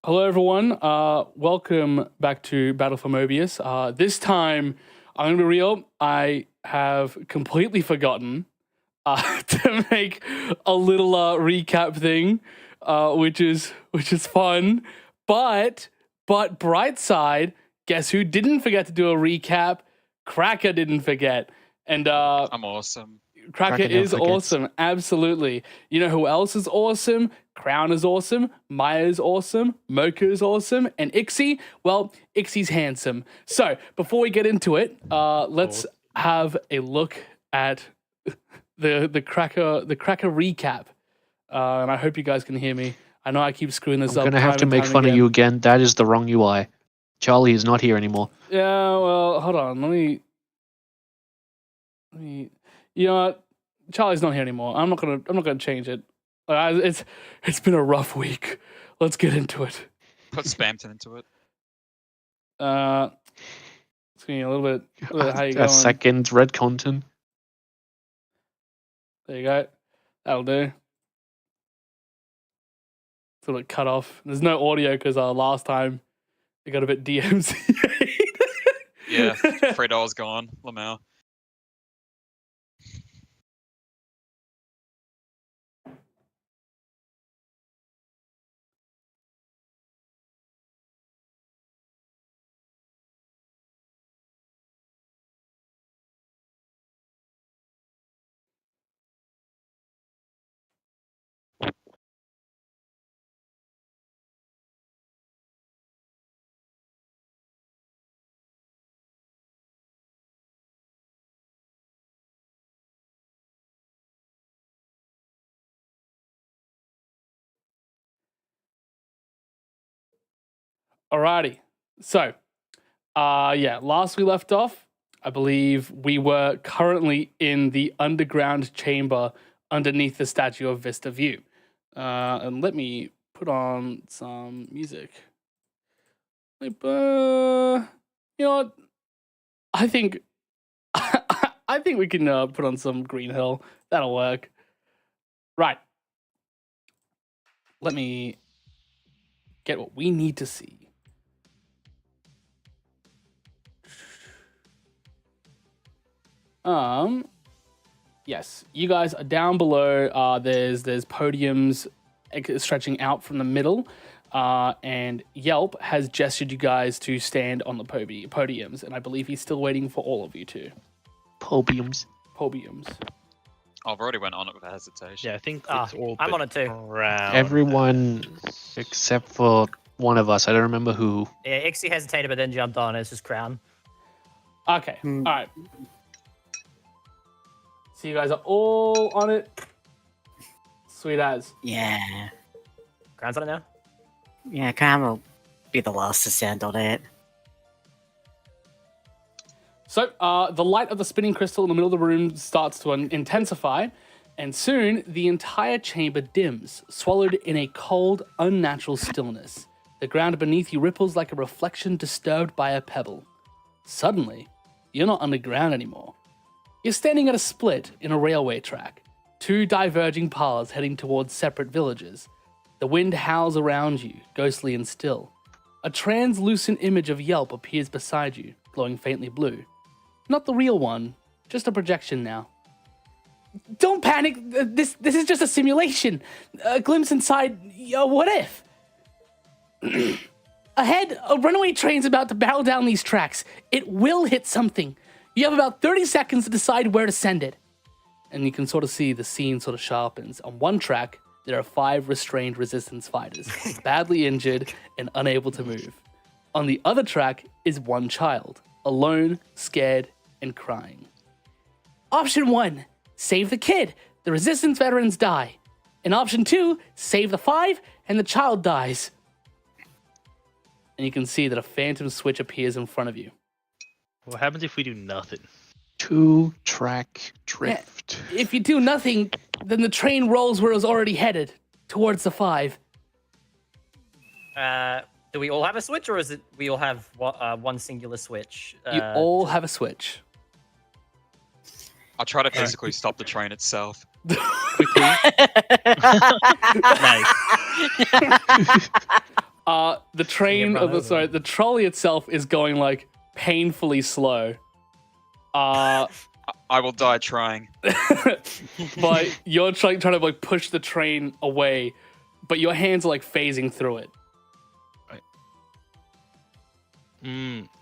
Hello, everyone. Welcome back to Battle for Mobius. This time, I'm going to be real. I have completely forgotten to make a little recap thing, which is fun. But bright side, guess who didn't forget to do a recap? Cracker didn't forget, and I'm awesome. Cracker is awesome, absolutely. You know who else is awesome? Crown is awesome, Maya is awesome, Mocha is awesome, and Ixie, well, Ixie's handsome. So, before we get into it, let's have a look at the Cracker recap. And I hope you guys can hear me. I know I keep screwing this up. I'm going to have to make fun of you again. That is the wrong UI. Charlie is not here anymore. Yeah, well, hold on. Let me... You know what? Charlie's not here anymore. I'm not gonna change it. It's been a rough week. Let's get into it. Put Spamton into it. It's gonna be a little bit how you going? A second red content. There you go. That'll do. It's a little bit cut off. There's no audio because last time it got a bit DMC. Yeah, $3 gone. Lamau. Alrighty. So, last we left off, I believe we were currently in the underground chamber underneath the statue of Vista View. And let me put on some music. You know what? I think I think we can put on some Green Hill. That'll work. Right. Let me get what we need to see. Yes, you guys are down below. There's podiums stretching out from the middle, and Yelp has gestured you guys to stand on the podiums, and I believe he's still waiting for all of you to. Podiums. Oh, I've already went on it with a hesitation. Yeah, I think it's all. I'm on it too. Around. Everyone except for one of us. I don't remember who. Yeah, Ixie hesitated, but then jumped on. It's just Crown. Okay, all right. So you guys are all on it. Sweet as. Yeah. Crown's on it now? Yeah, Crown will be the last to stand on it. So the light of the spinning crystal in the middle of the room starts to intensify, and soon the entire chamber dims, swallowed in a cold, unnatural stillness. The ground beneath you ripples like a reflection disturbed by a pebble. Suddenly, you're not underground anymore. You're standing at a split in a railway track, two diverging paths heading towards separate villages. The wind howls around you, ghostly and still. A translucent image of Yelp appears beside you, glowing faintly blue. Not the real one, just a projection now. Don't panic, this is just a simulation. A glimpse inside your what if. Ahead, a runaway train's about to barrel down these tracks. It will hit something. You have about 30 seconds to decide where to send it. And you can sort of see the scene sort of sharpens. On one track, there are 5 restrained resistance fighters, badly injured and unable to move. On the other track is one child, alone, scared, and crying. Option 1, save the kid. The resistance veterans die. And option 2, save the 5 and the child dies. And you can see that a phantom switch appears in front of you. What happens if we do nothing? 2-track drift. Yeah, if you do nothing, then the train rolls where it was already headed, towards the 5. Do we all have a switch, or is it we all have one singular switch? You all have a switch. I'll try to physically stop the train itself. Quickly. Nice. The train, run over. the trolley itself is going like painfully slow. I will die trying. But you're trying to like push the train away, but your hands are like phasing through it.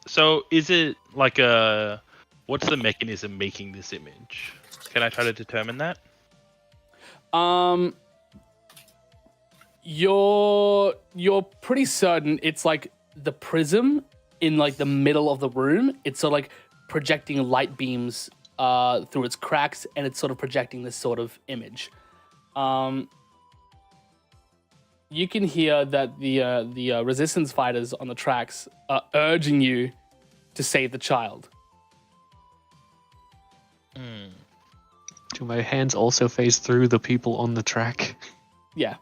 So is it like a... What's the mechanism making this image? Can I try to determine that? You're pretty certain it's like the prism in like the middle of the room. It's sort of like projecting light beams through its cracks, and it's sort of projecting this sort of image. You can hear that the resistance fighters on the tracks are urging you to save the child. Do my hands also phase through the people on the track? Yeah.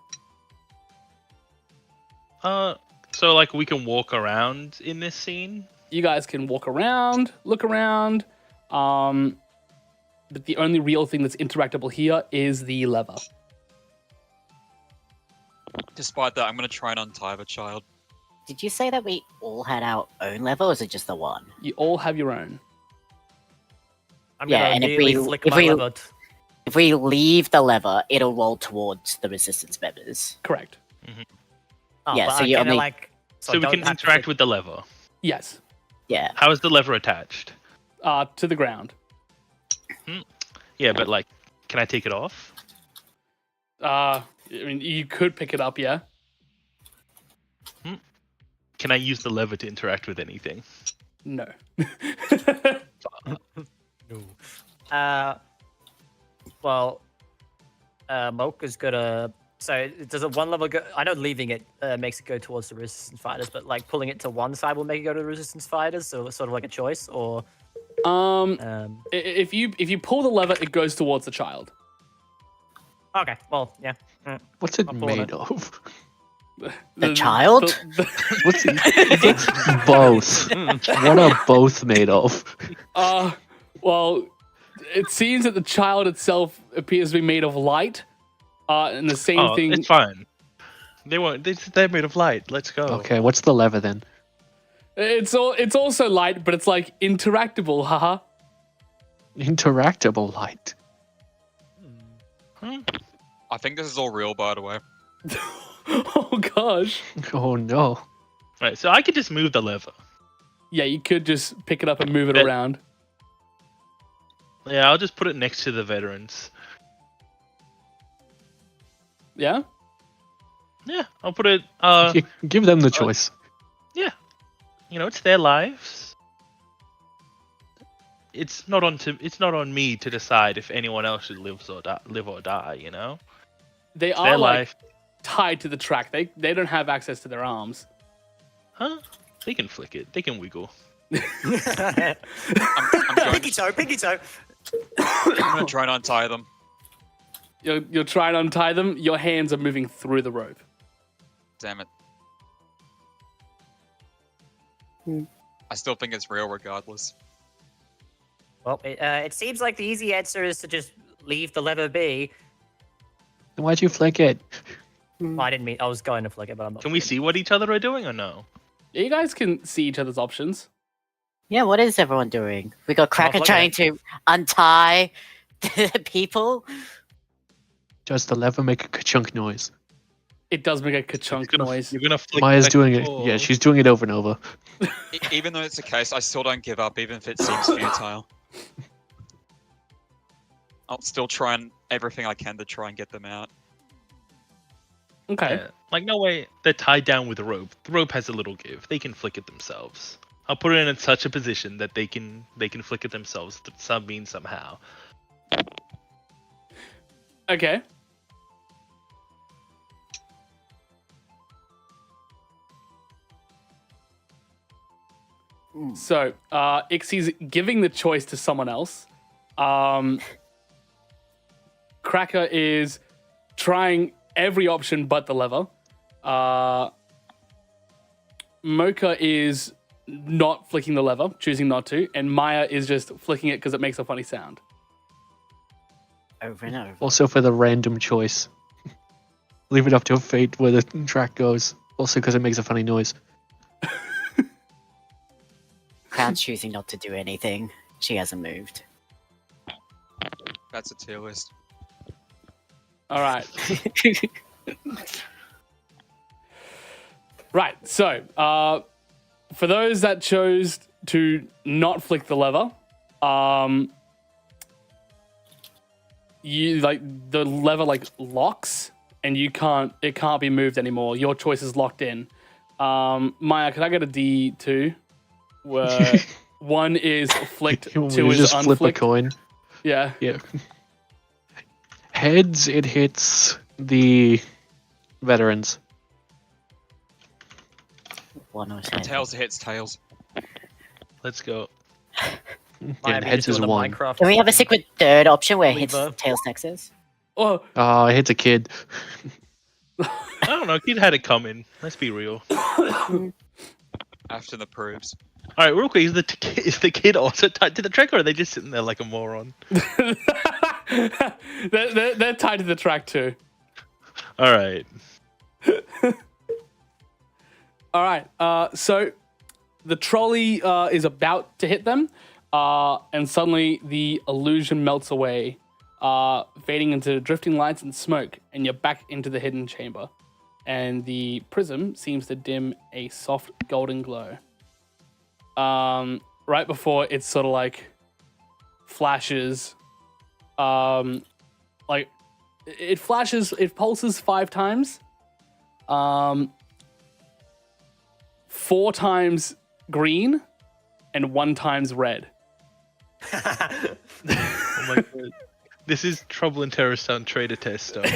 So like we can walk around in this scene? You guys can walk around, look around, but the only real thing that's interactable here is the lever. Despite that, I'm going to try and untie the child. Did you say that we all had our own level, or is it just the one? You all have your own. I'm Yeah, gonna and if immediately we- flick if my we- lever. If we leave the lever, it'll roll towards the resistance members. Correct. Oh, Yeah, but so I you kinda, only- like... So I we don't can have to interact flick- with the lever. Yes. Yeah. How is the lever attached? To the ground. Yeah, but like, can I take it off? I mean, you could pick it up, yeah. Can I use the lever to interact with anything? No. Well, Mocha's gonna... So, does it one level go... I know leaving it makes it go towards the resistance fighters, but like pulling it to one side will make it go to the resistance fighters, so it's sort of like a choice, or... If you pull the lever, it goes towards the child. Okay, well, yeah. What's it I'll pull made it. of? The child? What's it? Both. What are both made of? Well, it seems that the child itself appears to be made of light, and the same thing. It's fine. They're made of light. Let's go. Okay, what's the lever then? It's also light, but it's like interactable. Haha. Interactable light. I think this is all real, by the way. Oh gosh. Oh no. Right, so I could just move the lever. Yeah, you could just pick it up and move it But- around. Yeah, I'll just put it next to the veterans. Yeah. Yeah, I'll put it. Give them the choice. Yeah, you know, it's their lives. It's not on me to decide if anyone else should live or die. You know, They it's are their like life. tied to the track. They don't have access to their arms. Huh? They can flick it. They can wiggle. I'm going, Pinky toe, pinky toe. I'm going to try and untie them. You're trying to untie them. Your hands are moving through the rope. Damn it. I still think it's real regardless. Well, it seems like the easy answer is to just leave the lever be. Then why'd you flick it? Well, I didn't mean... I was going to flick it, but I'm not. Can we see what each other are doing or no? You guys can see each other's options. Yeah, what is everyone doing? We got Cracker look at trying it. to untie the people. Does the lever make a ka-chunk noise? It does make a ka-chunk noise. You're gonna flick Maya's back doing and it. forth. Yeah, she's doing it over and over. Even though it's the case, I still don't give up, even if it seems futile. I'll still try and everything I can to try and get them out. Okay. Yeah. Like, no way. They're tied down with a rope. The rope has a little give. They can flick it themselves. I'll put it in such a position that they can flick it themselves. Some means somehow. Okay. So, Ixie's giving the choice to someone else. Cracker is trying every option but the lever. Mocha is not flicking the lever, choosing not to, and Maya is just flicking it because it makes a funny sound. Over and over. Also for the random choice. Leave it up to fate where the track goes. Also because it makes a funny noise. Crown's choosing not to do anything. She hasn't moved. That's a tier list. All right. Right. So, for those that chose to not flick the lever, you like the lever like locks and it can't be moved anymore. Your choice is locked in. Maya, can I get a D2? Where 1 is flicked, 2 You is just flip a unflicked. coin. Yeah. Yeah. Heads, it hits the veterans. 1 was head. Tails hits tails. Let's go. Might be heads just is doing the 1. Minecraft Can we have a secret third option where it hits Lever. tails nexus? Oh, Oh, it hits a kid. I don't know. Kid had it coming. Let's be real. After the proofs. All right, real quick. Is the kid also tied to the track, or are they just sitting there like a moron? they're tied to the track too. All right. All right. So the trolley is about to hit them, and suddenly the illusion melts away, fading into drifting lights and smoke, and you're back into the hidden chamber. And the prism seems to dim a soft golden glow. Right before it sort of like flashes, like it pulses 5 times. 4 times green and 1 times red. Oh my god. This is Trouble in Terrorist Town trader test stuff.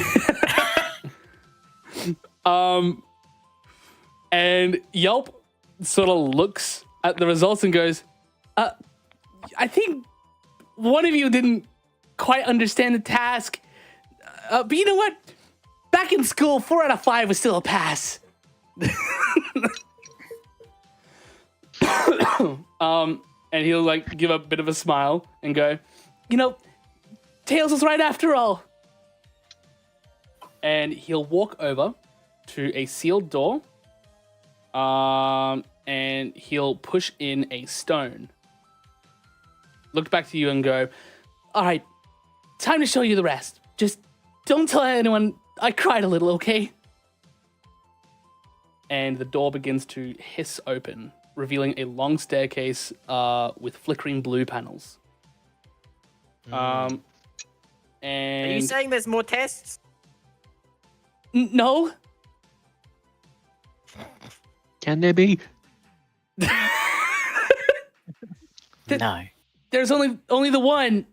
And Yelp sort of looks at the results and goes, I think one of you didn't quite understand the task. But you know what? Back in school, 4 out of 5 was still a pass. And he'll like give a bit of a smile and go, you know, Tails was right after all. And he'll walk over to a sealed door, and he'll push in a stone. Look back to you and go, all right, time to show you the rest. Just don't tell anyone I cried a little, okay? And the door begins to hiss open, revealing a long staircase with flickering blue panels. And Are you saying there's more tests? No. Can there be? No. There's only the one.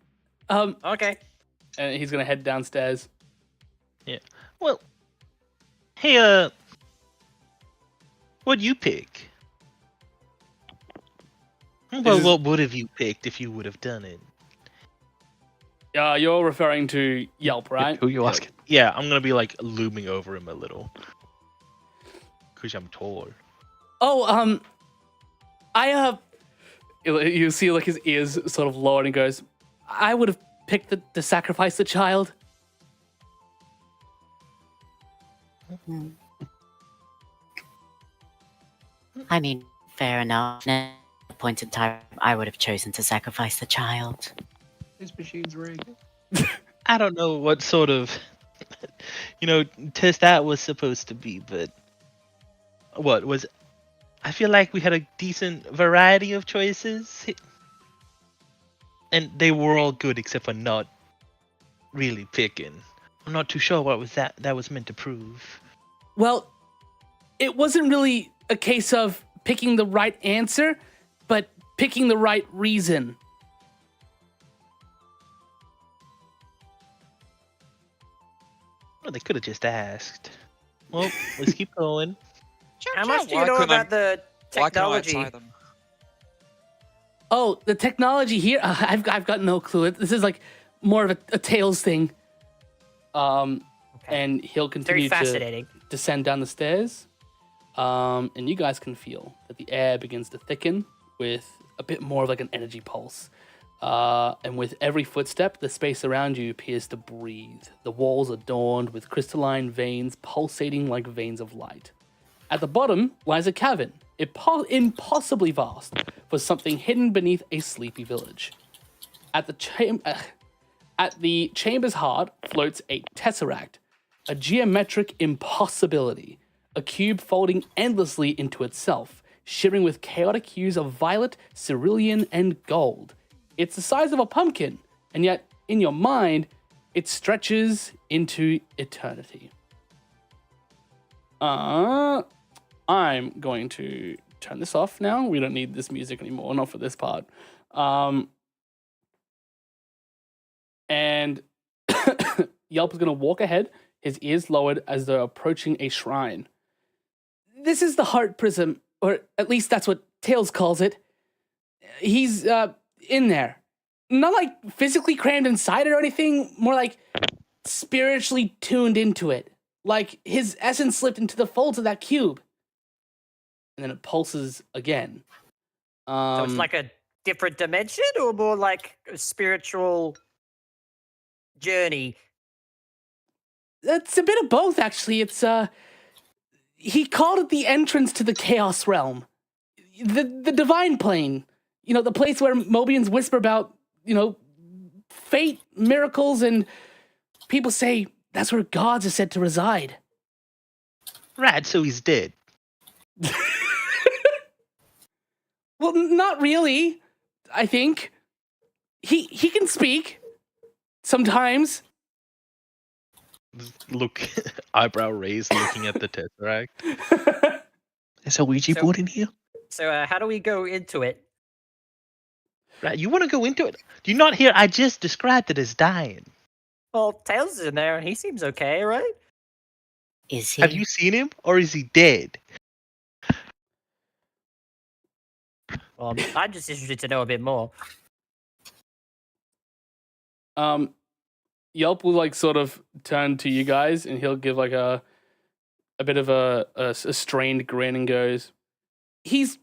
Okay. And he's gonna head downstairs. Yeah. Well, hey, what'd you pick? Well, what would have you picked if you would have done it? You're referring to Yelp, right? Who you asking? Yeah, I'm gonna be like looming over him a little. Cause I'm tall. Oh, you see like his ears sort of lower and he goes, I would have picked to sacrifice the child. I mean, fair enough. At a point in time, I would have chosen to sacrifice the child. This machine's rigged. I don't know what sort of, test that was supposed to be, but I feel like we had a decent variety of choices, and they were all good except for not really picking. I'm not too sure what was that was meant to prove. Well, it wasn't really a case of picking the right answer, but picking the right reason. Well, they could have just asked. Well, let's keep going. How much do you Why know couldn't I- about the Why can't I technology? tie them? Oh, the technology here, I've got no clue. This is like more of a Tails thing. And he'll continue Very to fascinating. descend down the stairs. And you guys can feel that the air begins to thicken with a bit more of like an energy pulse. And with every footstep, the space around you appears to breathe. The walls are adorned with crystalline veins pulsating like veins of light. At the bottom lies a cavern, impossibly vast, for something hidden beneath a sleepy village. At the chamber's heart floats a tesseract, a geometric impossibility, a cube folding endlessly into itself, shimmering with chaotic hues of violet, cerulean, and gold. It's the size of a pumpkin, and yet, in your mind, it stretches into eternity. I'm going to turn this off now. We don't need this music anymore, not for this part. And Yelp is going to walk ahead, his ears lowered as though approaching a shrine. This is the heart prism, or at least that's what Tails calls it. He's in there. Not like physically crammed inside it or anything, more like spiritually tuned into it. Like his essence slipped into the folds of that cube. And then it pulses again. So it's like a different dimension, or more like a spiritual journey? It's a bit of both, actually. It's he called it the entrance to the chaos realm, the divine plane. You know, the place where Mobians whisper about, fate, miracles, and people say that's where gods are said to reside. Rad, so he's dead. Well, not really. I think he can speak sometimes. Look, eyebrow raised, looking at the tesseract. There's a Ouija board in here? So how do we go into it? Right, you want to go into it? Do you not hear? I just described it as dying. Well, Tails is in there, and he seems okay, right? Is he? Have you seen him, or is he dead? Well, I'm just interested to know a bit more. Yelp will sort of turn to you guys, and he'll give a bit of a strained grin and goes, "He's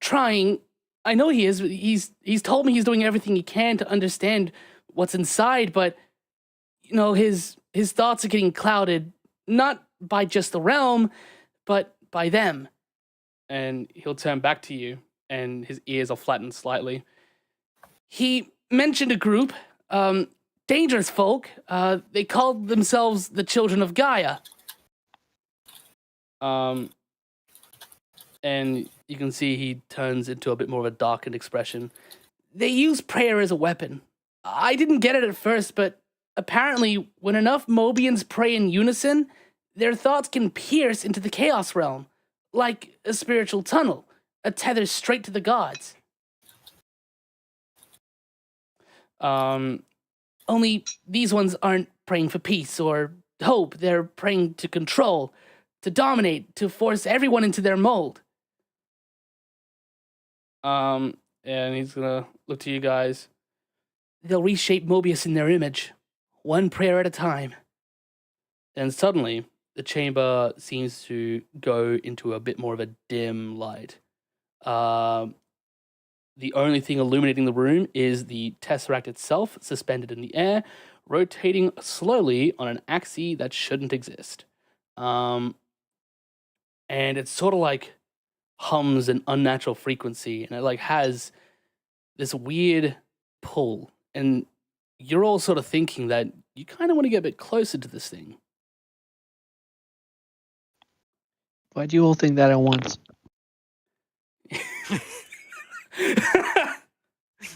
trying. I know he is. He's told me he's doing everything he can to understand what's inside, but his thoughts are getting clouded not by just the realm, but by them." And he'll turn back to you, and his ears are flattened slightly. He mentioned a group, dangerous folk. They called themselves the Children of Gaia. And you can see he turns into a bit more of a darkened expression. They use prayer as a weapon. I didn't get it at first, but apparently when enough Mobians pray in unison, their thoughts can pierce into the chaos realm, like a spiritual tunnel, a tether straight to the gods. Only these ones aren't praying for peace or hope. They're praying to control, to dominate, to force everyone into their mold. And he's gonna look to you guys. They'll reshape Mobius in their image, one prayer at a time. Then suddenly, the chamber seems to go into a bit more of a dim light. The only thing illuminating the room is the tesseract itself, suspended in the air, rotating slowly on an axis that shouldn't exist. And it's sort of hums an unnatural frequency, and it has this weird pull. And you're all sort of thinking that you kind of want to get a bit closer to this thing. Why do you all think that at once?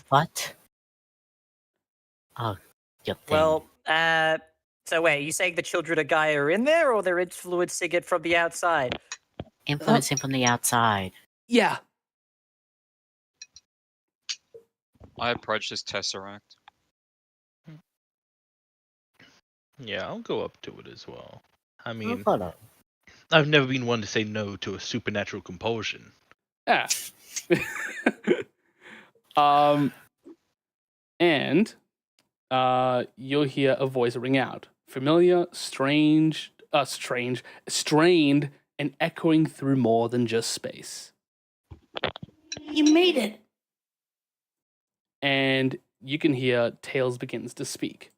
What? Oh, your thing. Well, so wait, you saying the Children of Gaia are in there, or they're influencing it from the outside? Influencing from the outside. Yeah. I approach this tesseract. Yeah, I'll go up to it as well. I mean, follow. I've never been one to say no to a supernatural compulsion. Yeah. And you'll hear a voice ring out. Familiar, strained, and echoing through more than just space. You made it. And you can hear Tails begins to speak.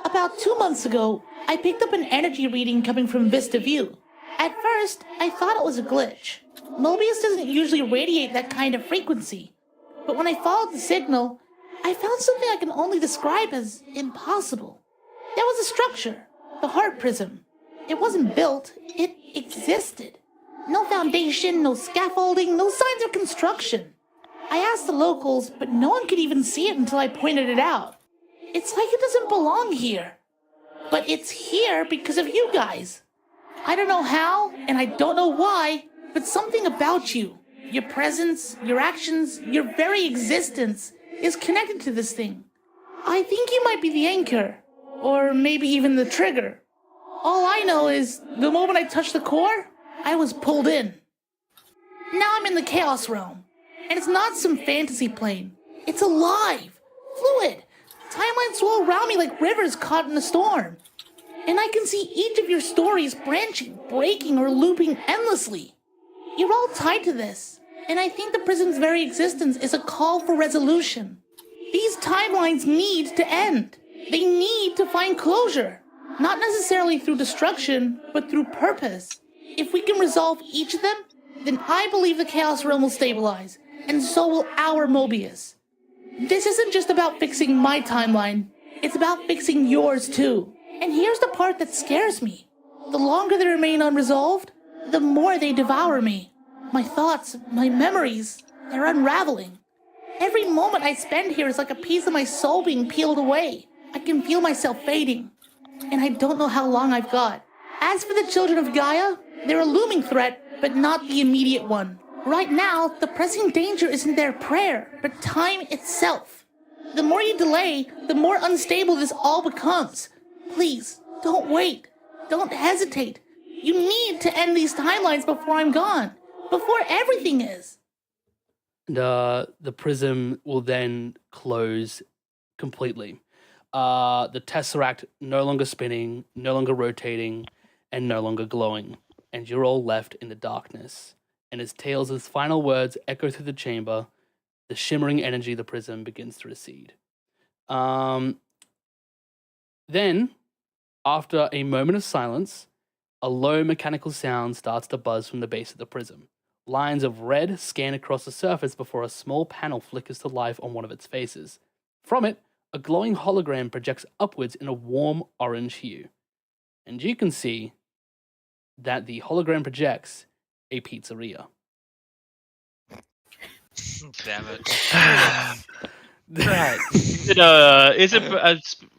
About 2 months ago, I picked up an energy reading coming from Vista View. At first, I thought it was a glitch. Mobius doesn't usually radiate that kind of frequency. But when I followed the signal, I found something I can only describe as impossible. There was a structure, the heart prism. It wasn't built, it existed. No foundation, no scaffolding, no signs of construction. I asked the locals, but no one could even see it until I pointed it out. It's like it doesn't belong here. But it's here because of you guys. I don't know how, and I don't know why, but something about you, your presence, your actions, your very existence is connected to this thing. I think you might be the anchor, or maybe even the trigger. All I know is, the moment I touched the core, I was pulled in. Now I'm in the Chaos Realm, and it's not some fantasy plane. It's alive, fluid. Timelines swirl around me like rivers caught in a storm. And I can see each of your stories branching, breaking, or looping endlessly. You're all tied to this, and I think the prison's very existence is a call for resolution. These timelines need to end. They need to find closure. Not necessarily through destruction, but through purpose. If we can resolve each of them, then I believe the Chaos Realm will stabilize, and so will our Mobius. This isn't just about fixing my timeline, it's about fixing yours too. And here's the part that scares me. The longer they remain unresolved, the more they devour me. My thoughts, my memories, they're unraveling. Every moment I spend here is like a piece of my soul being peeled away. I can feel myself fading. And I don't know how long I've got. As for the children of Gaia, they're a looming threat, but not the immediate one. Right now, the pressing danger isn't their prayer, but time itself. The more you delay, the more unstable this all becomes. Please, don't wait. Don't hesitate. You need to end these timelines before I'm gone. Before everything is. The prism will then close completely. The Tesseract no longer spinning, no longer rotating, and no longer glowing. And you're all left in the darkness. And as Tails' final words echo through the chamber, the shimmering energy of the prism begins to recede. Then, after a moment of silence, a low mechanical sound starts to buzz from the base of the prism. Lines of red scan across the surface before a small panel flickers to life on one of its faces. From it, a glowing hologram projects upwards in a warm orange hue. And you can see that the hologram projects a pizzeria. Damn it. Right. Is it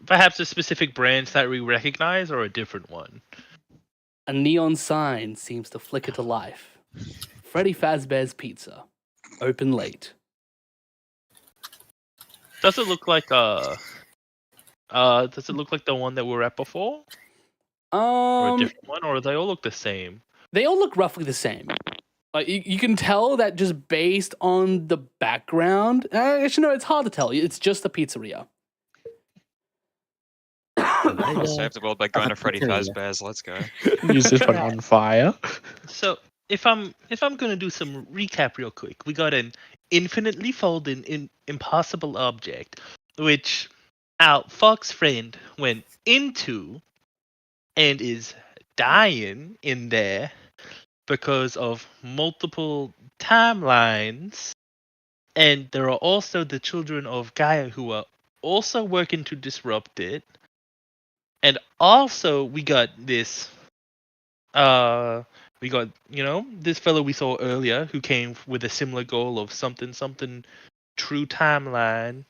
perhaps a specific branch that we recognize or a different one? A neon sign seems to flicker to life. Freddy Fazbear's Pizza. Open late. Does it look like the one that we were at before? Or a different one? Or do they all look the same? They all look roughly the same. You can tell that just based on the background. Actually, no, it's hard to tell. It's just a pizzeria. We'll save the world by going to Freddy Fazbear's. Let's go. Use this one on fire. So if I'm gonna do some recap real quick, we got an infinitely folding impossible object, which our fox friend went into and is dying in there because of multiple timelines. And there are also the children of Gaia who are also working to disrupt it. And also we got this this fellow we saw earlier who came with a similar goal of something true timeline.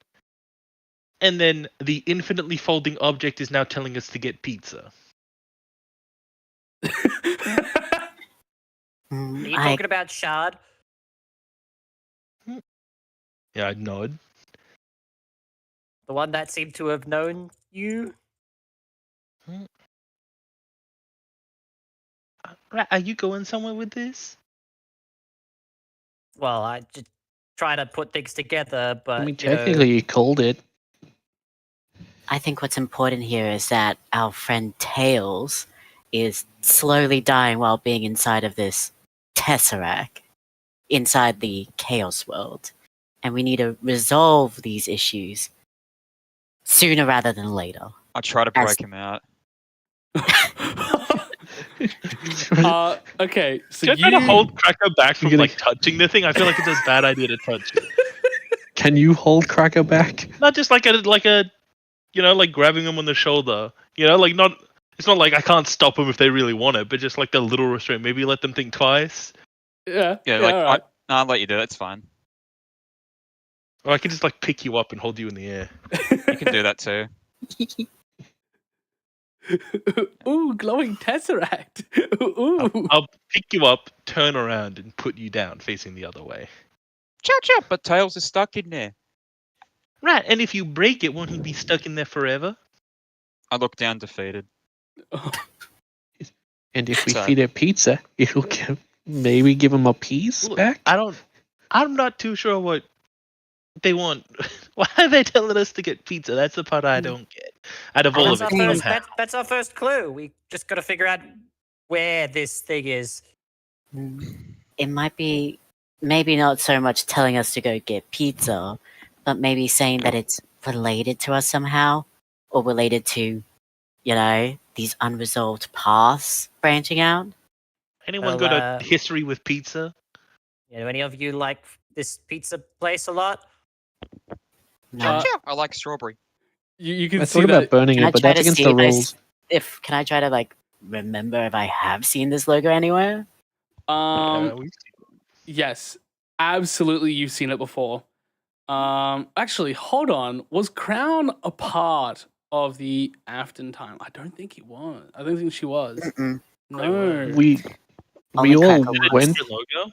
And then the infinitely folding object is now telling us to get pizza. Are you talking about Shard? Yeah, I'd nod. The one that seemed to have known you? Right, are you going somewhere with this? Well, I just try to put things together, but I mean, technically, you called it. I think what's important here is that our friend Tails is slowly dying while being inside of this Tesseract, inside the Chaos World. And we need to resolve these issues sooner rather than later. I try to break him out. Okay, so Can I try to hold Cracker back from like touching the thing? I feel like it's a bad idea to touch it. Can you hold Cracker back? Not just like a you know, like grabbing them on the shoulder. You know, like not. It's not like I can't stop them if they really want it, but just like the little restraint. Maybe let them think twice. Yeah, like all right. I'll let you do it. It's fine. Or I can just like pick you up and hold you in the air. You can do that too. Ooh, glowing tesseract. Ooh. I'll pick you up, turn around, and put you down, facing the other way. Chow. But Tails is stuck in there. Right, and if you break it, won't he be stuck in there forever? I look down, defeated. And if we So- feed it pizza, it'll maybe give him a piece Look, back. I'm not too sure what they want. Why are they telling us to get pizza? That's the part I don't get. Out of all of That's it, our, first, somehow. that's our first clue. We just got to figure out where this thing is. It might be maybe not so much telling us to go get pizza, but maybe saying that it's related to us somehow, or related to, you know, these unresolved paths branching out. Anyone Well, got a history with pizza? Yeah, do any of you like this pizza place a lot? No. I like strawberry. You can I see thought about that. burning Can I it, but try that's to against see the if I rules. can I try to like remember if I have seen this logo anywhere? Yes, absolutely. You've seen it before. Actually, hold on. Was Crown a part of the Afton time? I don't think he was. I don't think she was. Mm-mm. No. We Only all Cracker was. went. Your logo?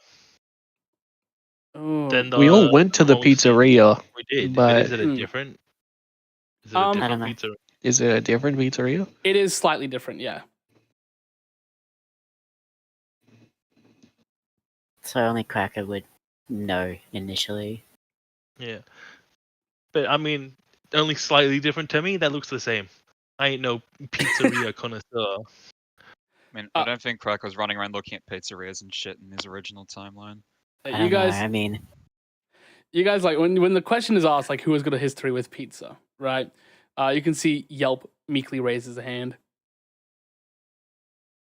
Oh. Then We all went to the normal scene. pizzeria. We did, but- but is it a different? Is it a I different don't know. pizza? Is it a different pizzeria? It is slightly different, yeah. So only Cracker would know initially. Yeah, but I mean, only slightly different to me. That looks the same. I ain't no pizzeria connoisseur. I mean, I don't think Crack was running around looking at pizzerias and shit in his original timeline. I You don't know. guys, I mean, like when the question is asked, like who has got a history with pizza, right? You can see Yelp meekly raises a hand.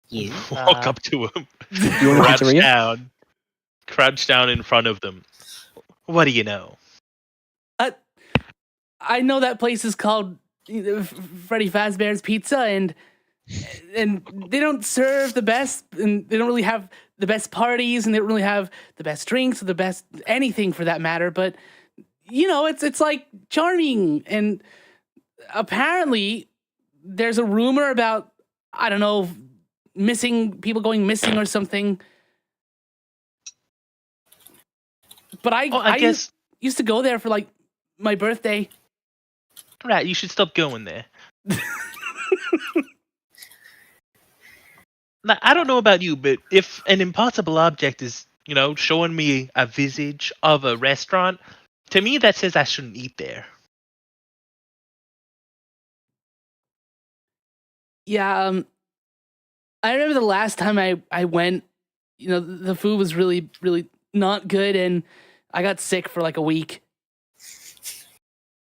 you. Walk up to him, You want a crouch pizzeria? crouch down in front of them. What do you know? I know that place is called Freddy Fazbear's Pizza, and they don't serve the best, and they don't really have the best parties, and they don't really have the best drinks or the best anything for that matter. But you know, it's like charming, and apparently there's a rumor about, I don't know, people going missing or something. But I guess used to go there for like my birthday. right. You should stop going there. Now, I don't know about you, but if an impossible object is, you know, showing me a visage of a restaurant, to me that says I shouldn't eat there. Yeah, I remember the last time I went, you know, the food was really, really not good, and I got sick for like a week.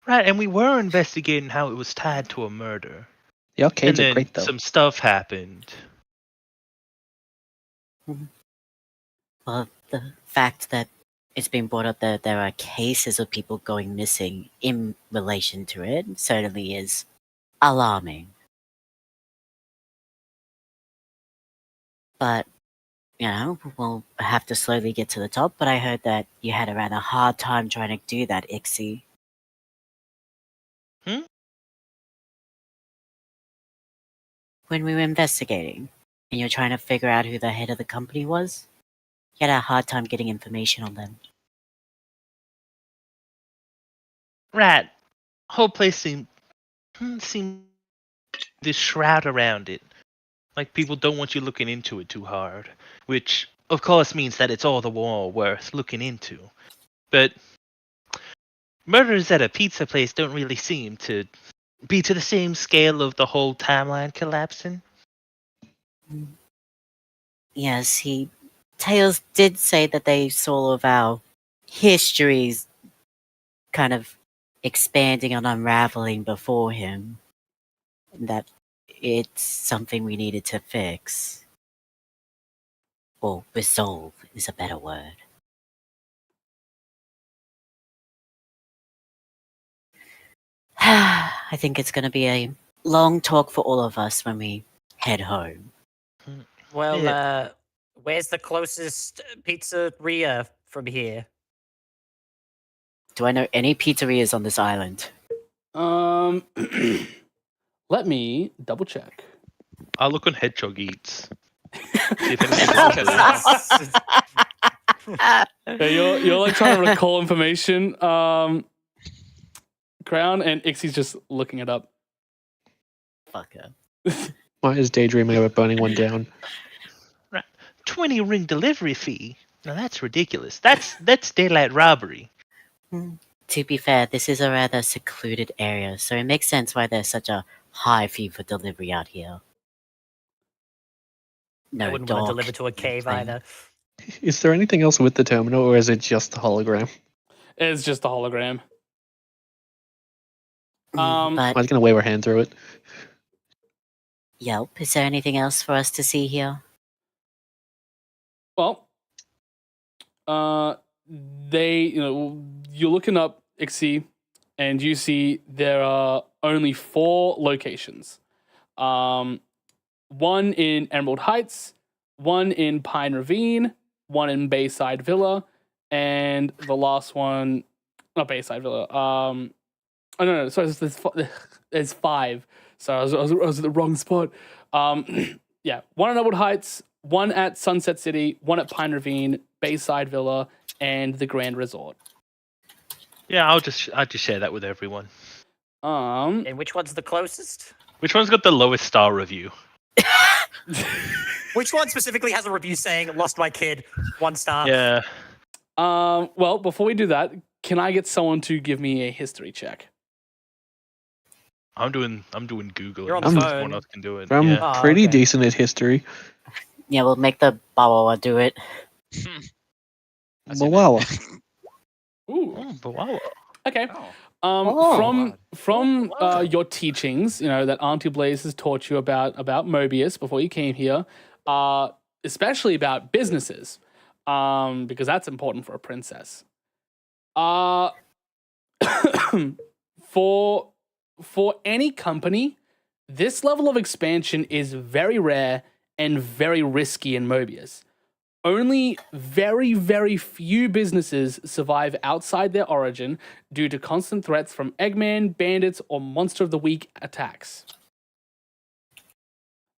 Right, and we were investigating how it was tied to a murder. The And arcades are then great though. some stuff happened. Well, the fact that it's been brought up that there are cases of people going missing in relation to it certainly is alarming. But, you know, we'll have to slowly get to the top, but I heard that you had a rather hard time trying to do that, Ixie. Hmm? When we were investigating, and you were trying to figure out who the head of the company was, you had a hard time getting information on them. Right. Whole place seemed this shroud around it. Like people don't want you looking into it too hard. Which of course means that it's all the more worth looking into. But murders at a pizza place don't really seem to be to the same scale of the whole timeline collapsing. Yes, Tails did say that they saw of our histories kind of expanding and unraveling before him. that it's something we needed to fix. Or resolve is a better word. I think it's going to be a long talk for all of us when we head home. Well, Yeah. where's the closest pizzeria from here? Do I know any pizzerias on this island? Let me double check. I'll look on Hedgehog Eats. See if anything is Yeah, you're like trying to recall information, Crown, and Ixie's just looking it up. Fucker. Maya is daydreaming about burning one down. 20 ring delivery fee. Now that's ridiculous. That's daylight robbery. To be fair, this is a rather secluded area, so it makes sense why there's such a high fee for delivery out here. I No wouldn't want to dog. deliver to a cave thing. either. Is there anything else with the terminal, or is it just the hologram? It's just a hologram. But Maya's gonna wave her hand through it. Yelp, is there anything else for us to see here? Well, you're looking up Ixie, and you see there are only 4 locations. One in Emerald Heights, one in Pine Ravine, one in Bayside Villa, and the last one, not Bayside Villa. No. Sorry, there's 5. So I was at the wrong spot. Yeah, one in Emerald Heights, one at Sunset City, one at Pine Ravine, Bayside Villa, and the Grand Resort. Yeah, I'll just share that with everyone. And which one's the closest? Which one's got the lowest star review? Which one specifically has a review saying "lost my kid, 1 star"? Yeah. Well, before we do that, can I get someone to give me a history check? I'm doing Google. You're on the If phone. someone else can do it. I'm Yeah. pretty okay. decent at history. Yeah, we'll make the Bawawa do it. That's your Wow. Ooh. Oh, but wow. Okay. Oh. From your teachings, that Auntie Blaze has taught you about Mobius before you came here, especially about businesses, because that's important for a princess. For any company, this level of expansion is very rare and very risky in Mobius. Only very, very few businesses survive outside their origin due to constant threats from Eggman, bandits, or Monster of the Week attacks.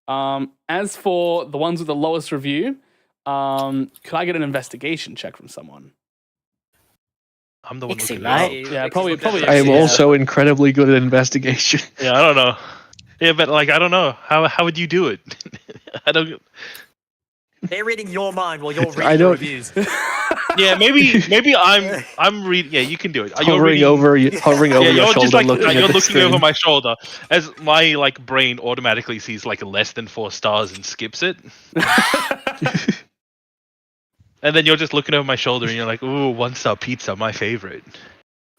As for the ones with the lowest review, could I get an investigation check from someone? I'm the one Ixie, looking right? it up. Yeah, probably. I am yeah. also incredibly good at investigation. Yeah, I don't know. Yeah, but I don't know. How would you do it? I don't. They're reading your mind while you're I reading the don't- reviews. Yeah, maybe I'm reading. Yeah, you can do it. You're hovering reading- over your Yeah, shoulder, you're just looking at you're the looking screen. over my shoulder as my brain automatically sees less than 4 stars and skips it. And then you're just looking over my shoulder and you're like, "Ooh, 1-star pizza, my favorite."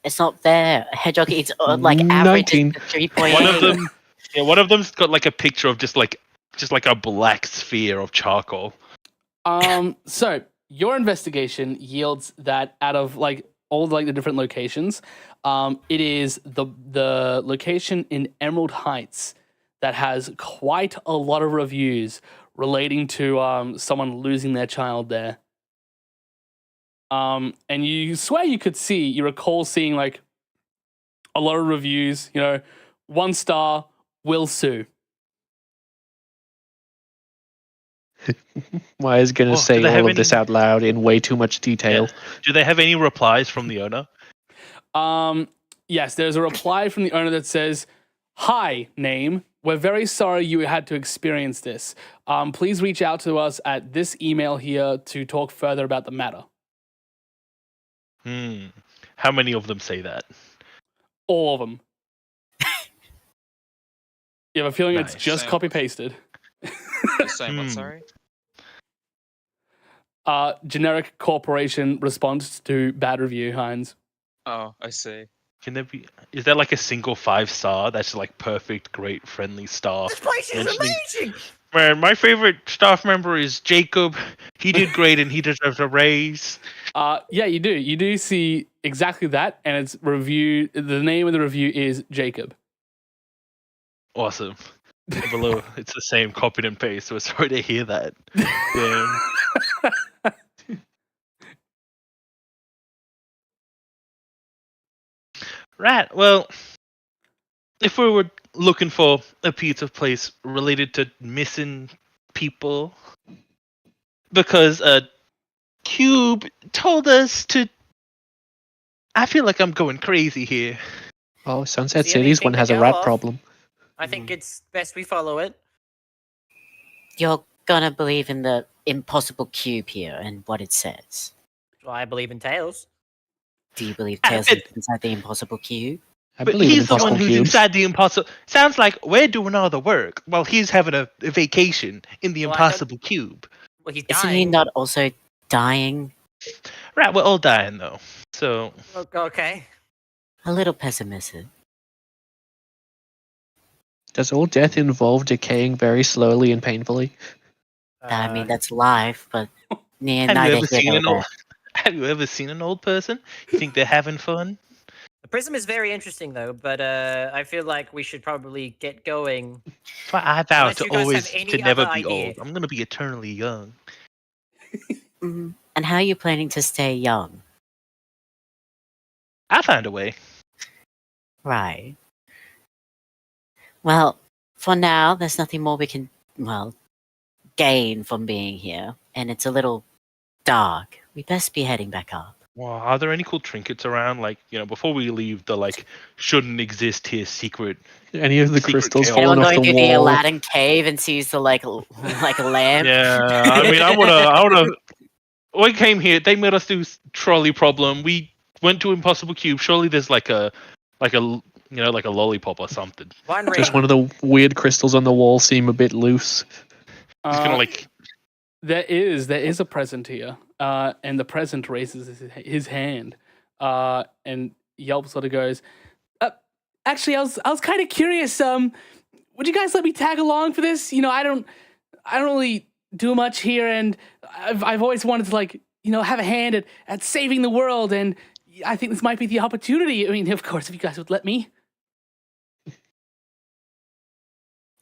It's not fair. Hedgehog eats average 19. 3.8. One of them, yeah, one of them's got a picture of just a black sphere of charcoal. So your investigation yields that out of all the different locations, it is the location in Emerald Heights that has quite a lot of reviews relating to someone losing their child there. And you swear you recall seeing a lot of reviews, 1 star, will sue. Maya's gonna Oh, do say they all have of this any- out loud in way too much detail. Do they have any replies from the owner? Yes, there's a reply from the owner that says, "Hi, name. We're very sorry you had to experience this. Please reach out to us at this email here to talk further about the matter." How many of them say that? All of them. You have a feeling it's Nice. just Same. copy pasted. Same one, sorry. Generic corporation response to bad review, Heinz. Oh, I see. Can there be? Is there like a single 5-star that's like perfect, great, friendly staff? This place is Mentioning- amazing. Man, my favorite staff member is Jacob. He did great and he deserves a raise. Yeah, you do. You do see exactly that, and it's review. The name of the review is Jacob. Awesome. Below, it's the same copied and paste. So sorry to hear that. Damn. Right. Well, if we were looking for a pizza place related to missing people, because Cube told us to. I feel like I'm going crazy here. Oh, Sunset Is the only City's thing one to has a go rat off? problem. I think it's best we follow it. You're gonna believe in the impossible cube here and what it says. Well, I believe in Tails. Do you believe Ah, Tails but- is inside the impossible cube? I But believe in he's the one impossible who's cubes. inside the impossible. Sounds like we're doing all the work while he's having a vacation in the Well, I don't- impossible cube. Well, he's Isn't he dying. not also dying? Right, we're all dying though. So Okay. A little pessimistic. Does all death involve decaying very slowly and painfully? I mean, that's life, but have neither you ever here seen nor an old? there. Have you ever seen an old person? You think they're having fun? the prism is very interesting though, but I feel like we should probably get going. But I vow Unless to you guys have always any to never other be idea. old. I'm gonna be eternally young. Mhm. And how are you planning to stay young? I found a way. Right. Well, for now, there's nothing more we can, well, gain from being here, and it's a little dark. We best be heading back up. Well, are there any cool trinkets around? Like, before we leave the shouldn't exist here secret. Any of the Secret crystals tail. Anyone falling off going the through the wall? Aladdin cave and sees the like a lamp? Yeah, I mean, I wanna. We came here. They made us do trolley problem. We went to Impossible Cube. Surely there's like a lollipop or something. One ring. Just one of the weird crystals on the wall seem a bit loose. Just gonna There is a present here, and the present raises his hand, and Yelp sort of goes, "Actually, I was kind of curious. Would you guys let me tag along for this? I don't really do much here, and I've always wanted to have a hand at saving the world, and I think this might be the opportunity. I mean, of course, if you guys would let me."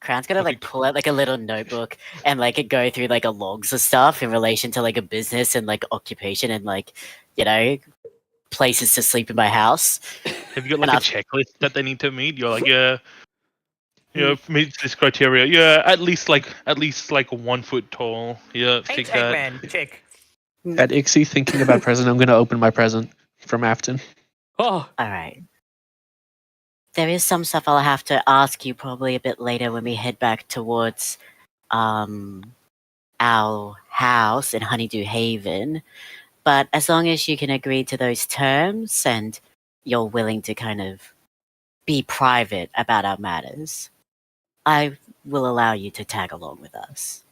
Crown's gonna pull out a little notebook and go through a logs of stuff in relation to a business and occupation and places to sleep in my house. Have you got a checklist that they need to meet? You're like, yeah, meets this criteria. Yeah, at least 1 foot tall. Yeah, Hey, take that. Eggman, check. At Ixie thinking about present, I'm going to open my present from Afton. Oh, All right. There is some stuff I'll have to ask you probably a bit later when we head back towards our house in Honeydew Haven. But as long as you can agree to those terms and you're willing to kind of be private about our matters, I will allow you to tag along with us.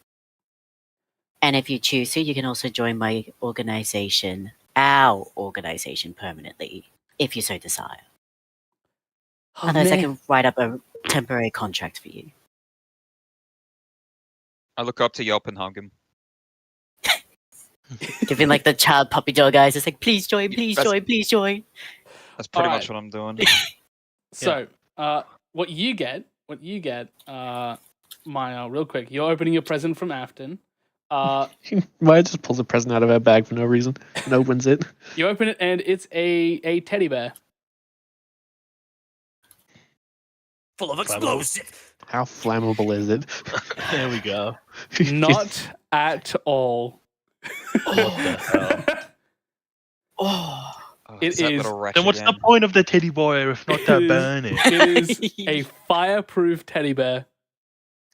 And if you choose to, you can also join my organization, our organization, permanently, if you so desire. Otherwise, I can write up a temporary contract for you. I look up to Yelp and hug him. Giving the child puppy dog eyes. It's please join, please That's- join, please join. That's pretty Alright. much what I'm doing. So, what you get, Maya, real quick, you're opening your present from Afton. Maya just pulls a present out of her bag for no reason and opens it. You open it, and it's a teddy bear. Full of explosive. How flammable is it? There we go. Not at all. What the hell? Oh, Oh, It that is- little wretch Then what's the again. point of the teddy boy if not It to is- burn it? It is a fireproof teddy bear.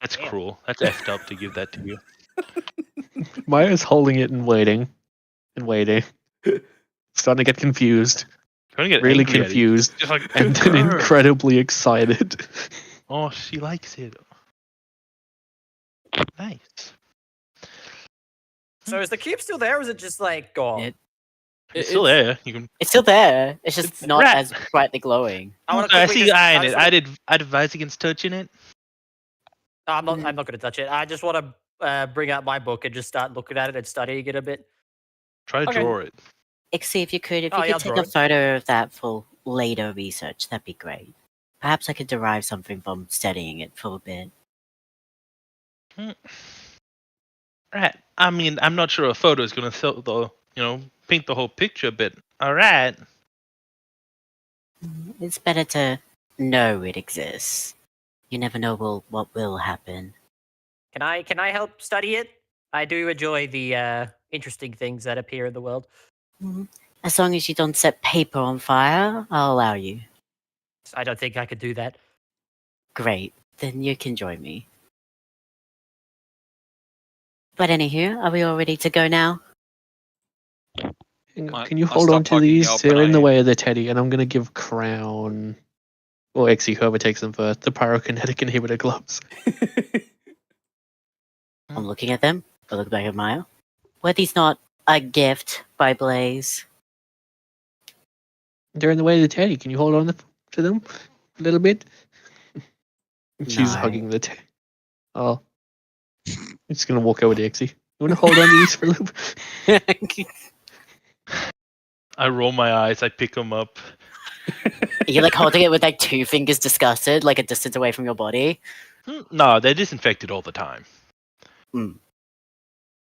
That's cruel. That's effed up to give that to you. Maya's holding it and waiting. Starting to get confused. Trying to get Really angry at it. confused. Just like, And then "Grr." incredibly excited. Oh, she likes it. Nice. So is the cube still there, or is it just gone? It's still there. You can. It's still there. It's just It's not rat. as brightly glowing. I see iron it. I'd advise against touching it. No, I'm not going to touch it. I just want to bring out my book and just start looking at it and studying it a bit. Try to Okay. draw it. Ixie, if you could I'll take draw a it. photo of that for later research, that'd be great. Perhaps I could derive something from studying it for a bit. Right. I mean, I'm not sure a photo is going to paint the whole picture, but all right. It's better to know it exists. You never know what will happen. Can I help study it? I do enjoy the interesting things that appear in the world. As long as you don't set paper on fire, I'll allow you. I don't think I could do that. Great, then you can join me. But anywho, are we all ready to go now? Hang on, I- can you I hold stop on to fucking these? yelping, They're in the I- way of the teddy, and I'm going to give Crown, or Exie, whoever takes them first, the pyrokinetic inhibitor gloves. I'm looking at them. I look back at Maya. Were these not a gift by Blaze? They're in the way of the teddy. Can you hold on to them a little bit? She's No. hugging the teddy. Oh. I'm just going to walk over to Exie. You want to hold on to these for a little bit? I roll my eyes. I pick them up. You're like holding it with like 2 fingers disgusted, like a distance away from your body. No, they're disinfected all the time.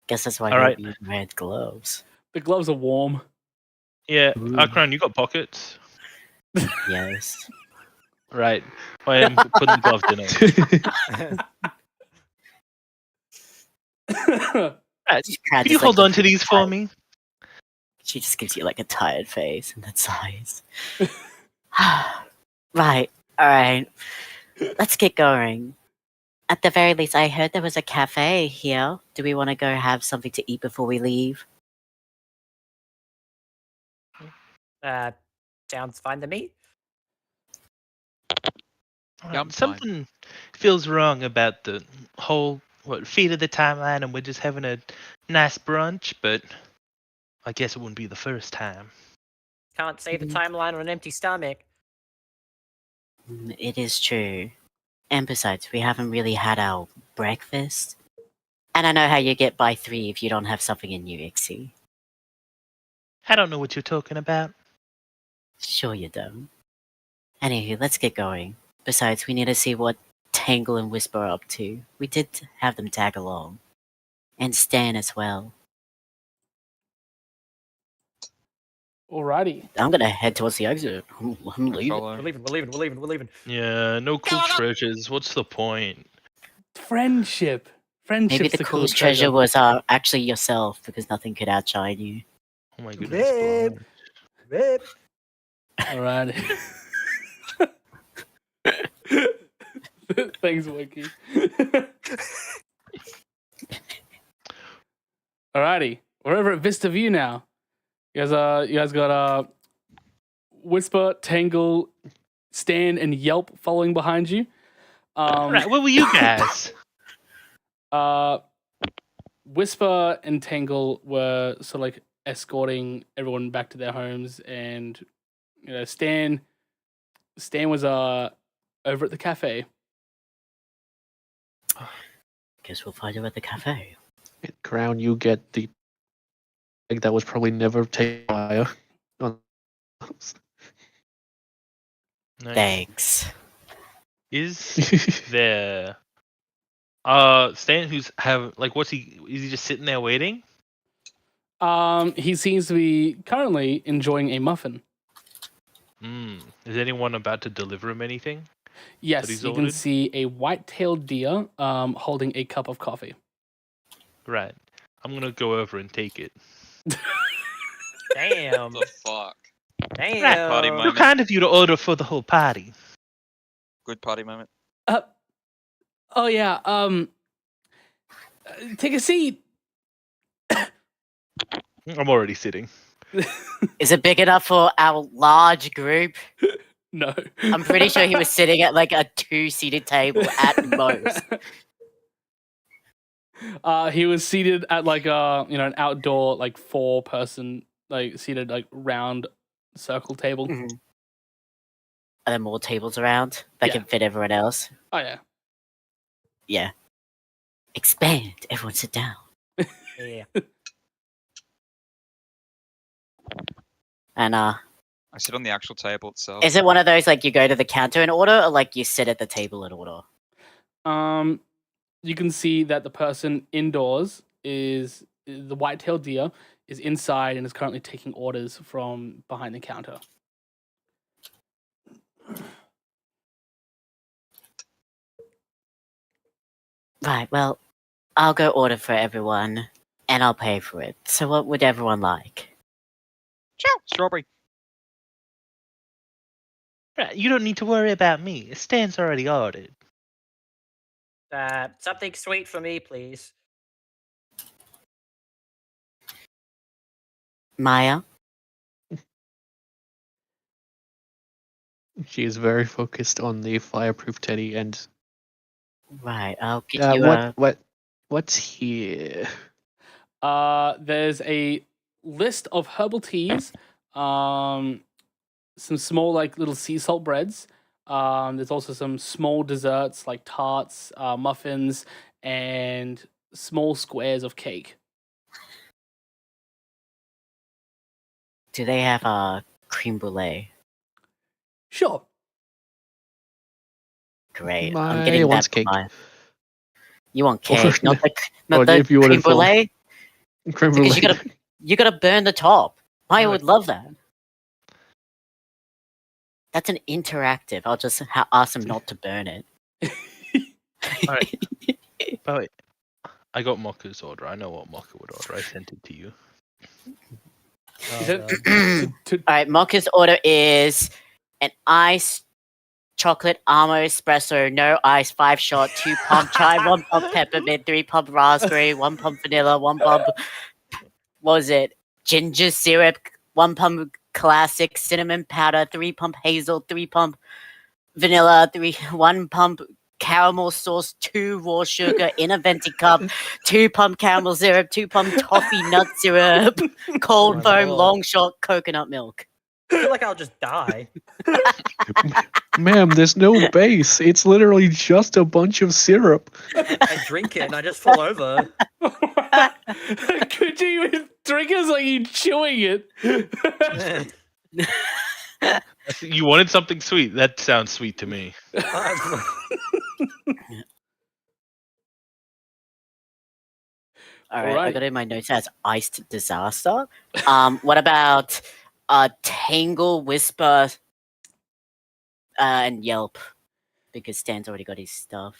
Guess that's why All right. you wear gloves. The gloves are warm. Yeah, Ooh. Crown, you got pockets, Yes. right? I am putting the gloves in it. Right, Crowd Can you just, hold like, on to these for me? She just gives you like a tired face and then sighs. Right, alright. Let's get going. At the very least, I heard there was a cafe here. Do we want to go have something to eat before we leave? Sounds fine to me. Yeah, I'm fine. Something feels wrong about the whole feed of the timeline, and we're just having a nice brunch. But I guess it wouldn't be the first time. Can't save the timeline on an empty stomach. It is true. And besides, we haven't really had our breakfast. And I know how you get by 3 if you don't have something in you, Ixie. I don't know what you're talking about. Sure you don't. Anywho, let's get going. Besides, we need to see what Tangle and Whisper are up to. We did have them tag along. And Stan as well. Alrighty. I'm gonna head towards the exit. I'm leaving. Follow. We're leaving. Yeah, no cool treasures. What's the point? Friendship. Friendship's Maybe the coolest coolest treasure was actually yourself, because nothing could outshine you. Oh my goodness. Rip. Alright. Thanks, Wiki. Alrighty. We're over at Vista View now. You guys got Whisper, Tangle, Stan, and Yelp following behind you. Right, where were you guys? Whisper and Tangle were sort of like escorting everyone back to their homes, and Stan was over at the cafe. Guess we'll find her at the cafe. Crown, you get the egg that was probably never taken fire. Nice. Thanks. Is there Stan what's he is he just sitting there waiting? He seems to be currently enjoying a muffin. Is anyone about to deliver him anything? Yes, he's you can ordered? see a white-tailed deer holding a cup of coffee. Right. I'm gonna go over and take it. Damn. What the fuck? Damn. Party So moment. kind of you to order for the whole party. Good party moment. Oh yeah. Take a seat. I'm already sitting. Is it big enough for our large group? No. I'm pretty sure he was sitting at like a 2-seated table at most. He was seated at like an outdoor like 4-person like seated like round circle table. Mhm. Are there more tables around that Yeah. can fit everyone else? Oh yeah. Yeah. Expand. Everyone sit down. Yeah. And I sit on the actual table itself. is it one of those like you go to the counter and order, or like you sit at the table and order? You can see that the person indoors is the white-tailed deer is inside and is currently taking orders from behind the counter. Right. Well, I'll go order for everyone, and I'll pay for it. So, what would everyone like? Strawberry. Right, you don't need to worry about me. Stan's already ordered. Something sweet for me, please. Maya. She is very focused on the fireproof teddy and Right. I'll get you what's here? There's a list of herbal teas, some small like little sea salt breads. There's also some small desserts like tarts, muffins, and small squares of cake. Do they have a creme brulee? Sure. Great. Maya I'm getting that wants for cake. Maya. You want Or cake, not or the if you ordered creme full. brulee? Creme Because brulee. you gotta burn the top. Maya Right. would love that. That's an interactive. I'll just ask them not to burn it. Alright. But wait, I got Mocha's order. I know what Mocha would order. I sent it to you. Oh, Is it- God. Alright, Mocha's order is an iced chocolate almond espresso, no ice, 5 shot, 2 pump chai, 1 pump peppermint, 3 pump raspberry, 1 pump vanilla, 1 pump, what was it? Ginger syrup, 1 pump classic cinnamon powder, 3 pump hazel, 3 pump vanilla, 1 pump caramel sauce, 2 raw sugar in a venti cup, 2 pump caramel syrup, 2 pump toffee nut syrup, cold my foam, God. long shot coconut milk. I feel like I'll just die. Ma'am, there's no base. It's literally just a bunch of syrup. I drink it and I just fall over. Could you even drink it? It's like you chewing it. You wanted something sweet. That sounds sweet to me. All right, I Alright. got it in my notes as iced disaster. What about Tangle, Whisper, and Yelp? Because Stan's already got his stuff.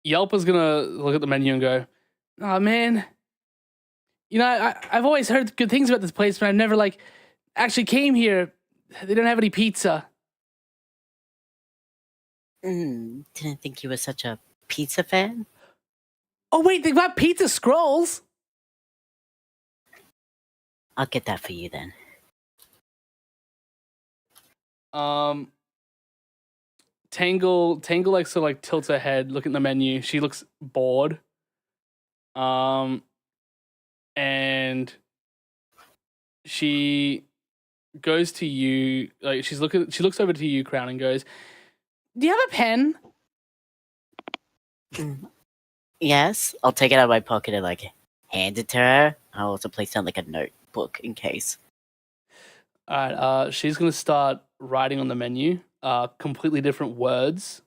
Yelp is gonna look at the menu and go, "Oh man, you know I've always heard good things about this place, but I've never like actually came here. They don't have any pizza." Didn't think you were such a pizza fan. Oh wait, they've got pizza scrolls. I'll get that for you then. Tangle likes to like tilt her head, look at the menu. She looks bored. And she goes to you, like she looks over to you, Crown, and goes, "Do you have a pen?" Yes, I'll take it out of my pocket and like hand it to her. I'll also place down like a notebook in case. Alright, she's gonna start writing on the menu, completely different words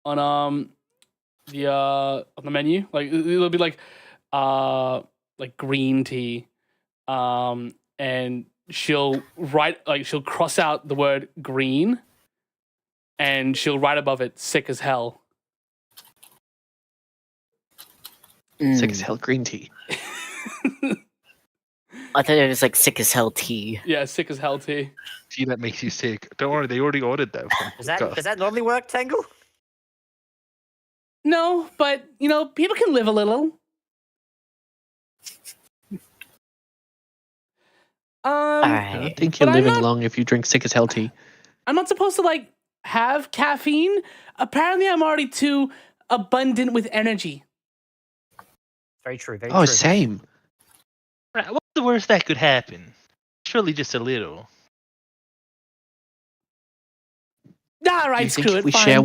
on the menu. Like it'll be like green tea, and she'll cross out the word green, and she'll write above it sick as hell. Sick as hell green tea. I thought it was like sick as hell tea. Yeah, sick as hell tea. Tea that makes you sick. Don't worry, they already ordered that. Does that normally work, Tangle? No, but you know, people can live a little. All I right. don't think you're But I'm living not- long if you drink sick as hell tea. I'm not supposed to like have caffeine. Apparently, I'm already too abundant with energy. Very true. Very Oh, true. same. the worst that could happen? Surely just a little. All Do right, you think screw if it. we Fine. share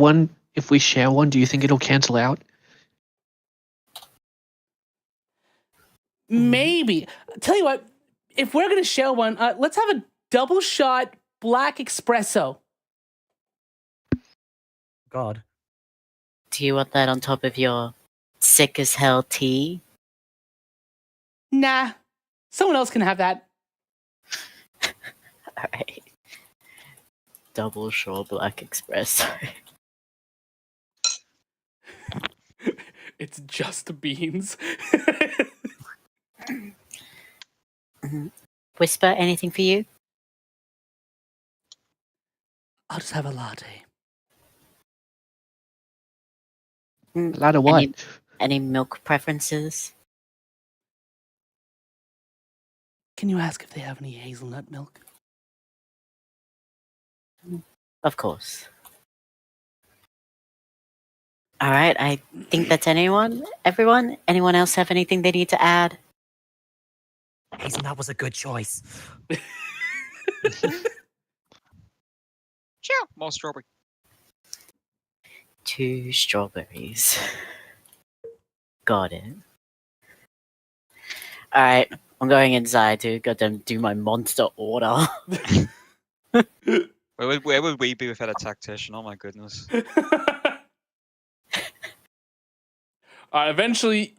one, do you think it'll cancel out? Maybe. Tell you what, if we're gonna share one, let's have a double shot black espresso. God. Do you want that on top of your sick as hell tea? Nah, someone else can have that. Alright. Double shore black espresso. It's just beans. Whisper, anything for you? I'll just have a latte. A lot of what? Any milk preferences? Can you ask if they have any hazelnut milk? Of course. Alright, I think that's everyone? Anyone else have anything they need to add? Hazelnut was a good choice. Sure. More strawberry. 2 strawberries. Got it. Alright, I'm going inside to goddamn do my monster order. Where would we be without a tactician? Oh my goodness. Eventually,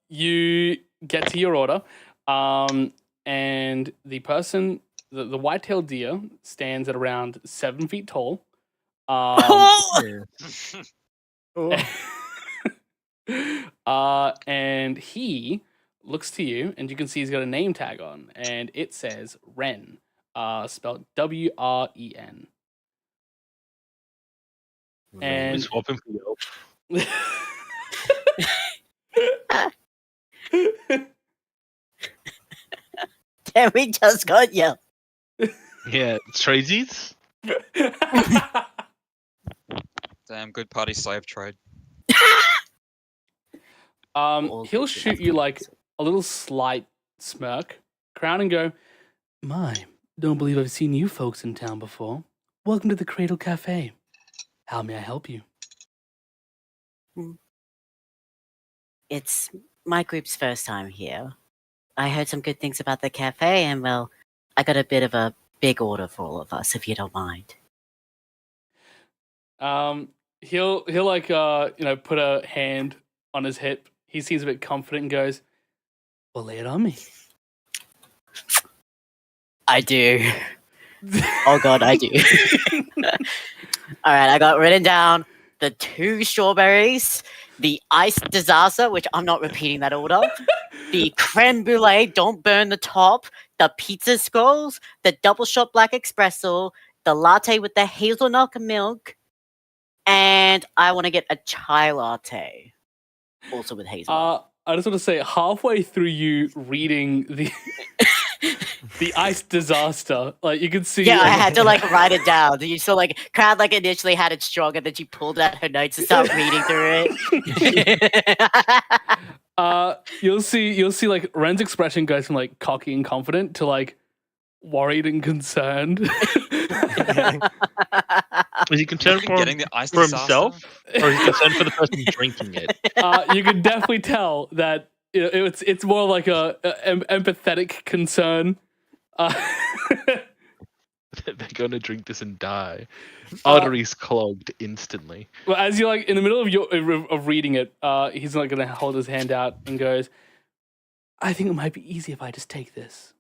you get to your order, and the person, the white-tailed deer, stands at around 7 feet tall. And he looks to you, and you can see he's got a name tag on, and it says Ren, spelled W-R-E-N. And We swap him for Yelp. Damn, we just got you. Yeah, Trazy's. Damn, good party slave trade. He'll shoot you like a little slight smirk, crown, and go, "My, don't believe I've seen you folks in town before. Welcome to the Cradle Cafe. How may I help you?" It's my group's first time here. I heard some good things about the cafe, and well, I got a bit of a big order for all of us, if you don't mind. He'll like put a hand on his hip. He seems a bit confident and goes, "Well, lay it on me." I do. Oh god, I do. Alright, I got written down the 2 strawberries, the iced disaster, which I'm not repeating that order, the creme brulee, don't burn the top, the pizza scrolls, the double shot black espresso, the latte with the hazelnut milk, and I want to get a chai latte, also with hazelnut. I just want to say, halfway through you reading the the ice disaster, like you can see. Yeah, I had to like write it down. You saw like Crowd like initially had it strong, and then she pulled out her notes and started reading through it. You'll see like Ren's expression goes from like cocky and confident to like worried and concerned. Is he concerned for Getting the ice for disaster? himself, or is he concerned for the person drinking it? You can definitely tell that it's more like a empathetic concern. They're going to drink this and die. Arteries clogged instantly. Well, as you're like in the middle of reading it, he's like gonna hold his hand out and goes, "I think it might be easy if I just take this."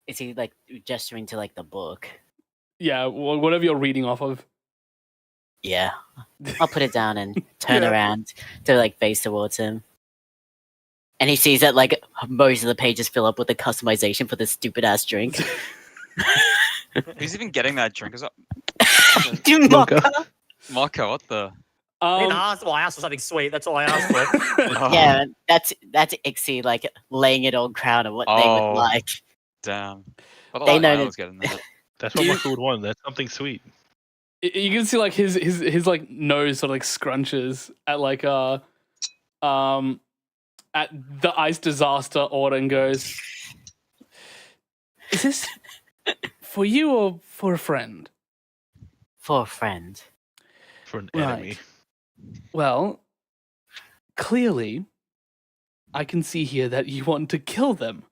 Is he like gesturing to like the book? Yeah, whatever you're reading off of. Yeah. I'll put it down and turn Yeah. around to like face towards him. And he sees that like most of the pages fill up with the customization for this stupid ass drink. Who's even getting that drink? Is that Dude, Mocha. Marco? What the? I didn't ask. Well, I asked for something sweet. That's all I asked for. Oh, Yeah, that's Ixie like laying it on Crown of what they Oh. would like. Damn. I thought They like know Niall was getting that. That's what Marco would want. That's something sweet. You can see like his like nose sort of like scrunches at like at the ice disaster order and goes, "Is this for you or for a friend?" For a friend. For an Right. enemy. Well, clearly, I can see here that you want to kill them.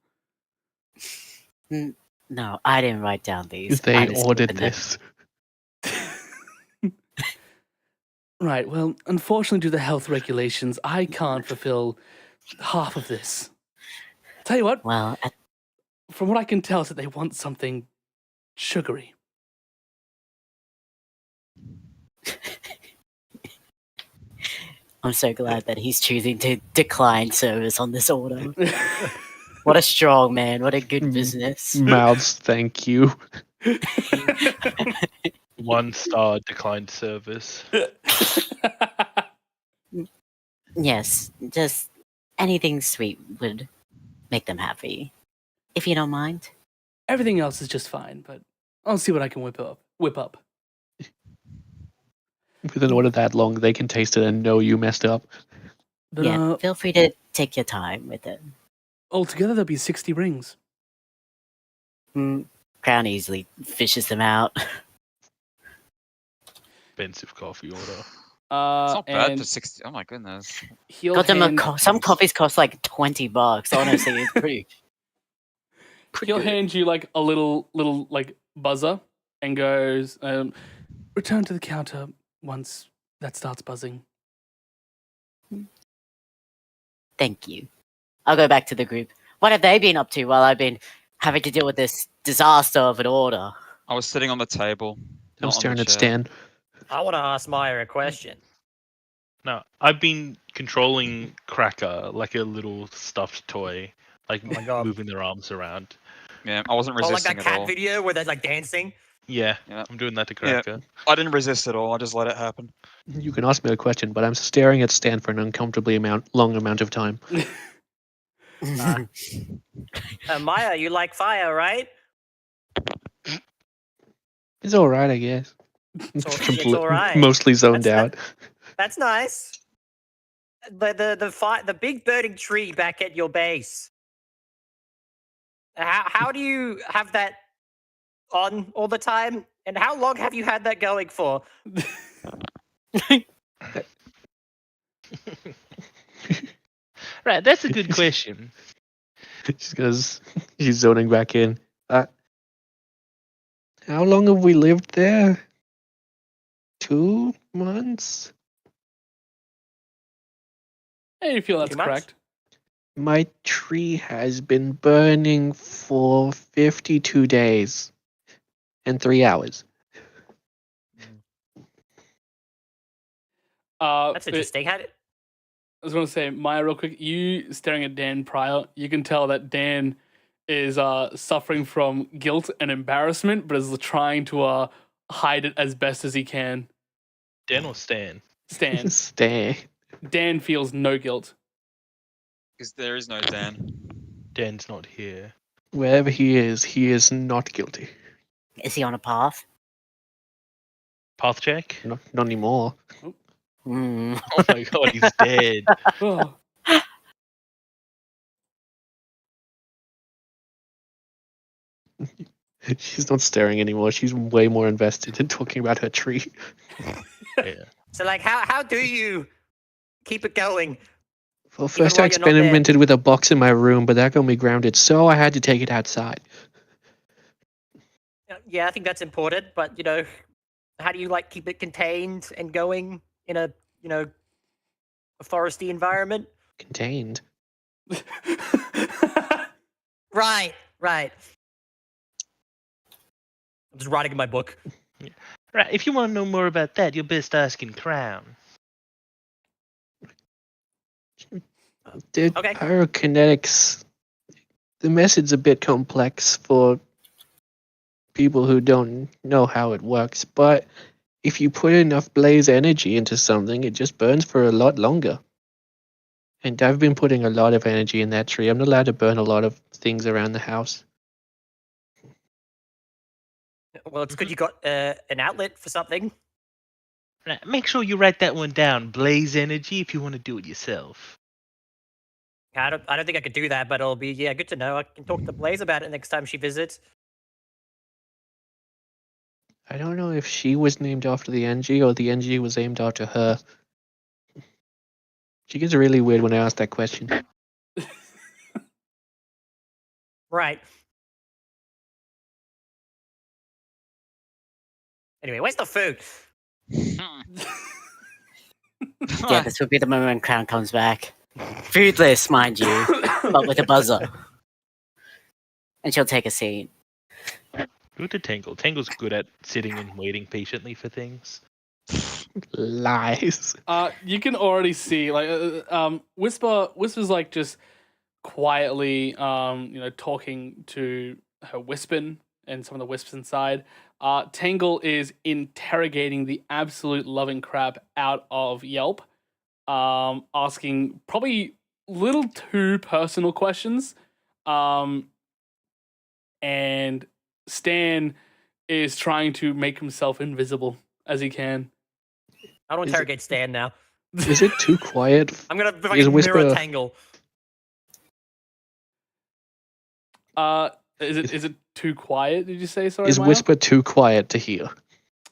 No, I didn't write down these. I They just ordered opened them. this. Right, well, unfortunately, due to the health regulations, I can't fulfill half of this. Tell you what, Well, from what I can tell, is that they want something sugary. I'm so glad that he's choosing to decline service on this order. What a strong man. What a good business. Mouths, thank you. 1-star declined service. Yes, just anything sweet would make them happy. If you don't mind. Everything else is just fine, but I'll see what I can whip up. With an order that long, they can taste it and know you messed up. But Yeah, feel free to take your time with it. altogether, there'll be 60 rings. Crown easily fishes them out. Expensive coffee order. It's not bad and for 60. Oh my goodness. he'll Got them hand, some coffees cost like $20. Honestly, it's pretty. he'll hand you like a little like buzzer and goes, return to the counter once that starts buzzing. Thank you. I'll go back to the group. What have they been up to while I've been having to deal with this disaster of an order? I was sitting on the table. I'm not on staring the at chair. Stan. I want to ask Maya a question. No, I've been controlling Cracker like a little stuffed toy, like my God. moving their arms around. Yeah, I wasn't Oh, like resisting that at cat all. video where they're like dancing? Yeah, Yeah. I'm doing that to Yeah. Cracker. I didn't resist at all. I just let it happen. You can ask me a question, but I'm staring at Stan for an uncomfortably long amount of time. Maya, you like fire, right? It's all right, I guess. It's all right. Mostly zoned That's- out. That's nice. The big burning tree back at your base. How do you have that on all the time? And how long have you had that going for? Right, that's a good question. She's zoning back in. How long have we lived there? 2 months? Hey, you feel that's 2 months? correct. My tree has been burning for 52 days and 3 hours. That's interesting. I was going to say, Maya, real quick, you staring at Dan Pryor, you can tell that Dan is suffering from guilt and embarrassment, but is trying to hide it as best as he can. Dan or Stan? Stan. Stay. Dan feels no guilt. Because there is no Dan. Dan's not here. Wherever he is not guilty. Is he on a path? Path check? Not anymore. Hmm. Oh my god, he's dead. Oh. She's not staring anymore. She's way more invested in talking about her tree. Yeah. So, like, how do you keep it going? Well, first while I you're not there. experimented with a box in my room, but that got me grounded, so I had to take it outside. Yeah, I think that's important. But how do you like keep it contained and going in a a foresty environment? Contained. Right. I'm just writing in my book. Right, if you want to know more about that, you're best asking Crown. The Okay. pyrokinetics, the method's a bit complex for people who don't know how it works, but if you put enough blaze energy into something, it just burns for a lot longer. And I've been putting a lot of energy in that tree. I'm not allowed to burn a lot of things around the house. Well, it's good you got an outlet for something. Right, make sure you write that one down. Blaze energy if you want to do it yourself. I don't think I could do that, but it'll be good to know. I can talk to Blaze about it next time she visits. I don't know if she was named after the NG or the NG was named after her. She gets really weird when I ask that question. Right. Anyway, where's the food? Yeah, this will be the moment when Crown comes back. Foodless, mind you, but with a buzzer. And she'll take a seat. Go to Tangle. Tangle's good at sitting and waiting patiently for things. Lies. You can already see Whisper's like just quietly talking to her Wispin and some of the Wisps inside. Tangle is interrogating the absolute loving crap out of Yelp, asking probably little too personal questions. And Stan is trying to make himself invisible as he can. I don't interrogate Stan now. Is it too quiet? I'm gonna Is mirror Tangle. Is it too quiet? Did you say? Sorry, Is Maya? Whisper too quiet to hear?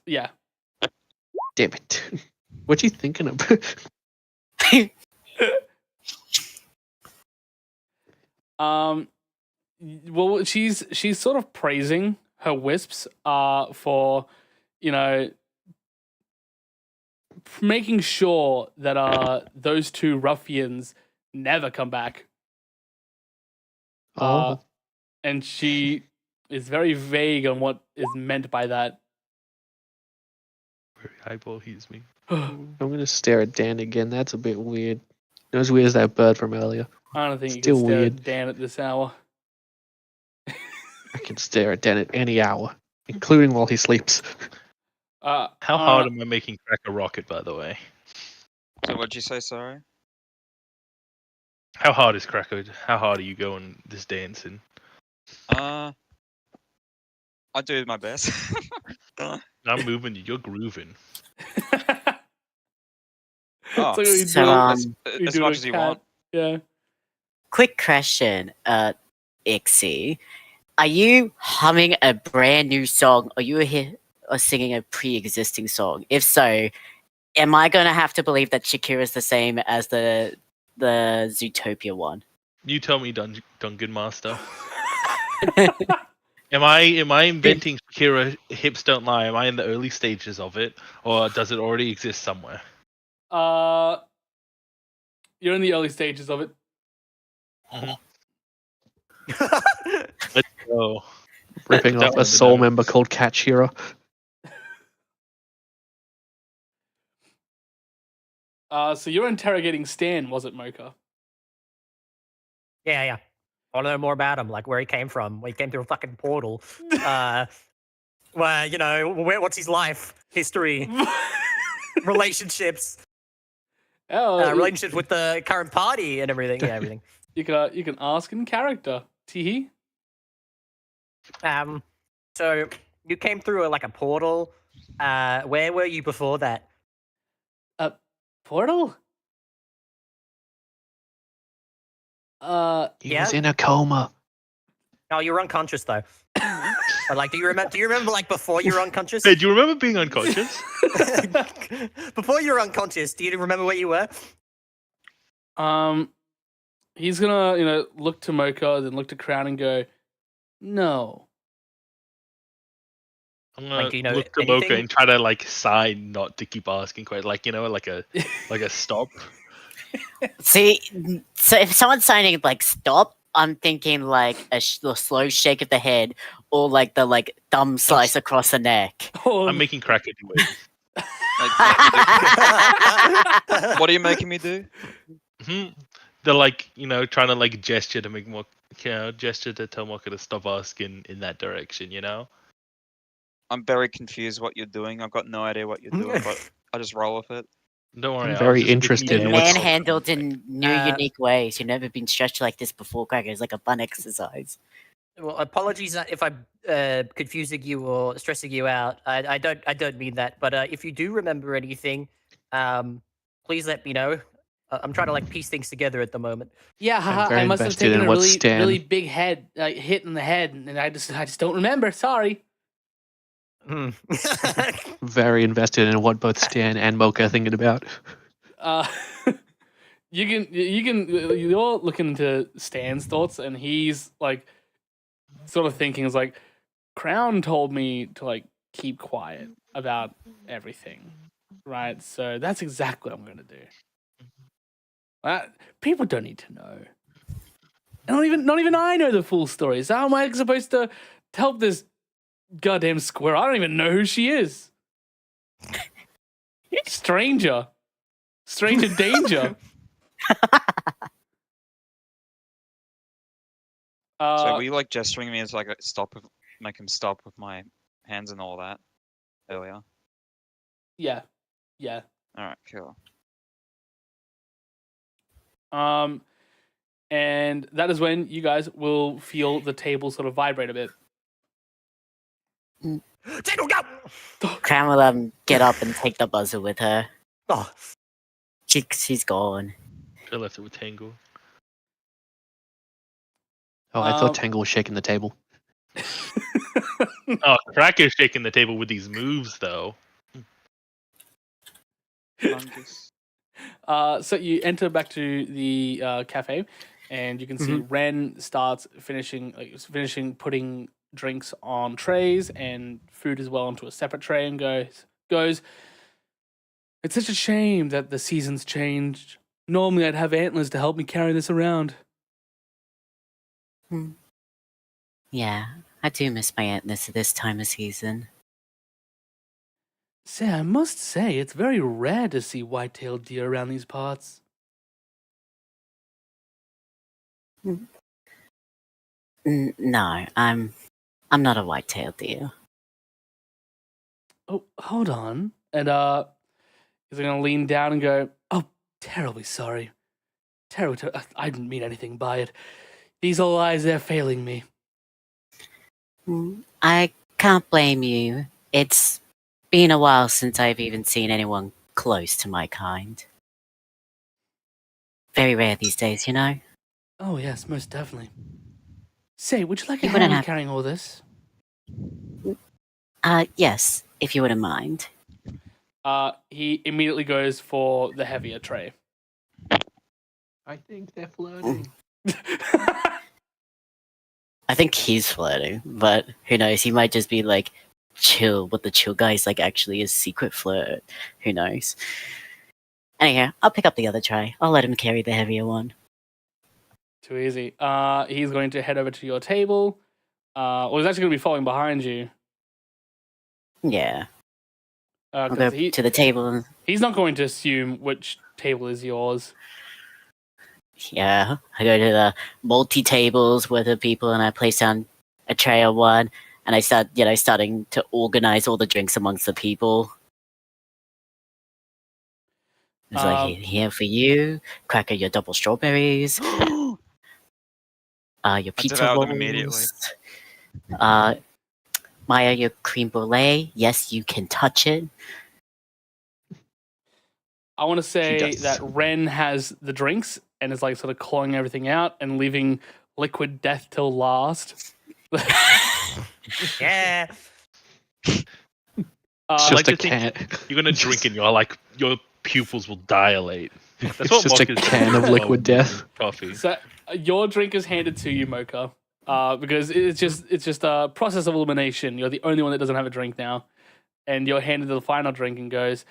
Yeah. Damn it. What you thinking of? Well, she's sort of praising her Wisps for, making sure that those two ruffians never come back. Oh. And she is very vague on what is meant by that. Very eyeball he's me. I'm gonna stare at Dan again. That's a bit weird. Not as weird as that bird from earlier. I don't think you Still can stare weird. at Dan at this hour. I can stare at Dan at any hour, including while he sleeps. How hard am I making Crack a rocket, by the way? So what'd you say, sorry? How hard is Cracker? How hard are you going this dancing? I do my best. I'm moving you. You're grooving. Oh, It's like you So, do as a much as you cat. want. Yeah. Quick question, Ixie. Are you humming a brand new song, or or singing a pre-existing song? If so, am I going to have to believe that Shakira is the same as the Zootopia one? You tell me, Dungeon Master. Am I inventing Shakira Hips Don't Lie? Am I in the early stages of it, or does it already exist somewhere? You're in the early stages of it. Let's go. Ripping That off a one's soul enough. member called Cat Shearer. So you're interrogating Stan, was it, Mocha? Yeah. I want to know more about him, like where he came from. Where he came through a fucking portal. What's his life history, relationships, relationships with the current party, and everything. Yeah, everything. You can ask in character. Teehee. So you came through a portal. Where were you before that? Portal? He was in a coma. Oh, you were unconscious though. But do you remember before you were unconscious? Hey, do you remember being unconscious? Before you were unconscious, do you remember where you were? He's gonna, look to Mocha, then look to Crown and go, no. I'm gonna do you know look to Mocha anything? and try to sigh not to keep asking questions, like a stop. See, so if someone's signing stop, I'm thinking a slow shake of the head, or the thumb slice across the neck. I'm making Cracker do it. What are you making me do? They're trying to gesture to make more, gesture to tell Mocha to stop asking in that direction. I'm very confused what you're doing. I've got no idea what you're doing, but I just roll with it. Don't worry. I'm very I'll just interested give you in the what's- answer. Manhandled in new, unique ways. You've never been stretched like this before, Cracker. It's like a fun exercise. Well, apologies if I'm confusing you or stressing you out. I don't mean that. But if you do remember anything, please let me know. I'm trying to like piece things together at the moment. Yeah, haha, very I must have invested taken in a what really, Stan- really big head hit in the head, and I just don't remember. Sorry. Hmm. Very invested in what both Stan and Mocha are thinking about. Uh, you're looking into Stan's thoughts, and he's like, sort of thinking is like, Crown told me to like keep quiet about everything, right? So that's exactly what I'm gonna do. People don't need to know. And not even I know the full story. So how am I supposed to help this goddamn squirrel? I don't even know who she is. Stranger danger. So were you like gesturing me as like make him stop with my hands and all that earlier? Yeah. All right, cool. And that is when you guys will feel the table sort of vibrate a bit. Tingle, go! Crown will get up and take the buzzer with her. Oh, She's gone. I left it with Tangle. Oh, I thought Tangle was shaking the table. Oh, Cracker's shaking the table with these moves, though. Fungus. So you enter back to the cafe, and you can see Ren starts finishing putting drinks on trays and food as well onto a separate tray, and goes. It's such a shame that the seasons changed. Normally, I'd have antlers to help me carry this around. Yeah, I do miss my antlers at this time of season. Say, I must say, it's very rare to see white-tailed deer around these parts. No, I'm not a white-tailed deer. Oh, hold on. And he's gonna lean down and go, "Oh, terribly sorry. I didn't mean anything by it. These old eyes, they're failing me." I can't blame you. It's been a while since I've even seen anyone close to my kind. Very rare these days, you know? Oh, yes, most definitely. Say, would you like a You wouldn't hand have- carrying all this? Yes, if you wouldn't mind. He immediately goes for the heavier tray. I think they're flirting. I think he's flirting, but who knows? He might just be like chill, but the chill guy is like actually a secret flirt. Who knows? Anyhow, I'll pick up the other tray. I'll let him carry the heavier one. Too easy. He's going to head over to your table. Well, he's actually going to be following behind you. Yeah. I'll go 'Cause to the table and he's not going to assume which table is yours. yeah, I go to the multi-tables with the people and I place down a tray on one and I start, starting to organize all the drinks amongst the people. It's like, here for you, Cracker, your double strawberries, your pizza devoured them rolls, immediately. Maya, your cream brulee. Yes, you can touch it. I want to say does. that Ren has the drinks and is like sort of clawing everything out and leaving liquid death till last. yeah. It's I just like a to think can. you're gonna drink and your pupils will dilate. That's It's what just a Mocha's can doing of liquid while death. drinking Coffee. So your drink is handed to you, Mocha, because it's just a process of elimination. You're the only one that doesn't have a drink now, and you're handed the final drink and goes.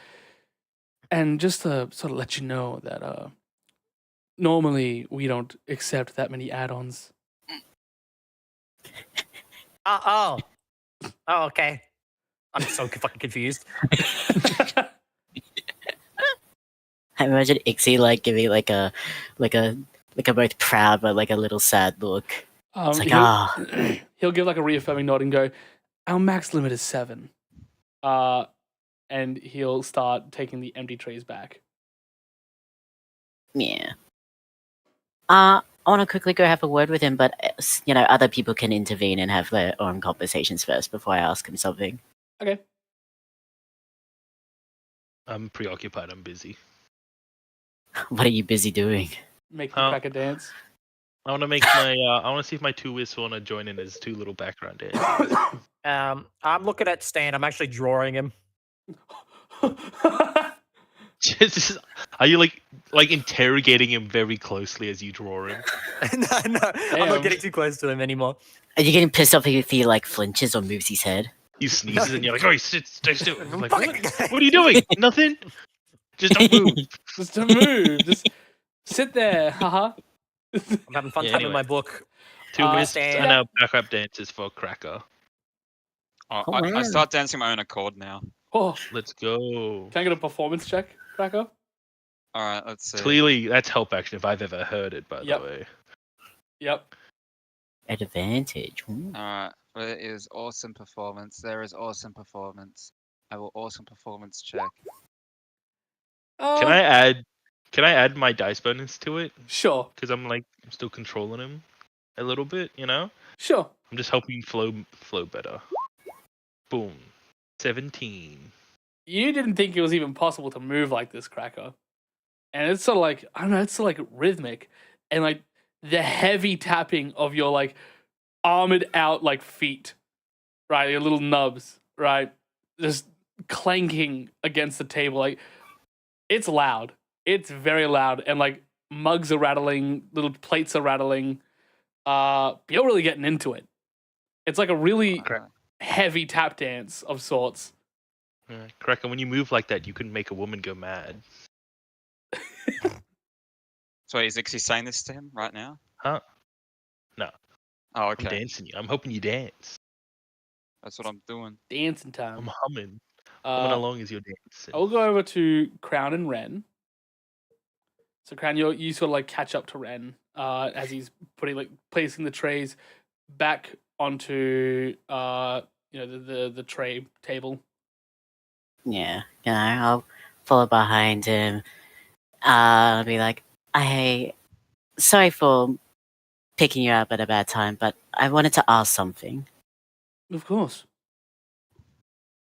And just to sort of let you know that normally we don't accept that many add-ons. Oh, okay. I'm so fucking confused. I imagine Ixie like giving like a both proud but like a little sad look. It's like he'll give like a reaffirming nod and go, "Our max limit is 7." And he'll start taking the empty trays back. yeah. I want to quickly go have a word with him, but other people can intervene and have their own conversations first before I ask him something. Okay. I'm preoccupied. I'm busy. What are you busy doing? Make the Huh? cracker dance. I want to make my. I want to see if my two wits want to join in as two little background dances. I'm looking at Stan. I'm actually drawing him. Are you like interrogating him very closely as you draw him? No, I'm Damn. not getting too close to him anymore. Are you getting pissed off if he like flinches or moves his head? He sneezes and you're like, "Oh, stay still." I'm like, Fucking- what are you doing? Nothing. Just don't move. Just to move. Just sit there. Haha. I'm having fun Yeah, typing anyway. my book. Two wisps Stan. and backup dances for Cracker. Oh, Oh, I wow. start dancing my own accord now. Oh, Let's go. can I get a performance check, Cracker? All right, let's see. Clearly, that's help action if I've ever heard it. By Yep. the way. Yep. Advantage. Ooh. All right, there is awesome performance. There is awesome performance. I will awesome performance check. Uh, Can I add my dice bonus to it? Sure. Because I'm still controlling him a little bit. You know. Sure. I'm just helping flow better. Boom. 17. You didn't think it was even possible to move like this, Cracker. And it's sort of like, I don't know, it's sort of like rhythmic. And like the heavy tapping of your like armored out like feet, right? Your little nubs, right? Just clanking against the table. Like it's loud. It's very loud. And like mugs are rattling, little plates are rattling. You're really getting into it. It's like a really heavy tap dance of sorts. Correct. And when you move like that, you can make a woman go mad. So is Ixie saying this to him right now? Huh? No. Oh, I'm okay. dancing you. I'm hoping you dance. That's what I'm doing. Dancing time. I'm humming. Humming along as you're dancing. I'll go over to Crown and Ren. So Crown, you sort of like catch up to Ren as he's placing the trays back onto the tray table. Yeah, I'll follow behind him. I'll be like, "Hey, sorry for picking you up at a bad time, but I wanted to ask something. Of course.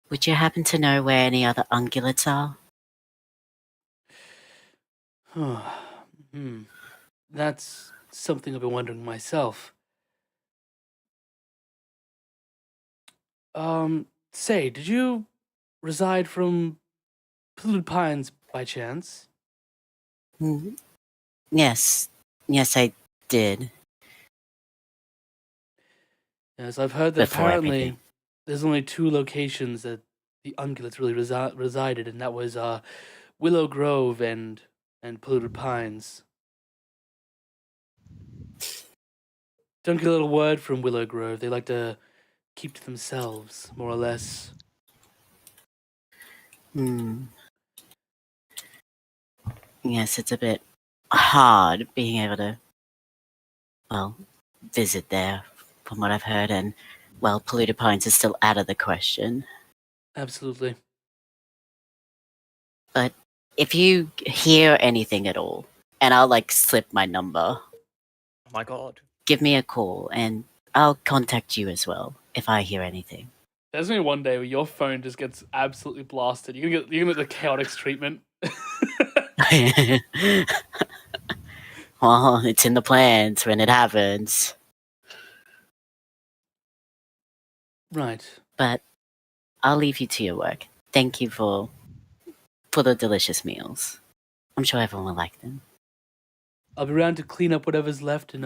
Would you happen to know where any other ungulates are?" That's something I've been wondering myself. Say, did you reside from Polluted Pines by chance? Mm, Yes, I did. Yes, I've heard that Before apparently everything. there's only two locations that the ungulates really resided, and that was Willow Grove and Polluted Pines. Don't get a little word from Willow Grove. They like to keep to themselves, more or less. Yes, it's a bit hard being able to, well, visit there, from what I've heard, and, well, Polluted Pines is still out of the question. Absolutely. But if you hear anything at all, and I'll, like, slip my number, Oh my god. give me a call, and I'll contact you as well, if I hear anything. There's gonna be one day where your phone just gets absolutely blasted. You're gonna get the chaotix treatment. Well, it's in the plans when it happens. Right. But I'll leave you to your work. Thank you for the delicious meals. I'm sure everyone will like them. I'll be around to clean up whatever's left in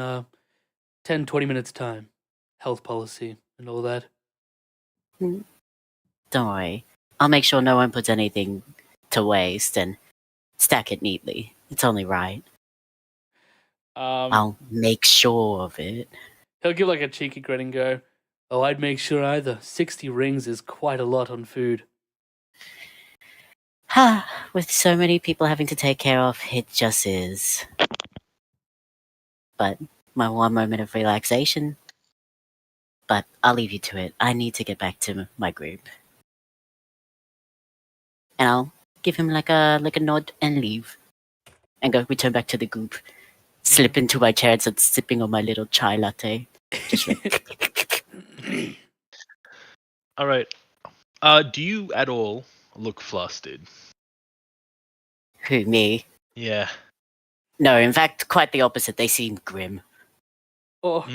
10-20 minutes time. Health policy and all that. Don't worry. I'll make sure no one puts anything to waste and stack it neatly. It's only right. I'll make sure of it. He'll give like a cheeky grin and go, "Oh, I'd make sure either. 60 rings is quite a lot on food." With so many people having to take care of, it just is. But my one moment of relaxation. But I'll leave you to it. I need to get back to my group. And I'll give him like a nod and leave. And go return back to the group. Slip into my chair and start sipping on my little chai latte. Just like All right. Do you at all look flustered? Who, me? Yeah. No, in fact, quite the opposite. They seem grim. Oh,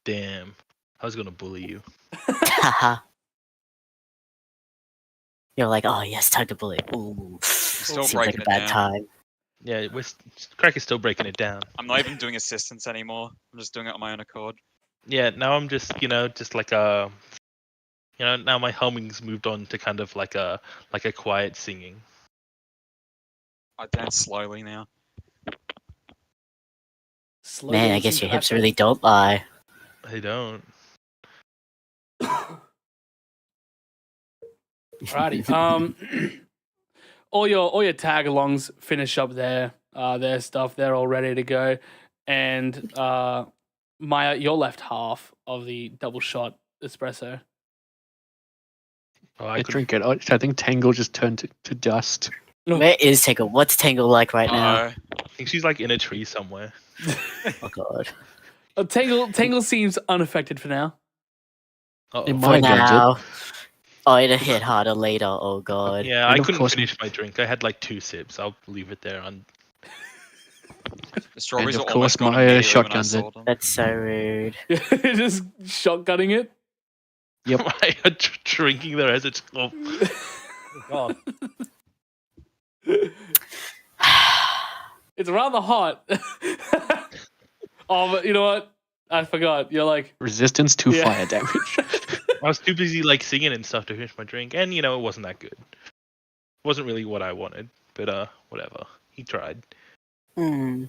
Damn. I was gonna bully you. Haha. You're like, oh yes, time to bully. Ooh, Still seems like breaking a it bad down. time. Yeah, Crack is still breaking it down. I'm not even doing assistance anymore. I'm just doing it on my own accord. Yeah, now I'm just, just like a, now my humming's moved on to kind of like a quiet singing. I dance slowly now. slow Man, I dancing guess your hips practice. really don't lie. I don't. Alrighty. All your tag alongs finish up their stuff. They're all ready to go, and Maya, your left half of the double shot espresso. Oh, I drink it. I think Tangle just turned to dust. Where is Tangle? What's Tangle like right now? Uh-oh. I think she's like in a tree somewhere. Oh god. Tangle seems unaffected for now. Uh-oh. In For my dungeon. now. Oh, it'll hit harder later. Oh god. Yeah, And I of couldn't course- finish my drink. I had like 2 sips. I'll leave it there. The strawberries of are almost course gone my, immediately when I shotgun's saw it. them. That's so rude. Just shotgunning it. Yep. I am drinking there as it's. Oh, Oh, God. It's rather hot. Oh, but you know what? I forgot. You're like, Resistance to Yeah. fire damage. I was too busy like singing and stuff to finish my drink, and it wasn't that good. It wasn't really what I wanted, but whatever. He tried. Hmm.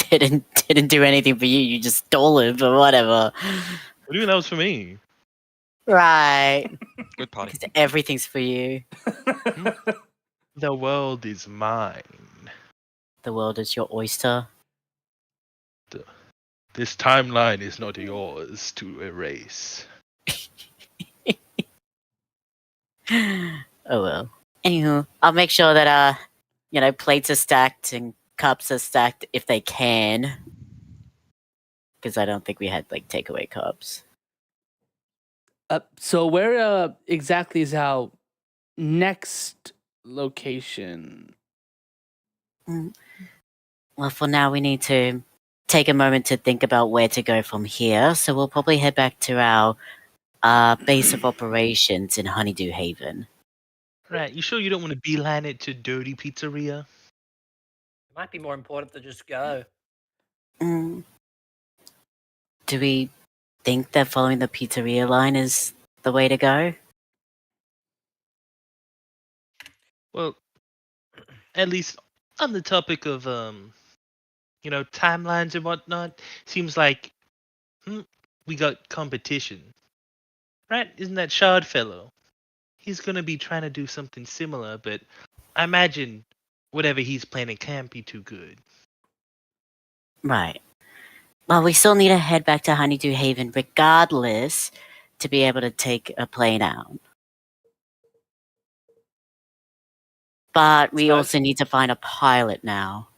didn't do anything for you. You just stole it, but whatever. What do you mean that was for me? Right. Good party. Because everything's for you. The world is mine. The world is your oyster. This timeline is not yours to erase. Oh well. Anywho, I'll make sure that plates are stacked and cups are stacked if they can. Because I don't think we had like takeaway cups. so where exactly is our next location? Well, for now we need to take a moment to think about where to go from here. So we'll probably head back to our base of operations in Honeydew Haven. Right, you sure you don't want to beeline it to Dirty Pizzeria? It might be more important to just go. Mm. Do we think that following the pizzeria line is the way to go? Well, at least on the topic of timelines and whatnot, seems like we got competition. Right? Isn't that Shard fellow? He's gonna be trying to do something similar, but I imagine whatever he's planning can't be too good. Right. Well, we still need to head back to Honeydew Haven regardless to be able to take a plane out. But we So- also need to find a pilot now.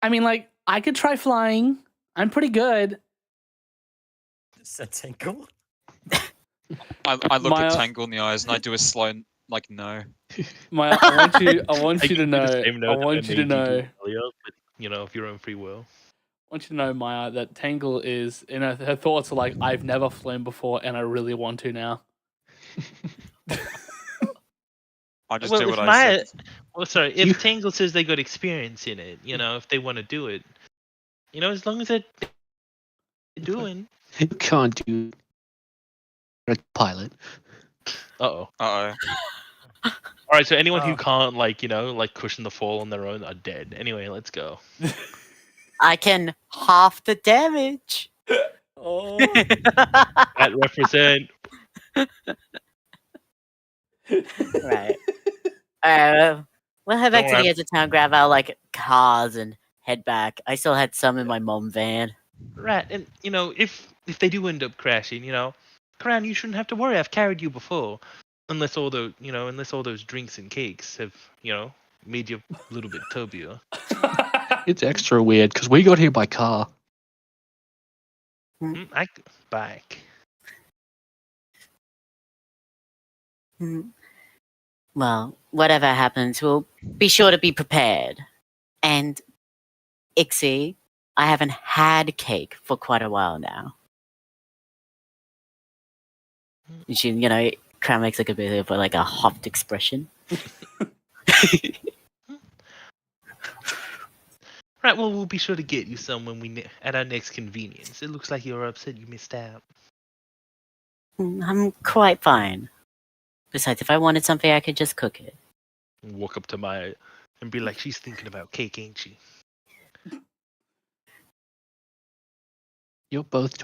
I mean, like, I could try flying. I'm pretty good. Said Tinkle. I look Maya- at Tangle in the eyes and I do a slow, like, no. Maya, I want you. I want I you to can do the know. same I note that want you to made do know. earlier, but, of your own free will. I want you to know, Maya, that Tangle is in her thoughts are like, I've never flown before, and I really want to now. I just Well, do if what Maya, I said. well, sorry, if Tangle says they got experience in it, if they want to do it, as long as they're doing. You can't do a pilot. Uh-oh. Uh-oh. All right, so anyone who Oh. can't, cushion the fall on their own are dead. Anyway, let's go. I can half the damage. Oh. That represent. Right. We'll head back Don't to the worry. edge of town, grab our cars, and head back. I still had some in my mom van. Right, and if they do end up crashing, Crown, you shouldn't have to worry. I've carried you before, unless all those drinks and cakes have made you a little bit tubbier. It's extra weird because we got here by car. Bike. Mm, Well, whatever happens, we'll be sure to be prepared. And, Ixie, I haven't had cake for quite a while now. And she, Crown makes like a bit of like a hopped expression. Right, well, we'll be sure to get you some when at our next convenience. It looks like you're upset you missed out. I'm quite fine. Besides, if I wanted something, I could just cook it. Walk up to Maya and be like, she's thinking about cake, ain't she? You're both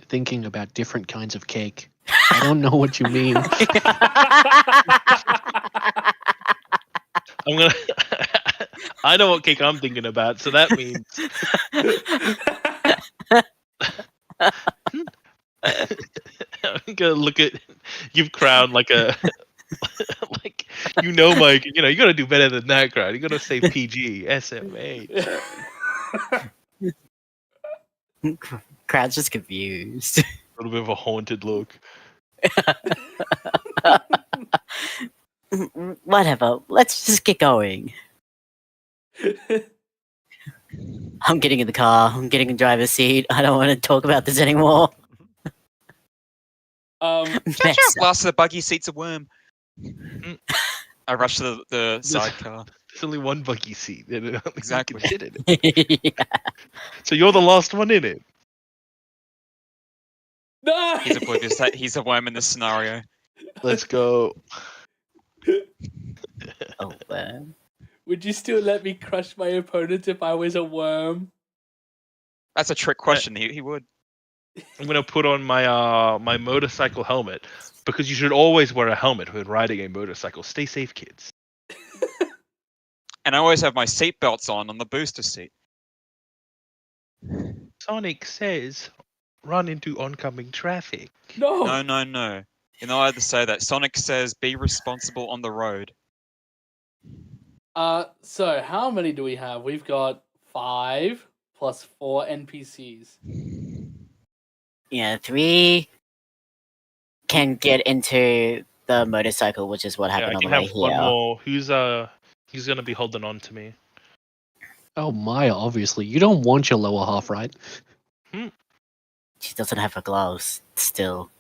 thinking about different kinds of cake. I don't know what you mean. I'm gonna. I know what cake I'm thinking about, so that means. I'm gonna look at you've Crown like a like Mike. You gotta do better than that, Crown. You gotta say PG, SMA. Crowd's just confused. A little bit of a haunted look. Whatever. Let's just get going. I'm getting in the car. I'm getting in the driver's seat. I don't want to talk about this anymore. Last of the buggy seat's a worm. I rush to the sidecar. There's only one buggy seat. Exactly. Shit in it. Yeah. So you're the last one in it. No! He's oblivious that he's a worm in this scenario. Let's go. Oh, man. Would you still let me crush my opponent if I was a worm? That's a trick question. He would. I'm gonna put on my my motorcycle helmet because you should always wear a helmet when riding a motorcycle. Stay safe, kids. And I always have my seat belts on the booster seat. Sonic says, "Run into oncoming traffic." No! No. You're not allowed to say that. Sonic says, be responsible on the road. So how many do we have? We've got 5 plus 4 NPCs. Yeah, 3 can get into the motorcycle, which is what Yeah, happened I on can the way have one here. more. He's gonna be holding on to me. Oh, Maya, obviously. You don't want your lower half, right? She doesn't have her gloves still.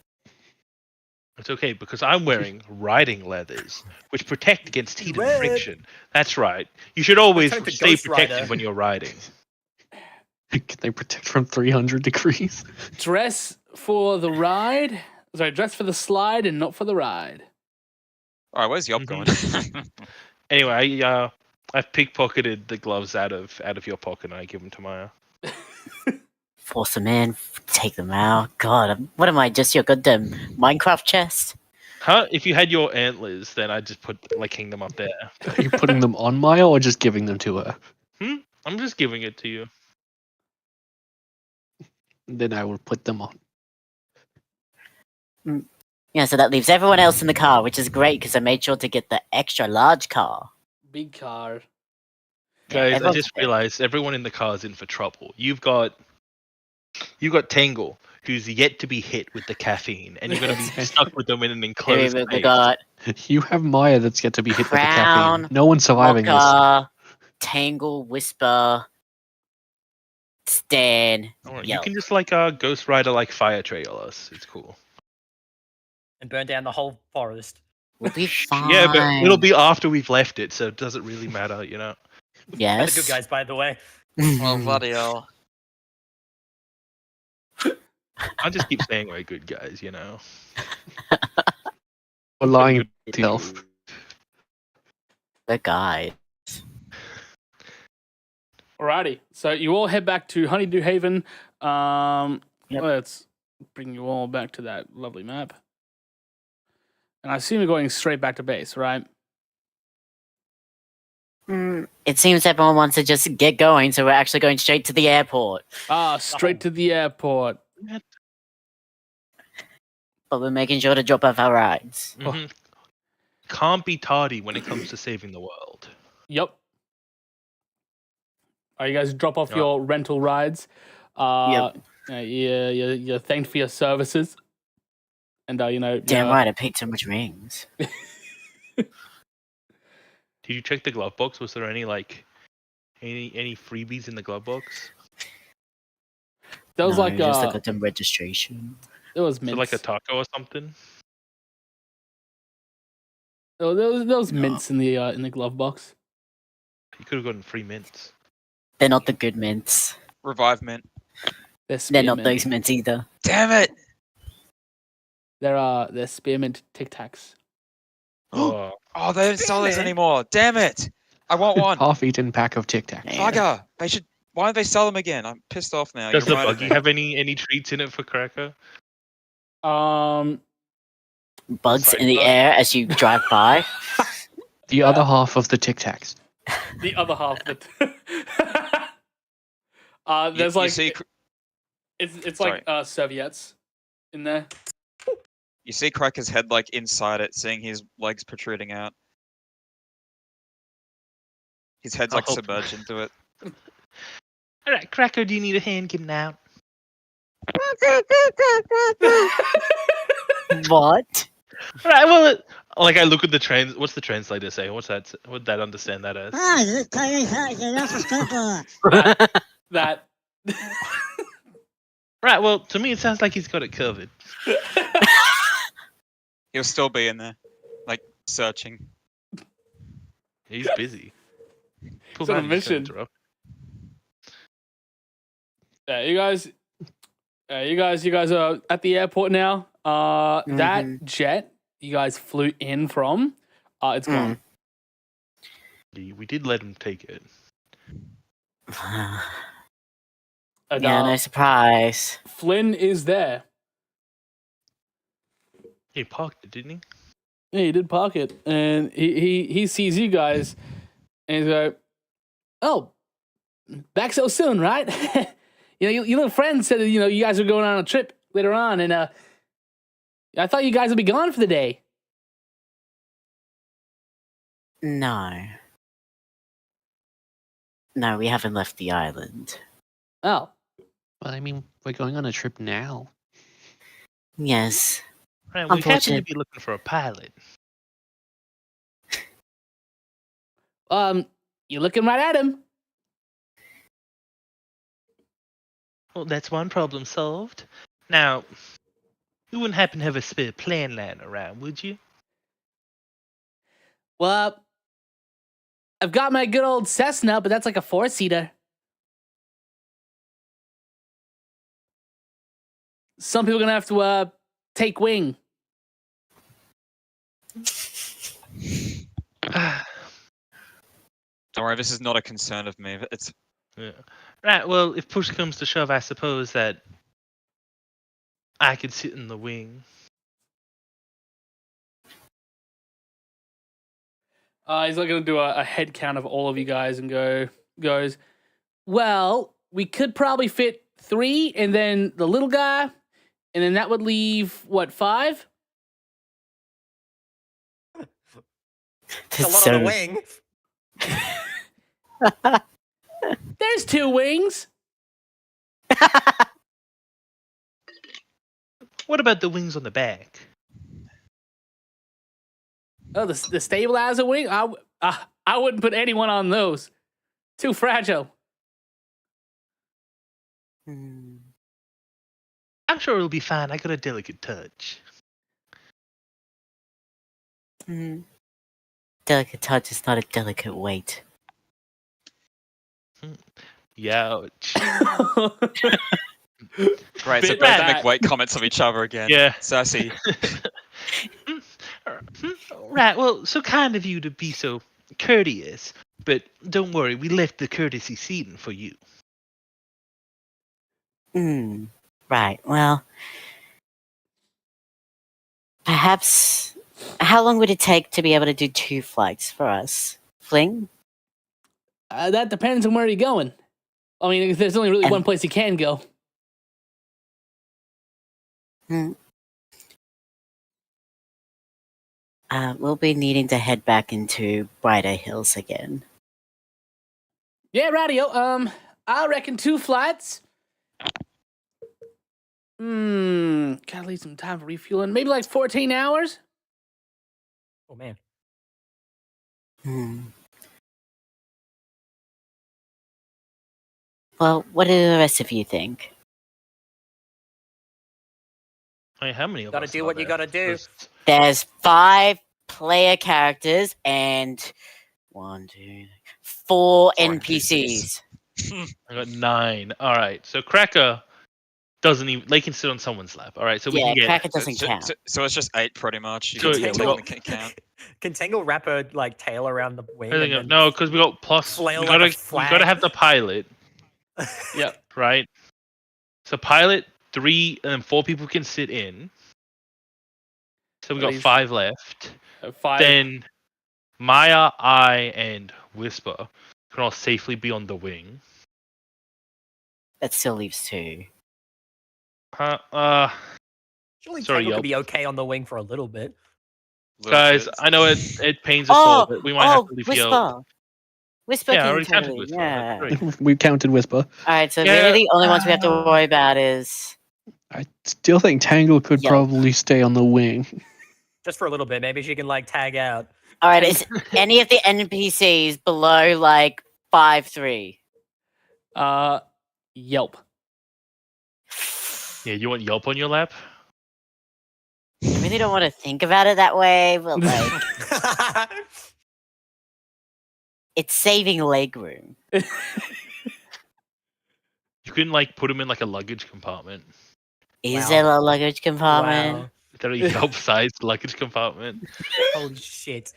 It's okay because I'm wearing riding leathers, which protect against heat and friction. That's right. You should always Protect the stay Ghost protected Rider. when you're riding. Can they protect from 300 degrees? Dress for the ride. Sorry, dress for the slide and not for the ride. Alright, where's Yob going? Anyway, I've pickpocketed the gloves out of your pocket and I give them to Maya. Force them in, take them out. God, what am I, just your goddamn Minecraft chest? Huh? If you had your antlers, then I'd just hang them up there. Are you putting them on Maya or just giving them to her? I'm just giving it to you. Then I will put them on. Yeah, so that leaves everyone else in the car, which is great because I made sure to get the extra large car. Big car. Guys, I everyone's just there. realized everyone in the car is in for trouble. You've got Tangle, who's yet to be hit with the caffeine, and you're going to be stuck with them in an enclosed We space. got You have Maya that's yet to be hit with the Crown, caffeine. No one's surviving this. Mocha, Tangle, Whisper, Stan. Alright, Yo. you can just Ghost Rider fire trail us. It's cool. And burn down the whole forest. We'll be fine. Yeah, but it'll be after we've left it, so it doesn't really matter, you know. They're Yes. the good guys, by the way. Well, bloody hell. I just keep saying we're good guys, you know. We're lying to yourself. The guy. Alrighty, so you all head back to Honeydew Haven. Yep. Let's bring you all back to that lovely map. And I assume you're going straight back to base, right? It seems everyone wants to just get going, so we're actually going straight to the airport. Straight to the airport. But we're making sure to drop off our rides. Mhm. Can't be tardy when it comes to saving the world. Yep. You guys drop off Yeah. your rental rides. You're thanked for your services. And Damn right, I paid so much rings. Did you check the glove box? Was there any any freebies in the glove box? There was No, like just like a registration. there was So mints. like a taco or something? there was mints in the glove box. You could have gotten free mints. They're not the good mints. Revive mint. They're They're spearmint. not those mints either. Damn it! They're spearmint Tic Tacs. Oh, Oh, they don't sell those anymore. Damn it! I want one. Half-eaten pack of Tic Tacs. Yeah. Bugger! They should. Why don't they sell them again? I'm pissed off now. does the You reminded buggy me. have any treats in it for Cracker? Um, Bugs Sorry, in the bug. air as you drive by. The other half of the Tic Tacs. the other half of it. There's You like see, it's Sorry. like serviettes in there. you see Cracker's head like inside it, seeing his legs protruding out. His head's I like hope- submerged into it. All right, Cracker, do you need a hand getting out? What? All right, well, like I look at the what's the translator say? What's that? Would that understand that as? That Right. Well, to me, it sounds like he's got it covered. He'll still be in there, like searching. He's busy. He's on a mission. Yeah, you guys are at the airport now. That jet you guys flew in from, it's gone. We did let him take it. And, Yeah, no surprise. Flynn is there. He parked it, didn't he? Yeah, he did park it, and he sees you guys, and he's like, "Oh, back so soon, right? your little friend said that you guys are going on a trip later on, and I thought you guys would be gone for the day." No. No, we haven't left the island. Oh, Well, I mean, we're going on a trip now. Yes. Right. We happen to Unfortunate. be looking for a pilot. you're looking right at him. Well, that's one problem solved. Now, you wouldn't happen to have a spare plan lying around, would you? Well, I've got my good old Cessna, but that's like a 4-seater. Some people are gonna have to take wing. Don't worry, this is not a concern of me. It's Yeah. Right. Well, if push comes to shove, I suppose that I could sit in the wing. He's like gonna do a head count of all of you guys and goes, well, we could probably fit 3, and then the little guy, and then that would leave what, 5? It's a lot on the wing. There's 2 wings. What about the wings on the back? Oh, the stabilizer wing. I wouldn't put anyone on those. Too fragile. Hmm. I'm sure it'll be fine. I got a delicate touch. Delicate touch is not a delicate weight. Youch. great. So Bit both that. make weight comments of each other again. Yeah. Sassy. Right. Well, so kind of you to be so courteous, but don't worry, we left the courtesy seating for you. Right, well... Perhaps... How long would it take to be able to do 2 flights for us? Fling? That depends on where you're going. I mean, there's only really one place you can go. We'll be needing to head back into Brighter Hills again. Yeah, radio. I reckon 2 flights. Gotta leave some time for refueling. Maybe like 14 hours? Oh man. Well, what do the rest of you think? I mean, how many of Gotta us do are what you there? gotta do. Just- There's 5 player characters and 1, 2, 4 4 NPCs. I got 9. All right, so Cracker doesn't even. They can sit on someone's lap. All right, so we Yeah, can get. Cracker doesn't count. So it's just 8 pretty much. You So, can yeah, take we all got- the count. Can Tangle wrap her like tail around the wing? I And think then... no, because we got plus. flail We like a gotta flag. have the pilot, Yep. right? So pilot 3 and then 4 people can sit in. So we got These- 5 left. 5. Then Maya, I, and Whisper can all safely be on the wing. That still leaves 2. Surely Sorry, Tangle Yelp. could be okay on the wing for a little bit. Little Guys, bits. I know it pains us all, but we might have to leave Whisper. Yelp. Whisper Yeah, I can already counted totally. Whisper. Yeah. That's great. We counted Whisper. Alright, so Yeah, really the only ones we have to worry about is I still think Tangle could Yelp. probably stay on the wing. Just for a little bit. Maybe she can like tag out. Alright, is any of the NPCs below like 5-3? Yelp. Yeah, you want Yelp on your lap? I really don't want to think about it that way, but like it's saving leg room. You can like put him in like a luggage compartment. Is Wow. there a luggage compartment? Wow. Is there a Yelp-sized luggage compartment? Holy shit.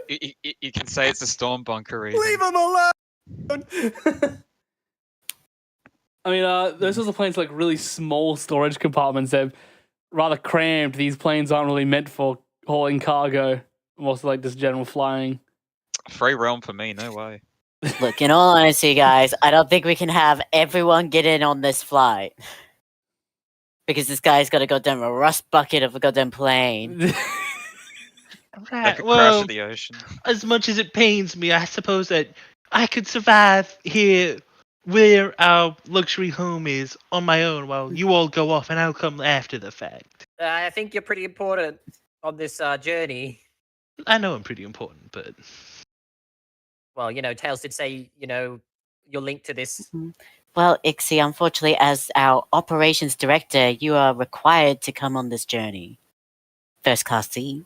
You can say it's a storm bunker. Even. Leave him alone. I mean, those sorts of planes like really small storage compartments. They're rather cramped. These planes aren't really meant for hauling cargo. Mostly like just general flying. Free realm for me, no way. Look, in all honesty, guys, I don't think we can have everyone get in on this flight. Because this guy's got a goddamn rust bucket of a goddamn plane. Like Right, a crash well, of the ocean. as much as it pains me, I suppose that I could survive here where our luxury home is on my own while you all go off and I'll come after the fact. I think you're pretty important on this journey. I know I'm pretty important, but Well, you know, Tails did say, you know, you're linked to this. Well, Ixie, unfortunately, as our operations director, you are required to come on this journey. First class seat.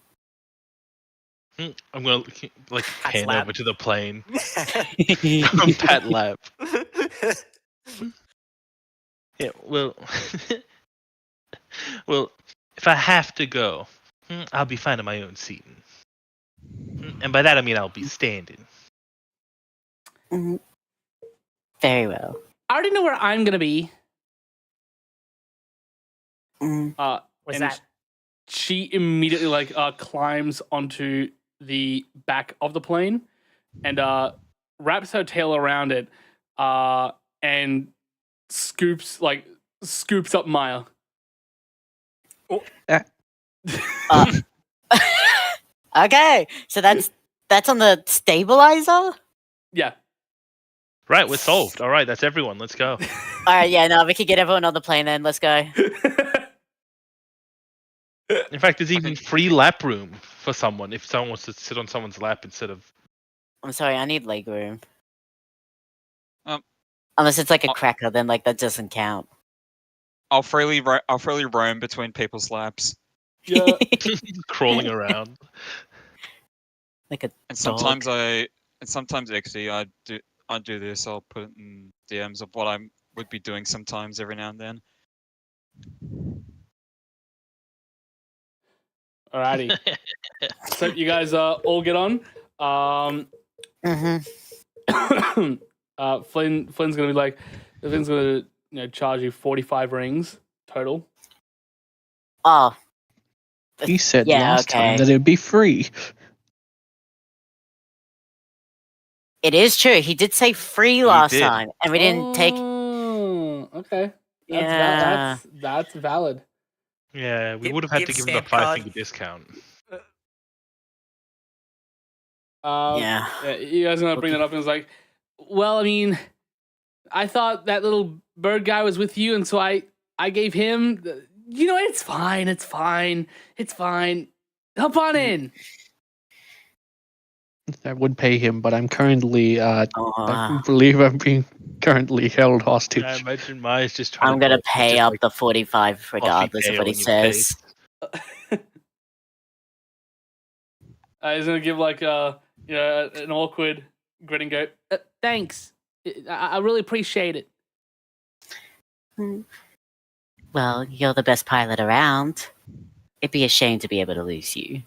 I'm gonna like Pat's pan lap. over to the plane from Pat lap. Yeah, well, well, if I have to go, I'll be finding my own seating, and by that I mean I'll be standing. Very well. I already know where I'm gonna be. Mm. What's And that? She immediately like climbs onto the back of the plane and wraps her tail around it and scoops up Maya. Okay, so that's on the stabilizer? Yeah. Right, we're solved. All right, that's everyone. Let's go. Alright, yeah, no, we can get everyone on the plane then. Let's go. In fact, there's even free lap room for someone if someone wants to sit on someone's lap instead of. I'm sorry, I need leg room. Um, Unless it's like a cracker, then like that doesn't count. I'll freely roam between people's laps. Yeah. Crawling around. Like a And sometimes actually I do this. I'll put it in DMs of what I would be doing sometimes every now and then. Alrighty. So you guys all get on. Flynn's gonna be like, Flynn's gonna charge you 45 rings total. Oh. He said Yeah, last time okay. that it'd be free. It is true. He did say free last did. time, and we didn't take. Oh, okay. Yeah. That's valid. Yeah, we Give- would have had give to give him the stamp card. 5-finger discount. Yeah. You guys are gonna bring that up and it's like, well, I mean, I thought that little bird guy was with you, and so I gave him. It's fine. It's fine. It's fine. Hop on in. I would pay him, but I'm currently, I Oh, believe I'm being currently held hostage. I imagine Maya's just trying I'm to gonna talk, pay just up like the 45 regardless of tail what he in your says. He's gonna give like an awkward grin and go. Thanks. I really appreciate it. Well, you're the best pilot around. It'd be a shame to be able to lose you.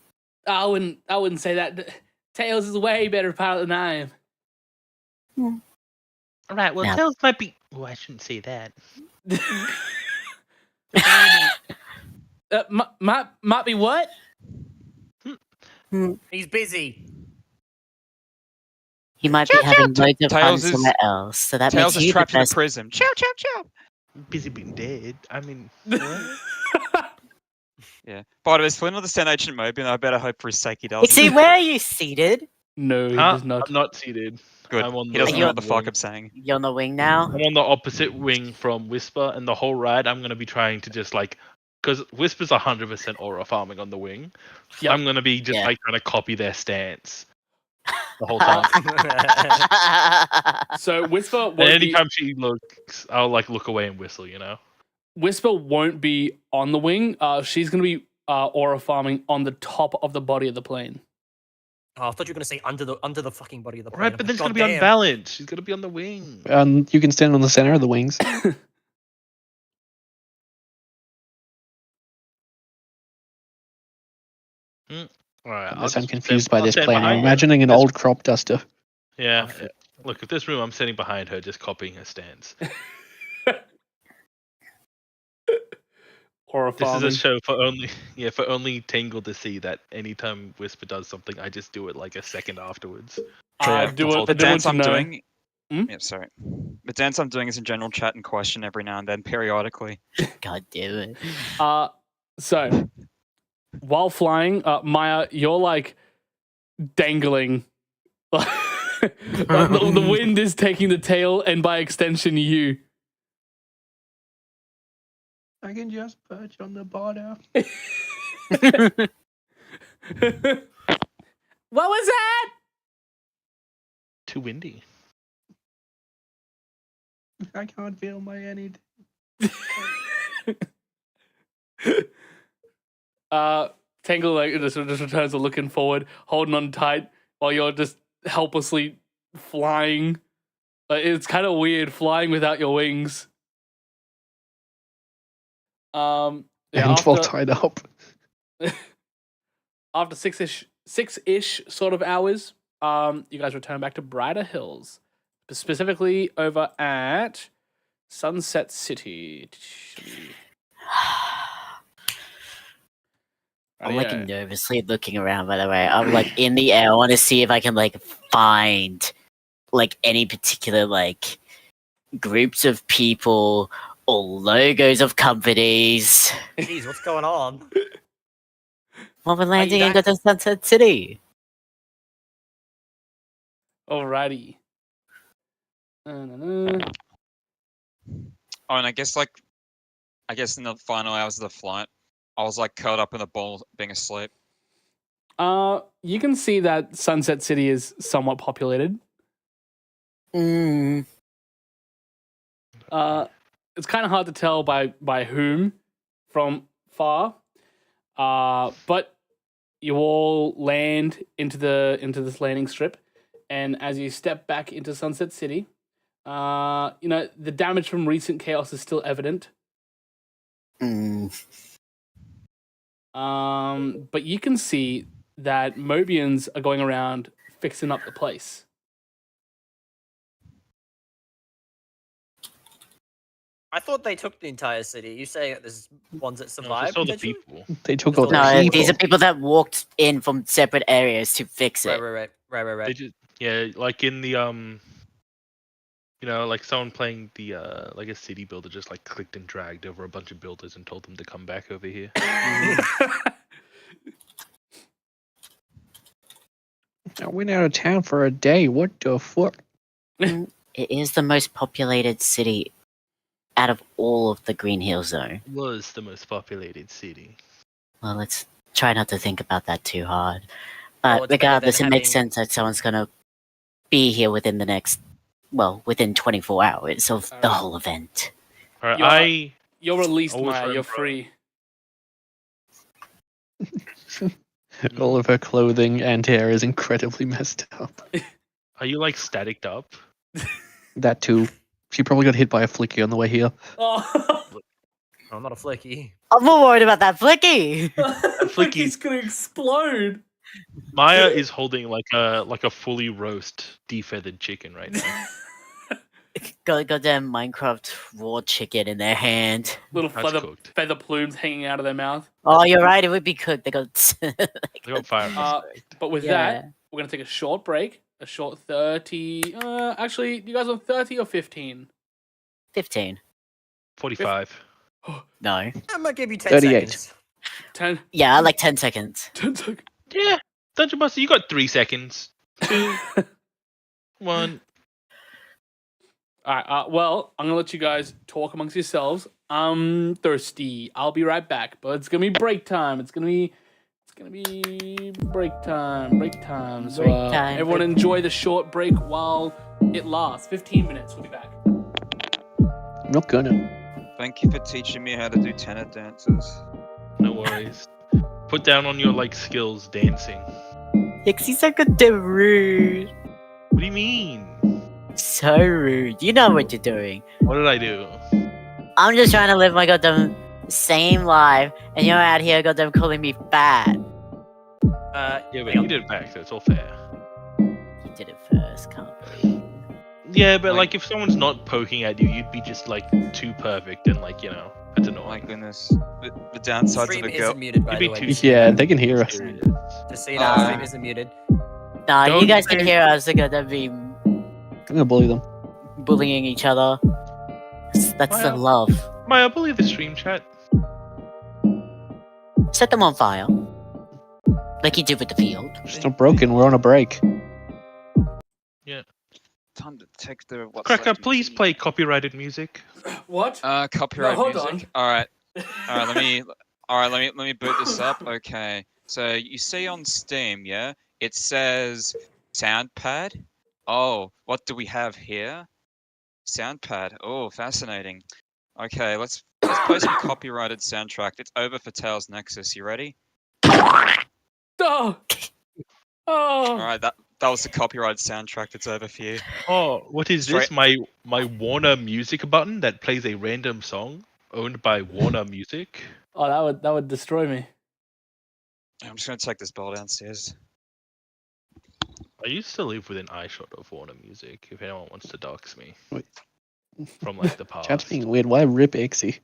I wouldn't say that. Tails is a way better pilot than I am. All right, well, Now- Tails might be. Oh, I shouldn't say that. Might be what? He's busy. He might be having loads of fun Tails is- somewhere else, so that Tails makes is you the trapped in a best. prison. Chow, chow, chow. Busy being dead. I mean, Yeah. But if it's Flynn understand Ancient Mobian, I better hope for his sake he You doesn't. see, where are you seated? No, he huh? does not. I'm not seated. Good. I'm on He the- doesn't know Are what the fuck wing. I'm saying. You're on the wing now? I'm on the opposite wing from Whisper, and the whole ride I'm going to be trying to just like, because Whisper's 100% aura farming on the wing. Yep. I'm going to be just Yeah. like trying to copy their stance the whole time. So Whisper And won't be, anytime she looks, I'll like look away and whistle, you know? Whisper won't be on the wing. She's gonna be aura farming on the top of the body of the plane. Oh, I thought you were gonna say under the fucking body of the plane. Right, but then she's going to be Goddamn. unbalanced. She's going to be on the wing. You can stand on the center of the wings. All right, Unless I'm just confused stand- by I'll this stand plane. I'm behind her. imagining an old crop duster. Yeah. Oh, shit. Look, if this room, I'm standing behind her, just copying her stance. Aura This is farming. a show for only Tangle to see that anytime Whisper does something, I just do it like a second afterwards. The dance I'm doing. Hmm? Yeah, sorry. The dance I'm doing is in general chat and question every now and then, periodically. God damn it. So while flying, Maya, you're like dangling. The wind is taking the tail, and by extension, you. I can just perch on the border. What was that? Too windy. I can't feel my anything. Tangle like just returns to looking forward, holding on tight while you're just helplessly flying. Like, it's kind of weird flying without your wings. Yeah, And well tied up. after six-ish sort of hours, you guys return back to Brighter Hills, specifically over at Sunset City. I'm like nervously looking around, by the way. I'm like in the air. I want to see if I can like find like any particular like groups of people or logos of companies. Jeez, what's going on? Well, we're landing and back? go to Sunset City. Alrighty. Oh, and I guess in the final hours of the flight, I was like curled up in a ball, being asleep. You can see that Sunset City is somewhat populated. Mm. It's kind of hard to tell by whom from far. But you all land into this landing strip, and as you step back into Sunset City, the damage from recent chaos is still evident. Mm. But you can see that Mobians are going around fixing up the place. I thought they took the entire city. You saying that there's ones that No, survived? just all the potentially? people. They took Just all all the No, people. these are people that walked in from separate areas to fix it. Right. They just like in the like someone playing the like a city builder just like clicked and dragged over a bunch of builders and told them to come back over here. I went out of town for a day. What the fuck? It is the most populated city out of all of the Green Hill Zone. Was the most populated city. Well, let's try not to think about that too hard. Well, But it's better than regardless, it makes having- sense that someone's gonna be here within the next, well, within 24 hours of the Alright. whole event. All right, You're- You're released, Always Maya. run, You're bro. free. All of her clothing and hair is incredibly messed up. Are you like staticked up? That too. She probably got hit by a flicky on the way here. Oh, I'm not a flicky. I'm more worried about that flicky. Flicky's gonna explode. Maya is holding like a fully roast defeathered chicken right now. Goddamn Minecraft raw chicken in their hand. Little That's feather, cooked. feather plumes hanging out of their mouth. Oh, you're right. It would be cooked. They got. They got fire. But with Yeah. that, we're gonna take a short break. A short 30. Actually, you guys on 30 or 15? 15. 45. No. I'm gonna give you 10 38. seconds. 10. Yeah, like 10 seconds. 10 seconds. Yeah, Dungeon Master, you got 3 seconds. 2, 1. Alright, well, I'm gonna let you guys talk amongst yourselves. I'm thirsty. I'll be right back, but it's gonna be break time. It's gonna be break time. Break time. So Break time, everyone break enjoy the short break while it lasts. 15 minutes. We'll be back. I'm not gonna. Thank you for teaching me how to do tenor dances. No worries. Put down on your like skills dancing. Yxie's so goddamn rude. What do you mean? So rude. You know what you're doing. What did I do? I'm just trying to live my goddamn same life, and you're out here goddamn calling me fat. Yeah, but you did it back, so it's all fair. You did it first, can't believe. Yeah, but Like- like if someone's not poking at you, you'd be just like too perfect and like, you know, that's Oh my annoying. goodness. The downsides Stream of a is girl. muted, by You'd the be way. too Yeah, they can hear us. serious. Just so you know, stream isn't muted. Nah, you Don't guys can say- hear us goddamn be I'm gonna bully them. bullying each other. That's the Well- love. Maya, believe the stream chat. Set them on fire. Like you did with the field. It's not broken. We're on a break. Time to take the what's Cracker, left of please tea. play copyrighted music. What? Copyright No, hold music. on. All right. Let me boot this up. Okay. So you see on Steam, yeah, it says Soundpad. Oh, what do we have here? Soundpad. Oh, fascinating. Okay, let's play some copyrighted soundtrack. It's over for Tails Nexus. You ready? Oh. Oh. All right, that was the copyrighted soundtrack. That's over for you. Oh, what is this? My Warner Music button that plays a random song owned by Warner Music. Oh, that would destroy me. I'm just gonna take this ball downstairs. I used to live within eyeshot of Warner Music. If anyone wants to dox me Wait. from like the past, Chat's being weird. Why rip Ixie?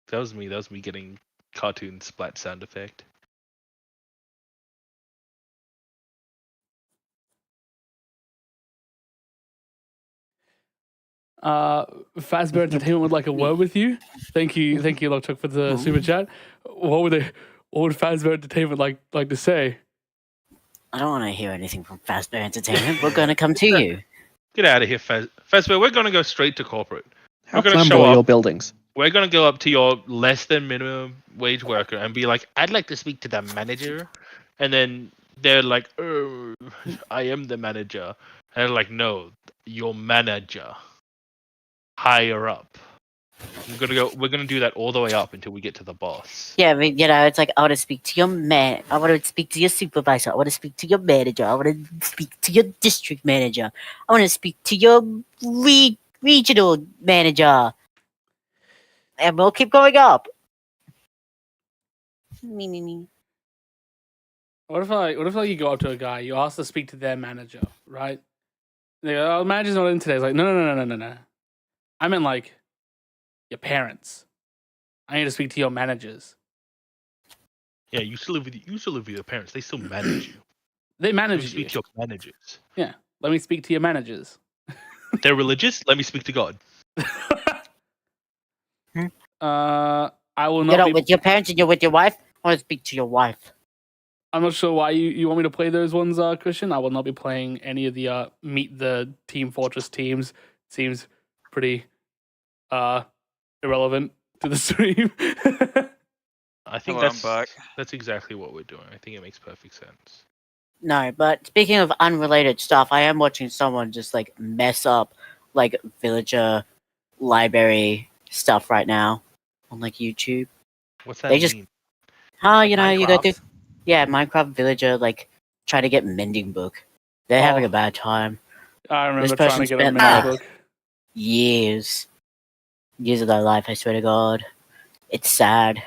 that was me. That was me getting cartoon splat sound effect. Fazbear Entertainment would like a word with you. Thank you, Lockchuck, for the super chat. What would Fazbear Entertainment like to say? I don't want to hear anything from Fazbear Entertainment. We're gonna come to you. Get out of here, Fazbear. We're gonna go straight to corporate. How We're gonna flammable show are up. your buildings? We're gonna go up to your less than minimum wage worker and be like, "I'd like to speak to the manager," and then they're like, "Oh, I am the manager," and they're like, "No, your manager, higher up." We're gonna do that all the way up until we get to the boss. Yeah, I mean, you know, it's like I want to speak to your man. I want to speak to your supervisor. I want to speak to your manager. I want to speak to your district manager. I want to speak to your regional manager. And we'll keep going up. Me. What if you go up to a guy, you ask to speak to their manager, right? They go, "Oh, manager's not in today." It's like, no. I meant like your parents. I need to speak to your managers. Yeah, you still live with your parents. They still manage you. They Let me manage you. speak to your managers. Let me speak to your managers. They're religious. Let me speak to God. I will You not know, be. with your parents and you're with your wife. I want to speak to your wife. I'm not sure why you want me to play those ones, Christian. I will not be playing any of the Meet the Team Fortress teams. Seems pretty irrelevant to the stream. I think Hello, I'm back. that's exactly what we're doing. I think it makes perfect sense. No, but speaking of unrelated stuff, I am watching someone just like mess up like villager library stuff right now on like YouTube. What's that They just- mean? How you know you go Minecraft? to Minecraft villager like try to get mending book. They're having Oh. a bad time. I remember This trying to person get a spent, mini book. Years of their life. I swear to God, it's sad.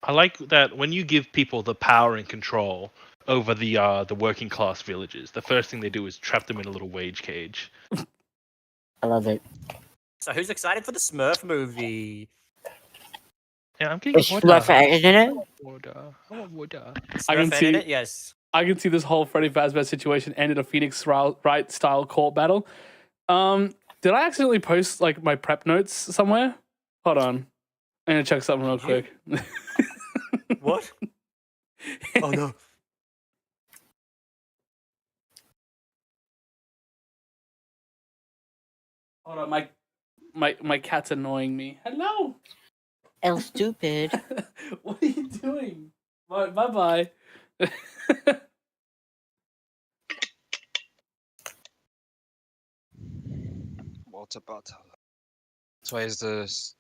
I like that when you give people the power and control over the working class villages, the first thing they do is trap them in a little wage cage. I love it. So who's excited for the Smurf movie? Yeah, I'm getting Is water. Smurf in it? Water. I want water. I can Smurf see- in it? Yes. I can see this whole Freddy Fazbear situation end in a Phoenix Wright style court battle. Did I accidentally post like my prep notes somewhere? Hold on, I'm gonna check something real quick. What? Oh no. Hold on, my cat's annoying me. Hello. El stupid. What are you doing? Bye bye. Water bottle. So is this?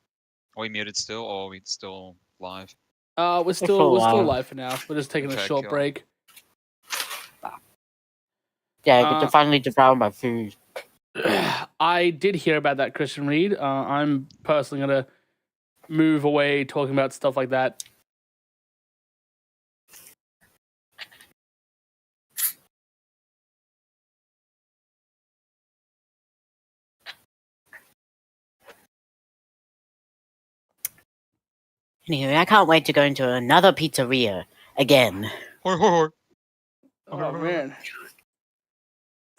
Are we muted still, or are we still live? We're for a still while. live for now. We're just taking a Okay, short cool. break. Yeah, I get to finally devour my food. I did hear about that, Christian Reed. I'm personally gonna move away talking about stuff like that. Anyway, I can't wait to go into another pizzeria again. Hoi, hoi, hoi. Oh man,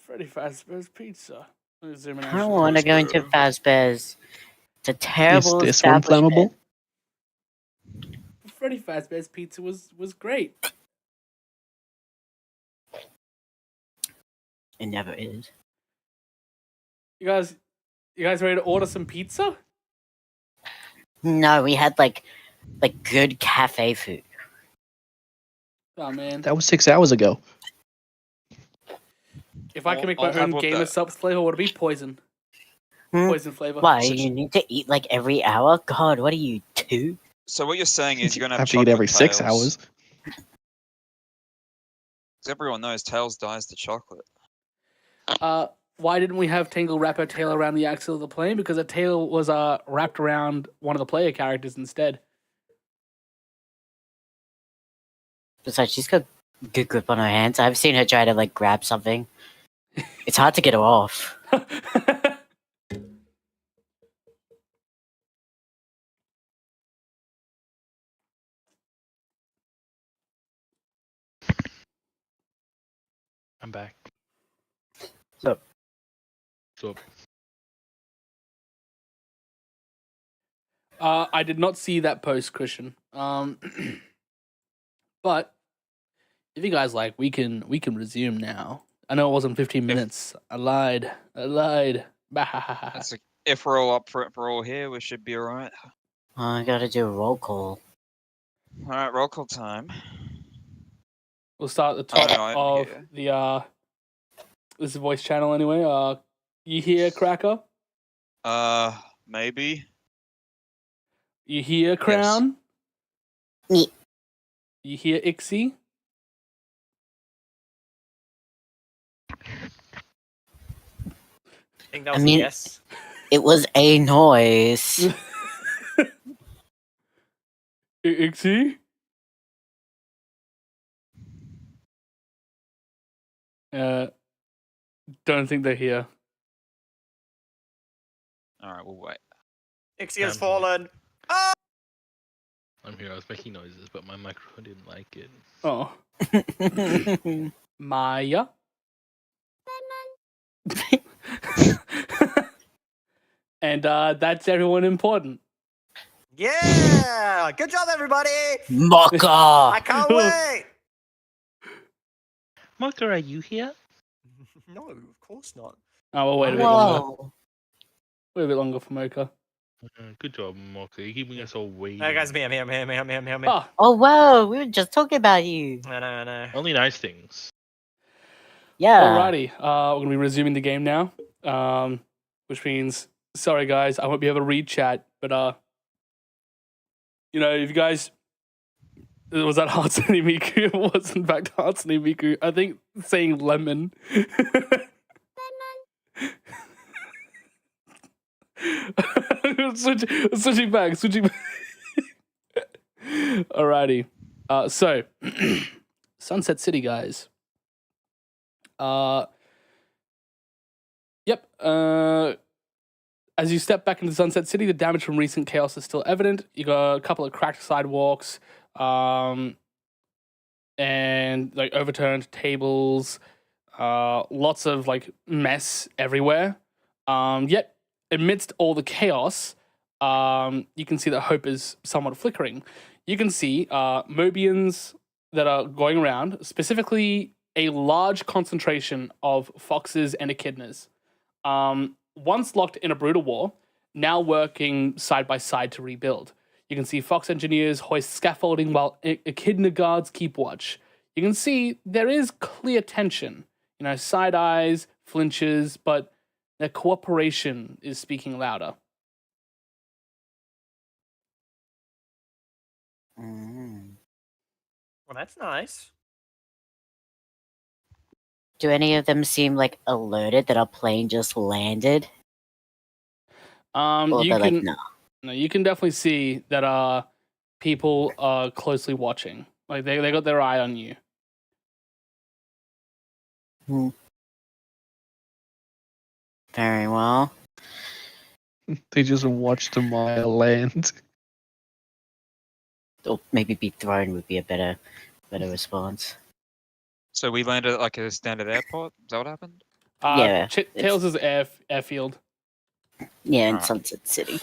Freddy Fazbear's Pizza. Let me zoom in. I don't actually. want to go into Fazbear's. It's a terrible Is this one establishment. flammable? Freddy Fazbear's Pizza was great. It never is. You guys ready to order some pizza? No, we had like good cafe food. Oh man, That was 6 hours ago. if I can make my I'll have own what Gamer the- Subs flavor, would it be poison? Hmm? Poison flavor. Why? Such- You need to eat like every hour? God, what are you, 2? So what you're saying is you're gonna have Have to eat every 6 chocolate hours. Tails. 'Cause everyone knows Tails dies to chocolate. Why didn't we have Tangle wrap her tail around the axle of the plane? Because her tail was wrapped around one of the player characters instead. Besides, she's got good grip on her hands. I've seen her try to like grab something. It's hard to get her off. I'm back. So- So I did not see that post, Christian. But if you guys like, we can resume now. I know it wasn't 15 minutes. I lied. Bah. That's like, if we're all up for it, we're all here, we should be alright. I gotta do a roll call. Alright, roll call time. We'll start at the Oh, top no, I'm of here. the this is a voice channel anyway. You hear Cracker? Maybe. You hear Crown? Ye- You hear Ixie? I think that I was mean- a yes. It was a noise. Ixie? Don't think they're here. Alright, we'll wait. Ixie has Um, fallen. I'm here. I was making noises, but my microphone didn't like it. Oh. Maya? And that's everyone important. Yeah! Good job, everybody! I Mocha! can't wait! Mocha, are you here? No, of course not. Oh, we'll wait a bit longer. Whoa. Wait a bit longer for Mocha. Good job, Mocha. You're keeping us all waiting. Hey guys, I'm here. Ah, Oh, whoa, we were just talking about you. I know. Only nice things. Yeah. alrighty. We're gonna be resuming the game now. Which means, sorry guys, I won't be able to read chat, but if you guys, was that Hatsune Miku? It was in fact Hatsune Miku. I think saying lemon. switching back. Alrighty. So Sunset City, guys. Yep. As you step back into Sunset City, the damage from recent chaos is still evident. You got a couple of cracked sidewalks, and like overturned tables, lots of like mess everywhere. Yet amidst all the chaos, you can see that hope is somewhat flickering. You can see Mobians that are going around, specifically a large concentration of foxes and echidnas. Once locked in a brutal war, now working side by side to rebuild. You can see fox engineers hoist scaffolding while echidna guards keep watch. You can see there is clear tension. Side eyes, flinches, but their cooperation is speaking louder. Mm. Well, that's nice. Do any of them seem like alerted that our plane just landed? Or You they're can like, no. no, you can definitely see that people are closely watching. Like they got their eye on you. Very well. They just watched the Maya land. Or maybe be thrown would be a better response. So we landed at like a standard airport. Is that what happened? Yeah, Tails is airfield. Yeah, in Alright. Sunset City.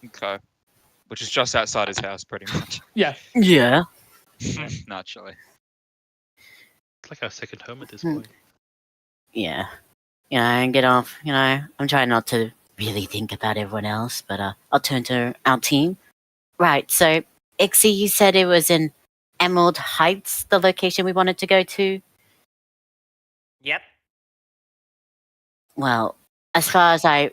Okay. Which is just outside his house, pretty much. Yeah. Yeah. Naturally. It's like our second home at this Hmm. point. Yeah. And get off. I'm trying not to really think about everyone else, but I'll turn to our team. Right, so, Ixie, you said it was in Emerald Heights, the location we wanted to go to? Yep. Well, as far as I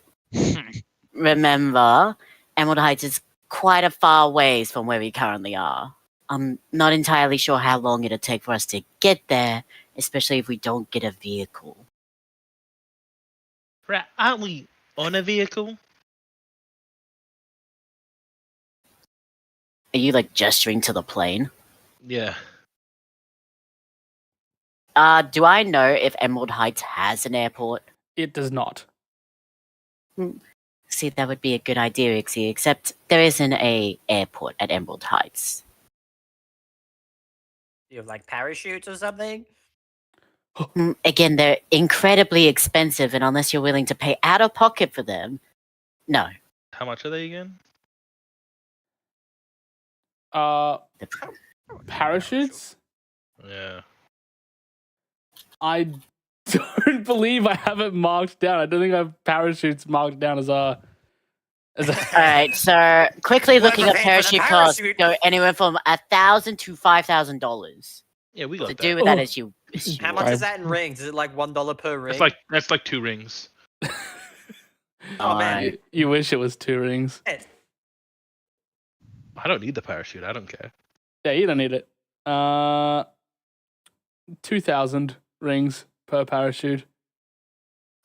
remember, Emerald Heights is quite a far ways from where we currently are. I'm not entirely sure how long it'll take for us to get there, especially if we don't get a vehicle. Right, aren't we on a vehicle? Are you, like, gesturing to the plane? Yeah. Do I know if Emerald Heights has an airport? It does not. See, that would be a good idea, Ixie, except there isn't a airport at Emerald Heights. You have like parachutes or something? Again, they're incredibly expensive, and unless you're willing to pay out of pocket for them, no. How much are they again? Parachutes? Yeah. I don't believe I have it marked down. I don't think I have parachutes marked down as a. Alright, so quickly looking Whoever up paid for the parachute costs parachute. go anywhere from $1,000 to $5,000. Yeah, we got To that. do with that as you. How much is that in rings? Is it like $1 per ring? That's like 2 rings. Oh, man. You, you wish it was 2 rings. Shit. I don't need the parachute. I don't care. Yeah, you don't need it. 2,000 rings per parachute.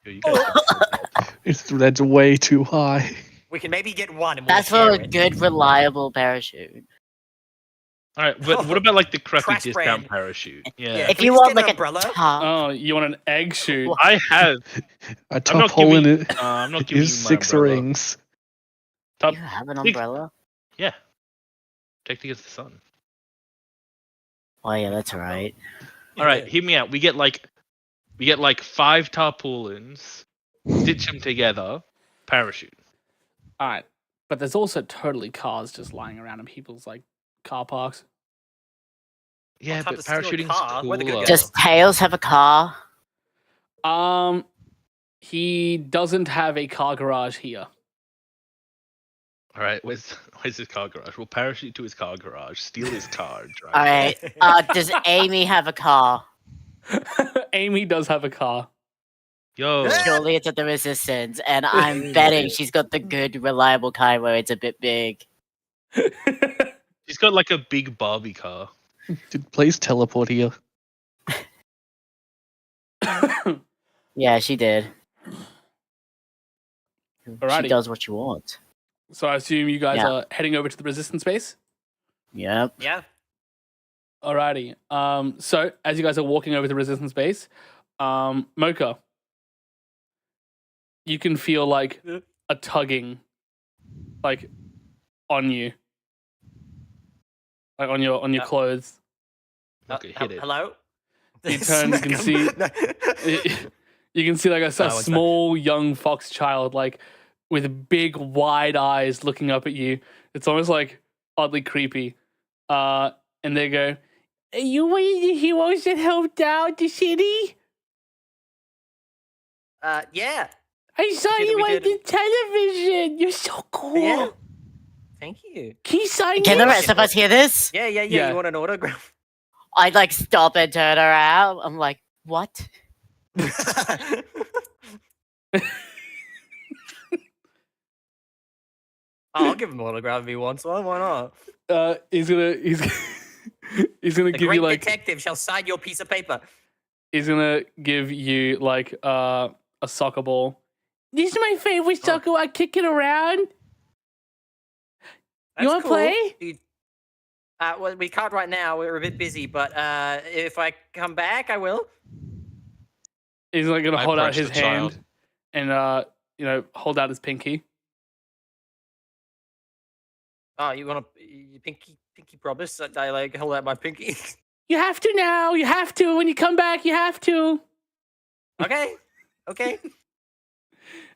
Yo, you guys That's way too high. We can maybe get one and we'll That's for share a it. good, reliable parachute. All right, but what about like the crappy Trash discount brand. parachute? Yeah. Yeah. If Can you we just want get an like umbrella? a top, Oh, you want an egg shoot? I have. A I'm top not hole in giving. it I'm not giving you is my 6 umbrella. rings. Top. you have an Six. umbrella? Yeah. Protect against the sun. Oh yeah, that's alright. All right, hear me out. We get like 5 tarpaulins, stitch them together, parachute. All right, but there's also totally cars just lying around in people's like car parks. Yeah, time but to steal a parachuting's car. We're the good cooler. guys. Does Tails have a car? He doesn't have a car garage here. All right, where's his car garage? We'll parachute to his car garage, steal his car, drive. All right. Does Amy have a car? Amy does have a car. Yo, Surely it's at the Resistance, and I'm betting she's got the good, reliable kind where it's a bit big. she's got like a big Barbie car. Did please teleport here. Yeah, she did. Alrighty. She does what you want. So I assume you guys Yeah. are heading over to the resistance base? Yep. Yeah. Alrighty. So as you guys are walking over to the resistance base, Mocha, you can feel like a tugging, like on you, like on your clothes. Okay, hit it. Hello? You turn, you can see, you can see like a small young fox child, like with big wide eyes looking up at you. It's almost like oddly creepy. And they go, "Are you one of the heroes that helped out the city? Yeah. I saw did, you we on did. the television. You're so cool. Yeah. Thank you. Can you sign Can the this?" rest of us hear this? Yeah. Yeah. You want an autograph? I like stop and turn around. I'm like, what? I'll give him an autograph if he wants one. Why not? He's gonna The give great you like detective shall sign your piece of paper. he's gonna give you like a soccer ball. This is my favorite soccer. I kick it around. That's wanna cool. play? Well, we can't right now. We're a bit busy, but if I come back, I will. He's like gonna I hold out approach his the child. hand and hold out his pinky. Oh, you want to pinky promise that I like hold out my pinky? You have to now. You have to when you come back. You have to. Okay.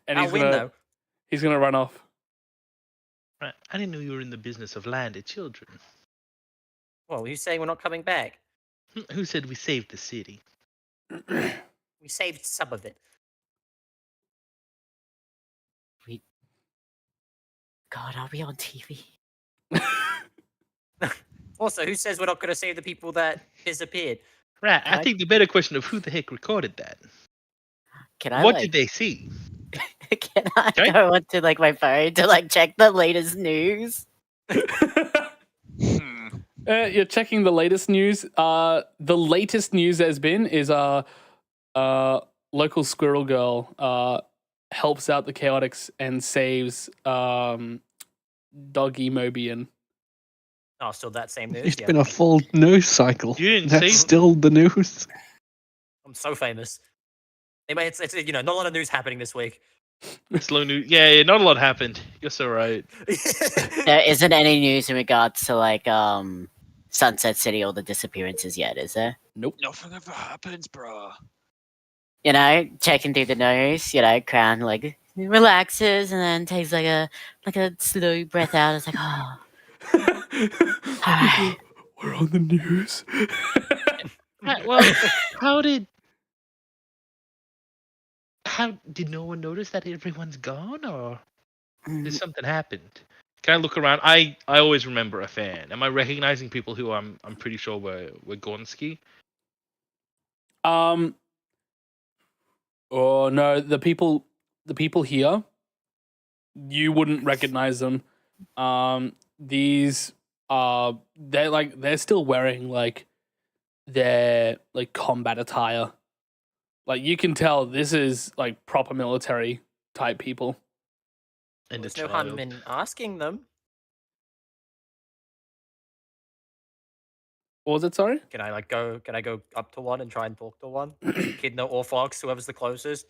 And I'll he's win gonna though. he's gonna run off. Right. I didn't know you were in the business of landed children. Well, who's saying we're not coming back? Who said we saved the city? We saved some of it. God, are we on TV? Also, who says we're not going to save the people that disappeared? Right. I think the better question of who the heck recorded that. Can I What like, did they see? Can I Okay. go onto like my phone to like check the latest news? You're checking the latest news. The latest news there's been is local squirrel girl helps out the chaotics and saves doggy Mobian. Oh, still that same news? It's Yeah. been a full news cycle. You didn't That's say- still the news. I'm so famous. Anyway, it's not a lot of news happening this week. Slow news. Yeah, not a lot happened. You're so right. There isn't any news in regards to like Sunset City or the disappearances yet, is there? Nothing ever happens, bro. You know, checking through the news, Crown like relaxes and then takes like a slow breath out. It's like, oh, alright. We're on the news. Right, well, how did no one notice that everyone's gone, or did something happened? Can I look around? I always remember a fan. Am I recognizing people who I'm pretty sure were Gonski? Oh no, the people here, you wouldn't recognize them. These they're still wearing like their like combat attire. Like you can tell this is like proper military type people. And There's the no harm child. in asking them. What was it, sorry? Can I go up to one and try and talk to one? Echidna or Fox, whoever's the closest.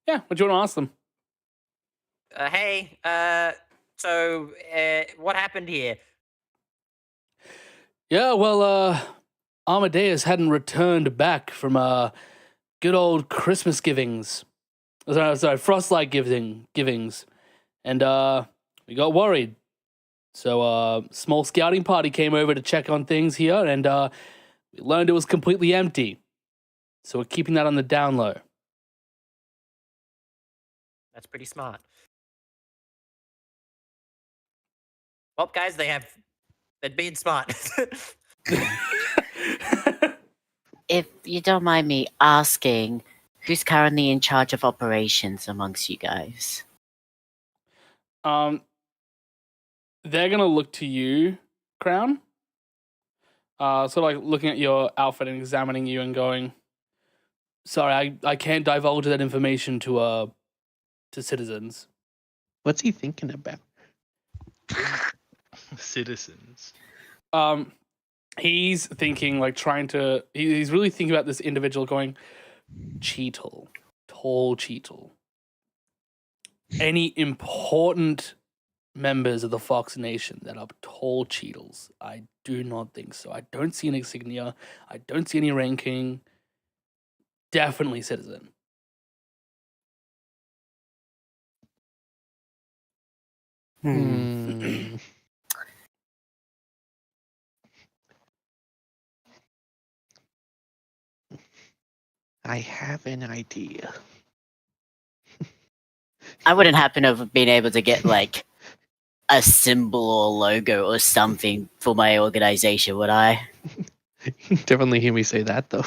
Yeah, what do you want to ask them? Hey, so what happened here? Yeah, well, Amadeus hadn't returned back from good old Christmas givings. Sorry, Frostlight givings. And we got worried. So small scouting party came over to check on things here, and we learned it was completely empty. So we're keeping that on the down low. That's pretty smart. Well, guys, they're being smart. If you don't mind me asking, who's currently in charge of operations amongst you guys? They're gonna look to you, Crown. Sort of like looking at your outfit and examining you and going, "Sorry, I can't divulge that information to citizens." What's he thinking about? Citizens. He's thinking like he's really thinking about this individual going, Cheetle, tall Cheetle. Any important members of the Fox Nation that are tall Cheetles? I do not think so. I don't see an insignia. I don't see any ranking. Definitely citizen. I have an idea. I wouldn't happen to have been able to get like a symbol or logo or something for my organization, would I? Definitely hear me say that though.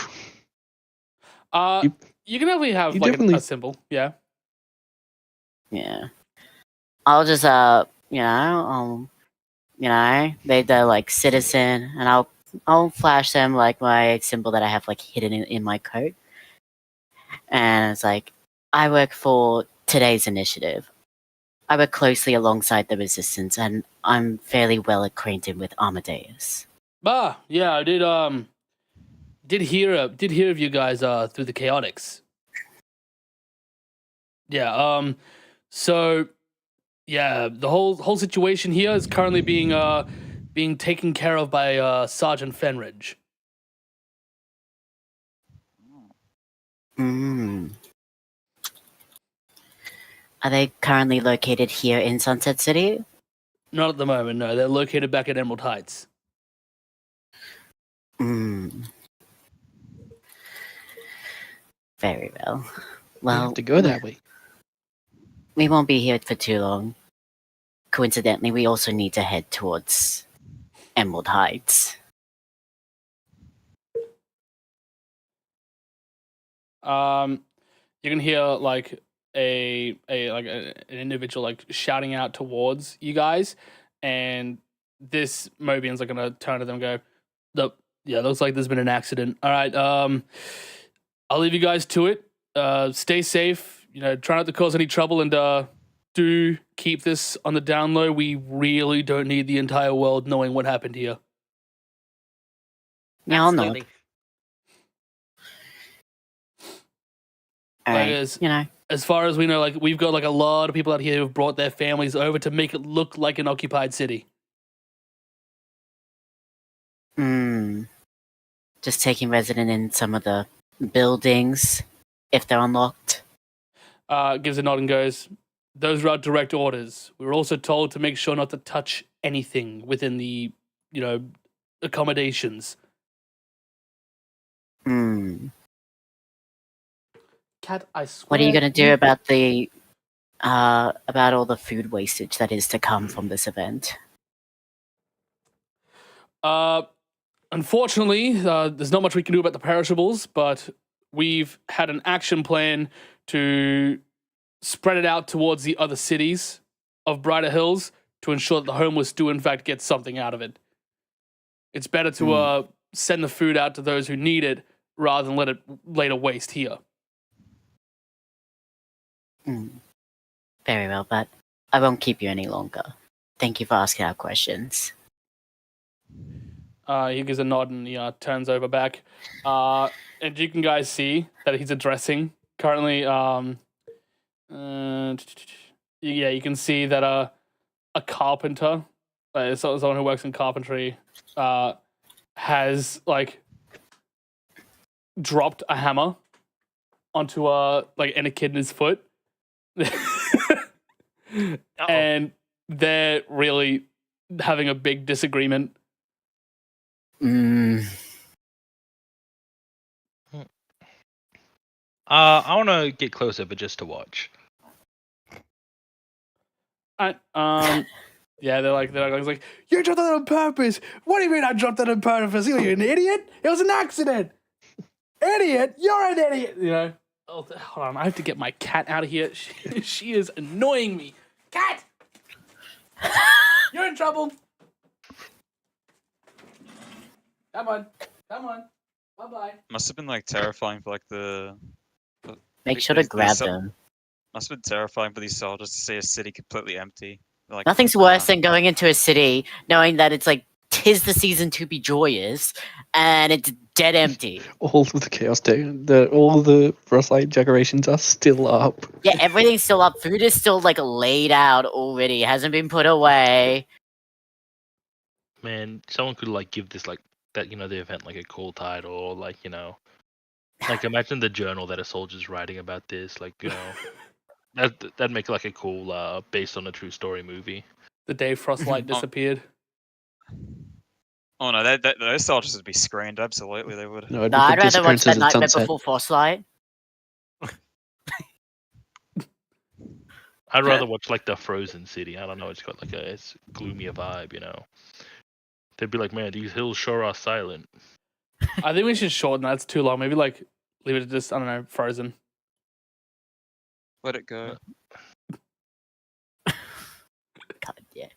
You can definitely have you like definitely- a symbol, yeah. Yeah. I'll just they're like citizen, and I'll flash them like my symbol that I have like hidden in my coat. And it's like, I work for today's initiative. I work closely alongside the resistance, and I'm fairly well acquainted with Amadeus. Yeah, I did hear of you guys through the Chaotix. Yeah, so yeah, the whole situation here is currently being taken care of by Sergeant Fenridge. Are they currently located here in Sunset City? Not at the moment, no. They're located back at Emerald Heights. Very well. You Well, have to go that way. we won't be here for too long. Coincidentally, we also need to head towards Emerald Heights. You can hear like an individual like shouting out towards you guys, and this Mobian's like gonna turn to them and go, yeah, looks like there's been an accident. All right, I'll leave you guys to it. Stay safe. Try not to cause any trouble, and do keep this on the down low. We really don't need the entire world knowing what happened here. Yeah, I'll know. Absolutely. All Like, right, as far as we know, like we've got like a lot of people out here who've brought their families over to make it look like an occupied city. Just taking resident in some of the buildings, if they're unlocked. Gives a nod and goes, those are our direct orders. We were also told to make sure not to touch anything within the, accommodations. Cat, I swear. What are you gonna do about the about all the food wastage that is to come from this event? Unfortunately, there's not much we can do about the perishables, but we've had an action plan to spread it out towards the other cities of Brighter Hills to ensure that the homeless do in fact get something out of it. It's better to send the food out to those who need it rather than let it later waste here. Very well, but I won't keep you any longer. Thank you for asking our questions. He gives a nod and he turns over back. And you can guys see that he's addressing currently. Yeah, you can see that a carpenter, someone who works in carpentry, has like dropped a hammer onto an echidna's foot. And they're really having a big disagreement. I want to get closer, but just to watch. Yeah, they're like, you dropped that on purpose. What do you mean I dropped that on purpose? You're an idiot. It was an accident. Idiot, you're an idiot. You know. Oh, hold on, I have to get my cat out of here. She is annoying me. Cat, you're in trouble. Come on. Bye bye. Must have been like terrifying for like the. Make sure to grab them. Must have been terrifying for these soldiers to see a city completely empty. Like, Nothing's worse than going into a city knowing that it's like 'tis the season to be joyous, and it's dead empty. All of the chaos all the frostlight decorations are still up. Yeah, everything's still up. Food is still like laid out already. It hasn't been put away. Man, someone could like give this like that, the event like a cool title, or like like imagine the journal that a soldier's writing about this, like that'd make like a cool based on a true story movie. The day Frostlight disappeared. Oh no, those soldiers would be screened. Absolutely, they would. No, No, I'd rather watch disappearances that at Nightmare sunset. Before Frostlight. I'd rather watch like the Frozen City. I don't know, it's got like it's gloomier vibe, They'd be like, man, these hills sure are silent. I think we should shorten that. It's too long. Maybe like leave it at just, I don't know, Frozen. Let it go. God, yeah.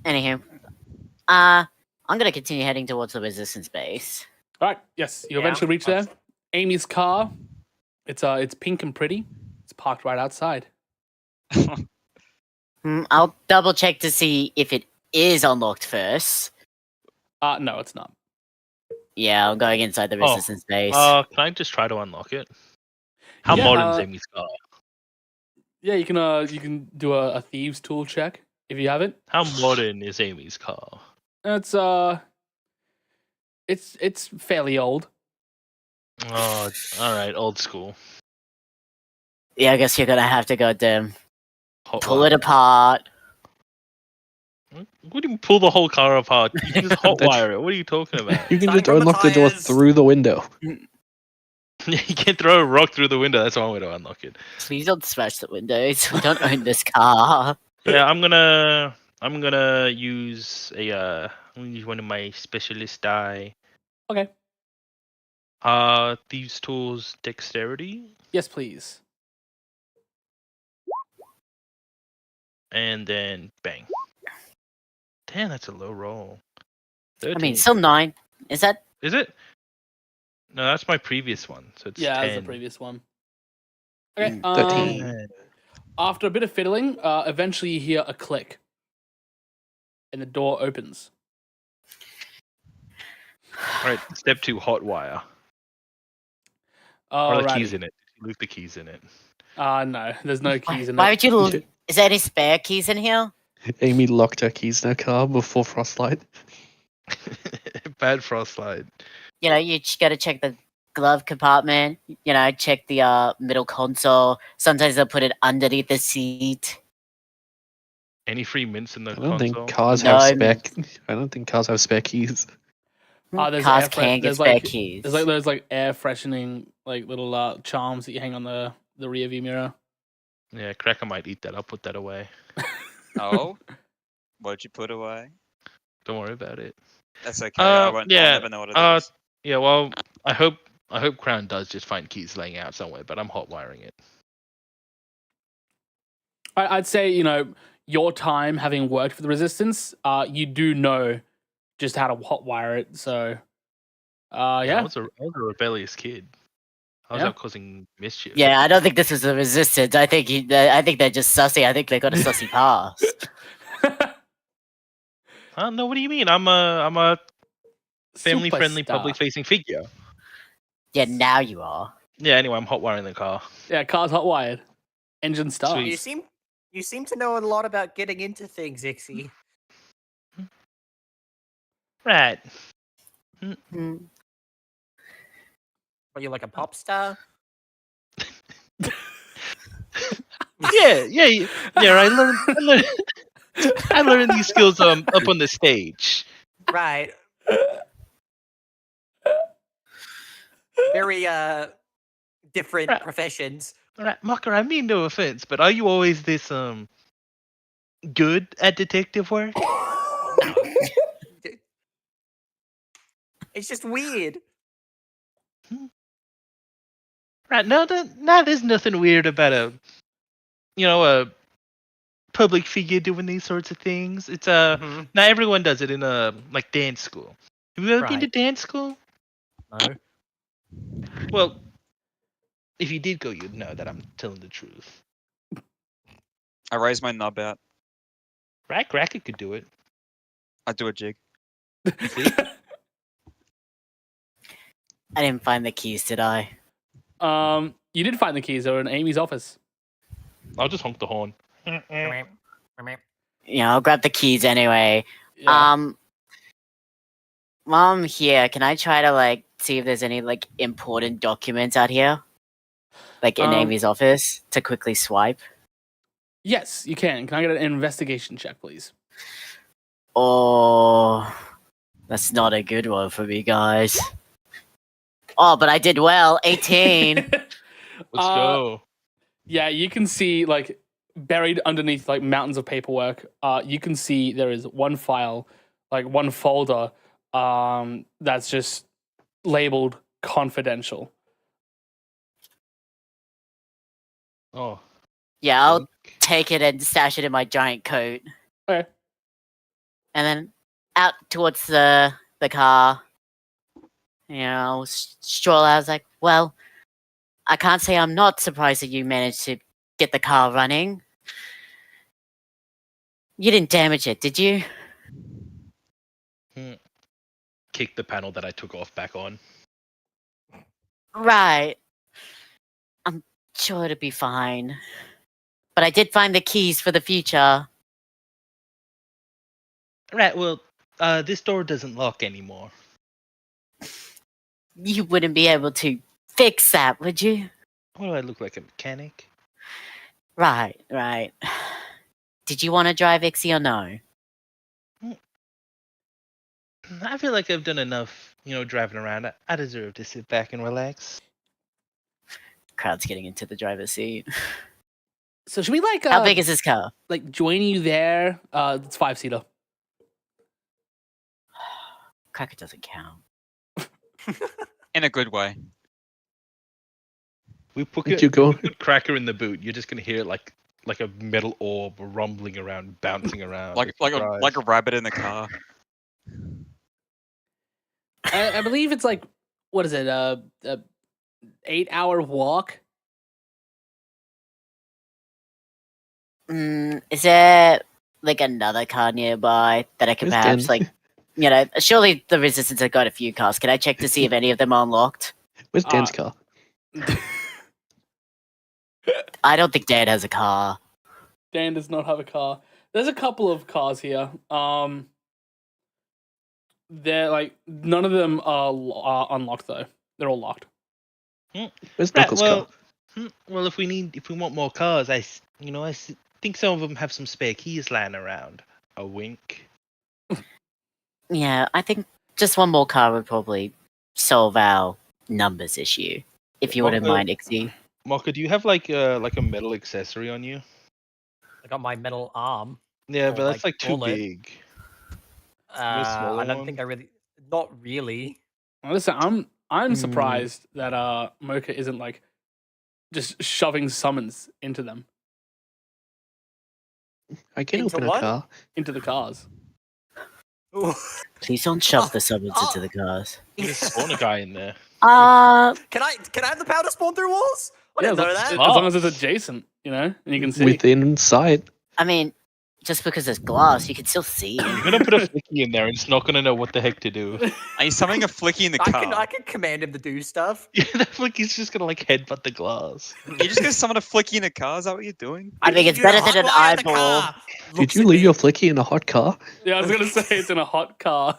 Anywho, I'm gonna continue heading towards the resistance base. All right. Yes, you Yeah. eventually reach there. Amy's car. It's pink and pretty. It's parked right outside. I'll double check to see if it is unlocked first. No, it's not. Yeah, I'm going inside the resistance base. Can I just try to unlock it? How Yeah, modern is Amy's car? Yeah, you can do a thieves tool check if you have it. How modern is Amy's car? It's fairly old. Oh, all right, old school. Yeah, I guess you're gonna have to go Hot pull wire. it apart. What do you pull the whole car apart? You can just hotwire it. What are you talking about? You can Starting just from the unlock the door tires. through the window. You can throw a rock through the window. That's one way to unlock it. Please don't smash the windows. We don't own this car. Yeah, I'm gonna use I'm gonna use one of my specialist die. Okay. Thieves tools dexterity, Yes, please. and then bang. Damn, that's a low roll. 13. I mean, still 9. Is that? Is it? No, that's my previous one. So it's Yeah, 10. that's the previous one. Okay. 13. After a bit of fiddling, eventually you hear a click, and the door opens. All right, step 2, hot wire. Are the Alrighty. keys in it? Leave the keys in it. No, there's no keys in Why it. would you? Is there any spare keys in here? Amy locked her keys in her car before Frostlight. Bad frostlight. You gotta check the glove compartment. Check the middle console. Sometimes they'll put it underneath the seat. Any free mints in the I don't console? think cars No, have I spare. I don't think cars have spare keys. There's Cars air fre- can get there's spare like- keys. There's like those like air freshening like little charms that you hang on the rear view mirror. Yeah, Cracker might eat that. I'll put that away. Oh, what'd you put away? Don't worry about it. That's okay. I'll yeah, never know what it is. Yeah, well, I hope Crown does just find keys laying out somewhere, but I'm hot wiring it. I'd say your time having worked for the Resistance, you do know just how to hotwire it. So, I yeah. was a rebellious kid. I was Yeah. out causing mischief. Yeah, I don't think this is the resistance. I think they're just sussy. I think they got a sussy pass. No, what do you mean? I'm a family-friendly, Superstar. public-facing figure. Yeah, now you are. Yeah. Anyway, I'm hot wiring the car. Yeah, car's hotwired. Engine starts. You seem to know a lot about getting into things, Ixie. Right. Hmm. Are you like a pop star? Yeah. I learned these skills up on the stage. different Right. professions. All right, Mocker, I mean no offense, but are you always this good at detective work? No. It's just weird. Right, no, there's nothing weird about a public figure doing these sorts of things. It's Mhm. not everyone does it in like dance school. Have you ever been to Right. dance school? No. Well, if you did go, you'd know that I'm telling the truth. I raise my nub out. Racket could do it. I do a jig. See? I didn't find the keys, did I? You did find the keys. They were in Amy's office. I'll just honk the horn. Yeah, I'll grab the keys anyway. Yeah. While I'm here, can I try to like see if there's any like important documents out here? Like in Amy's office to quickly swipe? Yes, you can. Can I get an investigation check, please? Oh, that's not a good one for me, guys. Oh, but I did well. 18. Let's go. Yeah, you can see like buried underneath like mountains of paperwork. You can see there is one file, like one folder, that's just labeled confidential. Oh. Yeah, I'll take it and stash it in my giant coat. Okay. And then out towards the car. You know, stroll out. I was like, well, I can't say I'm not surprised that you managed to get the car running. You didn't damage it, did you? Kick the panel that I took off back on. Right. I'm sure it'll be fine. But I did find the keys for the future. Right, well, this door doesn't lock anymore. You wouldn't be able to fix that, would you? What do I look like, a mechanic? Right. Did you want to drive Ixie or no? I feel like I've done enough, driving around. I deserve to sit back and relax. Crowd's getting into the driver's seat. So should we like How big is this car? like join you there? It's 5-seater. Cracker doesn't count. In a good way. We put You go. Cracker in the boot. You're just gonna hear like a metal orb rumbling around, bouncing around. Like a rabbit in the car. I believe it's like, what is it? A 8-hour walk. Is there like another car nearby that I can Where's perhaps Dan? surely the Resistance have got a few cars. Can I check to see if any of them are unlocked? Where's Dan's car? I don't think Dan has a car. Dan does not have a car. There's a couple of cars here. They're like none of them are unlocked though. They're all locked. Where's Knuckles' car? Well, if we want more cars, I think some of them have some spare keys lying around. A wink. Yeah, I think just one more car would probably solve our numbers issue. If you wouldn't mind, Ixie. Mocha, do you have like a metal accessory on you? I got my metal arm. Yeah, Or, but that's like too bullet. big. I don't think I really. Not really. Listen, I'm surprised that Mocha isn't like just shoving summons into them, I can Into open what? a car. into the cars. Please don't shove the summons into the cars. You can spawn a guy in there. Can I have the power to spawn through walls? I didn't know as, that. as long as it's adjacent, and you can see. Within sight. I mean, just because there's glass, you can still see. You're gonna put a flicky in there, and it's not gonna know what the heck to do. Are you summoning a flicky in the car? I can command him to do stuff. Yeah, the flicky's just gonna like headbutt the glass. You're just gonna summon a flicky in a car? Is that what you're doing? I think it's better than an eyeball. Did you leave your flicky in a hot car? Yeah, I was gonna say it's in a hot car.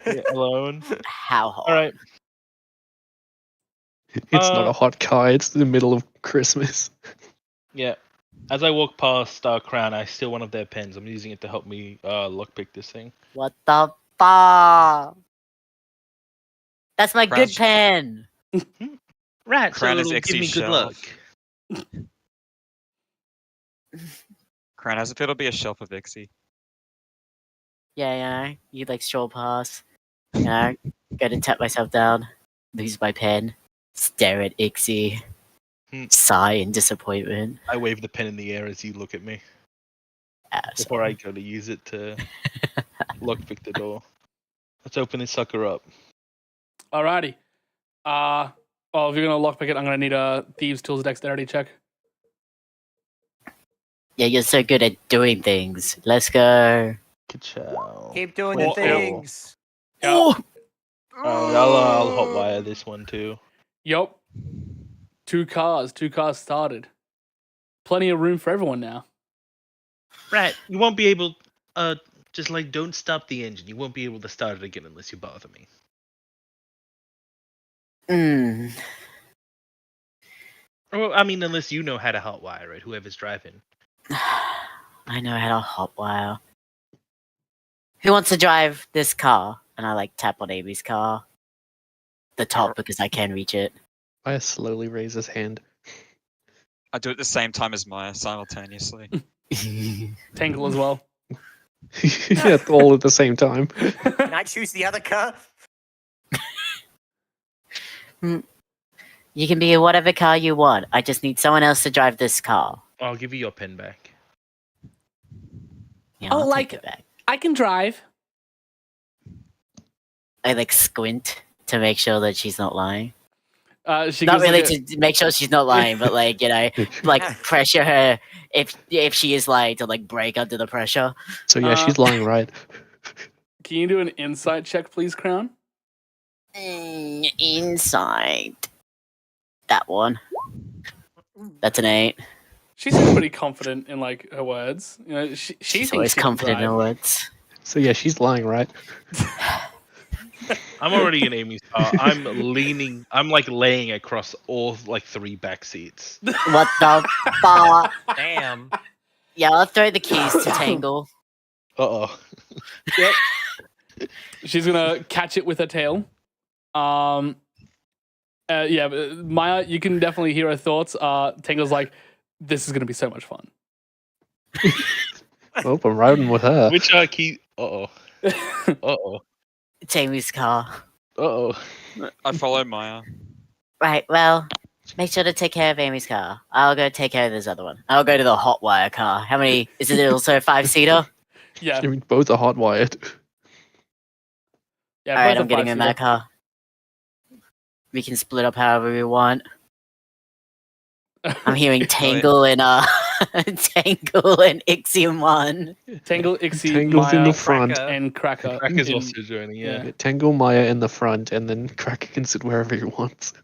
Yeah, alone. How hot? All right. It's not a hot car. It's the middle of Christmas. Yeah. As I walk past Crown, I steal one of their pens. I'm using it to help me lockpick this thing. What the fuck? That's my good Crouch. pen. Right, so Crown is it'll give Ixie's me good luck. shelf. Crown has a fit. It'll be a shelf of Ixie. Yeah, you like stroll past. Go to tap myself down, lose my pen, stare at Ixie, Hmm. sigh in disappointment. I wave the pen in the air as you look at me Asshole. before I go to use it to lockpick the door. Let's open this sucker up. Alrighty. Well, if you're gonna lockpick it, I'm gonna need a thieves' tools dexterity check. Yeah, you're so good at doing things. Let's go. Ka-chow. Keep doing Oh, the yeah. things. Yep. I'll hotwire this one too. Yup. Two cars started. Plenty of room for everyone now. Right, you won't be able. Just like don't stop the engine. You won't be able to start it again unless you bother me. Well, I mean, unless you know how to hotwire it. Whoever's driving. I know how to hotwire. Who wants to drive this car? And I like tap on Amy's car. The top because I can reach it. Maya slowly raises hand. I do it at the same time as Maya, simultaneously. Tangle as well. Yeah, all at the same time. Can I choose the other car? You can be whatever car you want. I just need someone else to drive this car. I'll give you your pen back. Yeah, Oh, I'll like- take it back. I can drive. I like squint to make sure that she's not lying. She Not gives, really like, to make sure she's not lying, but like like pressure her if she is lying to like break under the pressure. So yeah, she's lying right. Can you do an insight check, please, Crown? Inside that one. That's an 8. She seems pretty confident in like her words. You know, she She's thinks always she can confident in her drive. words. So yeah, she's lying right. I'm already in Amy's car. I'm like laying across all like 3 back seats. What the fuck? Damn. Yeah, I'll throw the keys to Tangle. Uh-oh. She's gonna catch it with her tail. Yeah, but Maya, you can definitely hear her thoughts. Tangle's like, this is gonna be so much fun. Oh, I'm riding with her. Which key? Uh-oh. Uh-oh. It's Amy's car. Uh-oh. I follow Maya. Right, well, make sure to take care of Amy's car. I'll go take care of this other one. I'll go to the hotwire car. How many? Is it also a 5-seater? Yeah, I mean, both are hotwired. yeah. Alright, both I'm are getting in that 5-seater. car. We can split up however we want. I'm hearing Tangle and Tangle and Ixiom 1. Tangle, Ixie, Tangle's Maya, in the front. Cracker. and Cracker. Cracker's in- also joining, yeah. Tangle Maya in the front, and then Cracker can sit wherever he wants.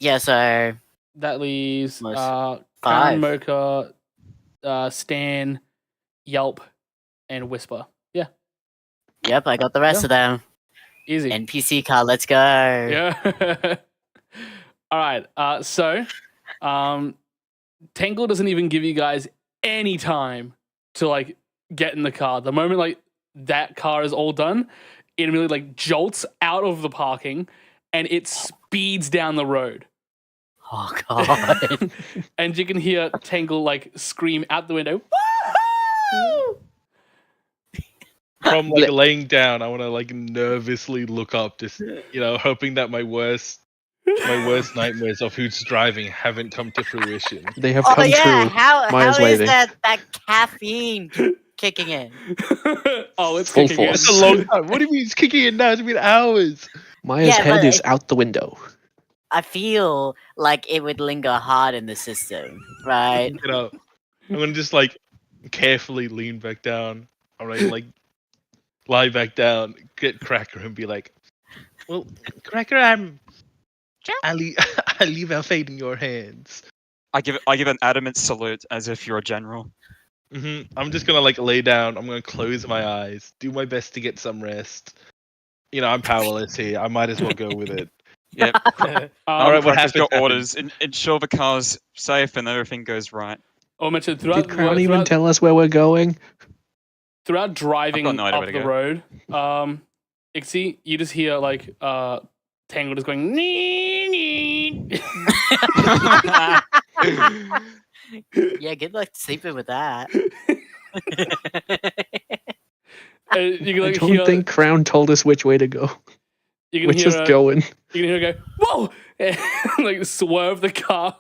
Yeah, so That leaves Nice. Crown, 5. Mocha, Stan, Yelp, and Whisper. Yeah, Yep, I got the rest Yeah. of them. easy. NPC car, let's go. Yeah. All right. So, Tangle doesn't even give you guys any time to like get in the car. The moment like that car is all done, it immediately like jolts out of the parking and it speeds down the road. Oh god. And you can hear Tangle like scream out the window. Woohoo! From like laying down, I want to like nervously look up, just hoping that my worst nightmares of who's driving haven't come to fruition. They have Oh come yeah, true. how Maya's is waving. that caffeine kicking in? Oh, it's Full kicking in. force. It's a long time. What do you mean it's kicking in now? It's been hours. Maya's Yeah, head but is out the window. I feel like it would linger hard in the system, right? I'm gonna just like carefully lean back down. I'm gonna like lie back down, get Cracker, and be like, "Well, Cracker, I leave our fate in your hands." I give an adamant salute as if you're a general. I'm just gonna like lay down. I'm gonna close my eyes, do my best to get some rest. I'm powerless here. I might as well go with it. Yep. All right, what Cracker's got happened? orders. Ensure the car's safe and everything goes right. Oh, mentioned throughout Did Crown even tell us where we're going? throughout driving I've got no idea up where to the go. road, Ixie, you just hear like Tangle just going nee. Yeah, good luck sleeping with that. You can I like don't hear. think Crown told us which way to go. You can We're hear. just going. You can hear her go. Whoa! And, like swerve the car.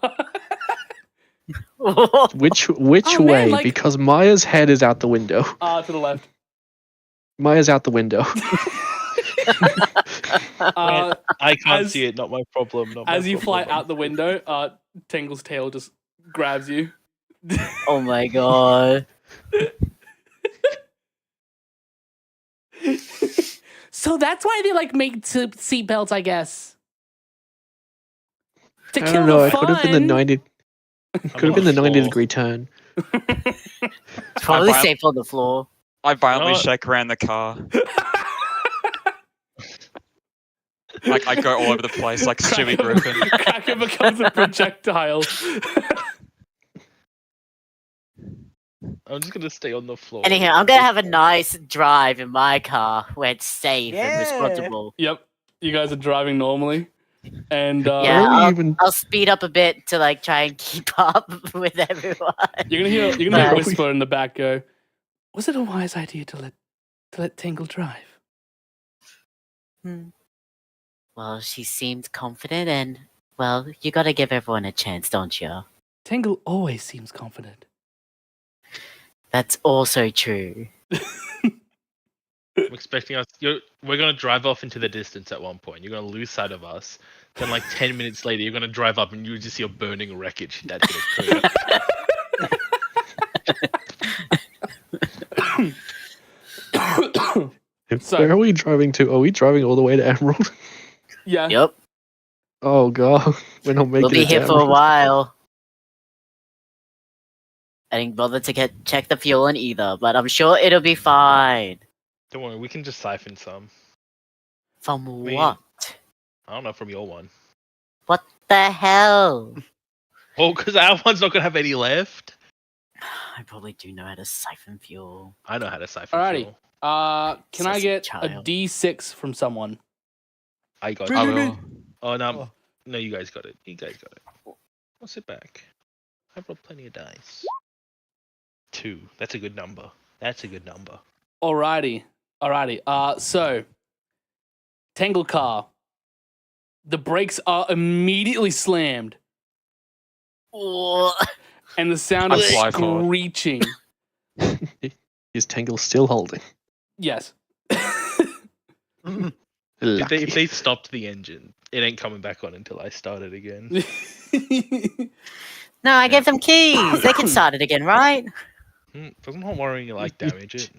Which Oh, way? man, like- Because Maya's head is out the window. To the left. Maya's out the window. I can't as- see it. Not my problem. Not my As you fly problem. out the window, Tangle's tail just grabs you. Oh my god. So that's why they like make seatbelts, I guess. To I kill don't know. the It could have been the fun. 90. Could have been the 90-degree turn. It's probably I- safe on the floor. I violently You know what? shake around the car. Like I go all over the place like Stewie Griffin. Cracker becomes a projectile. I'm just gonna stay on the floor. Anyhow, I'm gonna have a nice drive in my car where it's safe and Yeah. responsible. Yep, you guys are driving normally, and Yeah, Where are we I'll, even- I'll speed up a bit to like try and keep up with everyone. you're gonna hear a Right. whisper in the back go. Was it a wise idea to let Tingle drive? Well, she seemed confident, and well, you gotta give everyone a chance, don't you? Tingle always seems confident. That's also true. I'm expecting us. We're gonna drive off into the distance at one point. You're gonna lose sight of us. Then, like 10 minutes later, you're gonna drive up and you just see a burning wreckage. That's gonna occur. So- Where are we driving to? Are we driving all the way to Emerald? Yeah. Yep, Oh god, we're not making we'll be it to here for a Emerald. while. I didn't bother to check the fuel in either, but I'm sure it'll be fine. Don't worry, we can just siphon some. From mean- what? I don't know, from your one. What the hell? Oh, because our one's not gonna have any left. I probably do know how to siphon fuel. I know how to siphon Alrighty. fuel. Can I Sassy get a child. D6 from someone? I got I it. will. Oh no, no, you guys got it. You guys got it. I'll sit back. I've rolled plenty of dice. 2. That's a good number. That's a good number. Alrighty. So Tangle car. The brakes are immediately slammed, Oh, and the sound of I fly forward. screeching. Is Tangle still holding? Yes. If Lucky. they stopped the engine, it ain't coming back on until I start it again. no, I gave them keys. They can start it again, right? Doesn't hot wiring like damage it?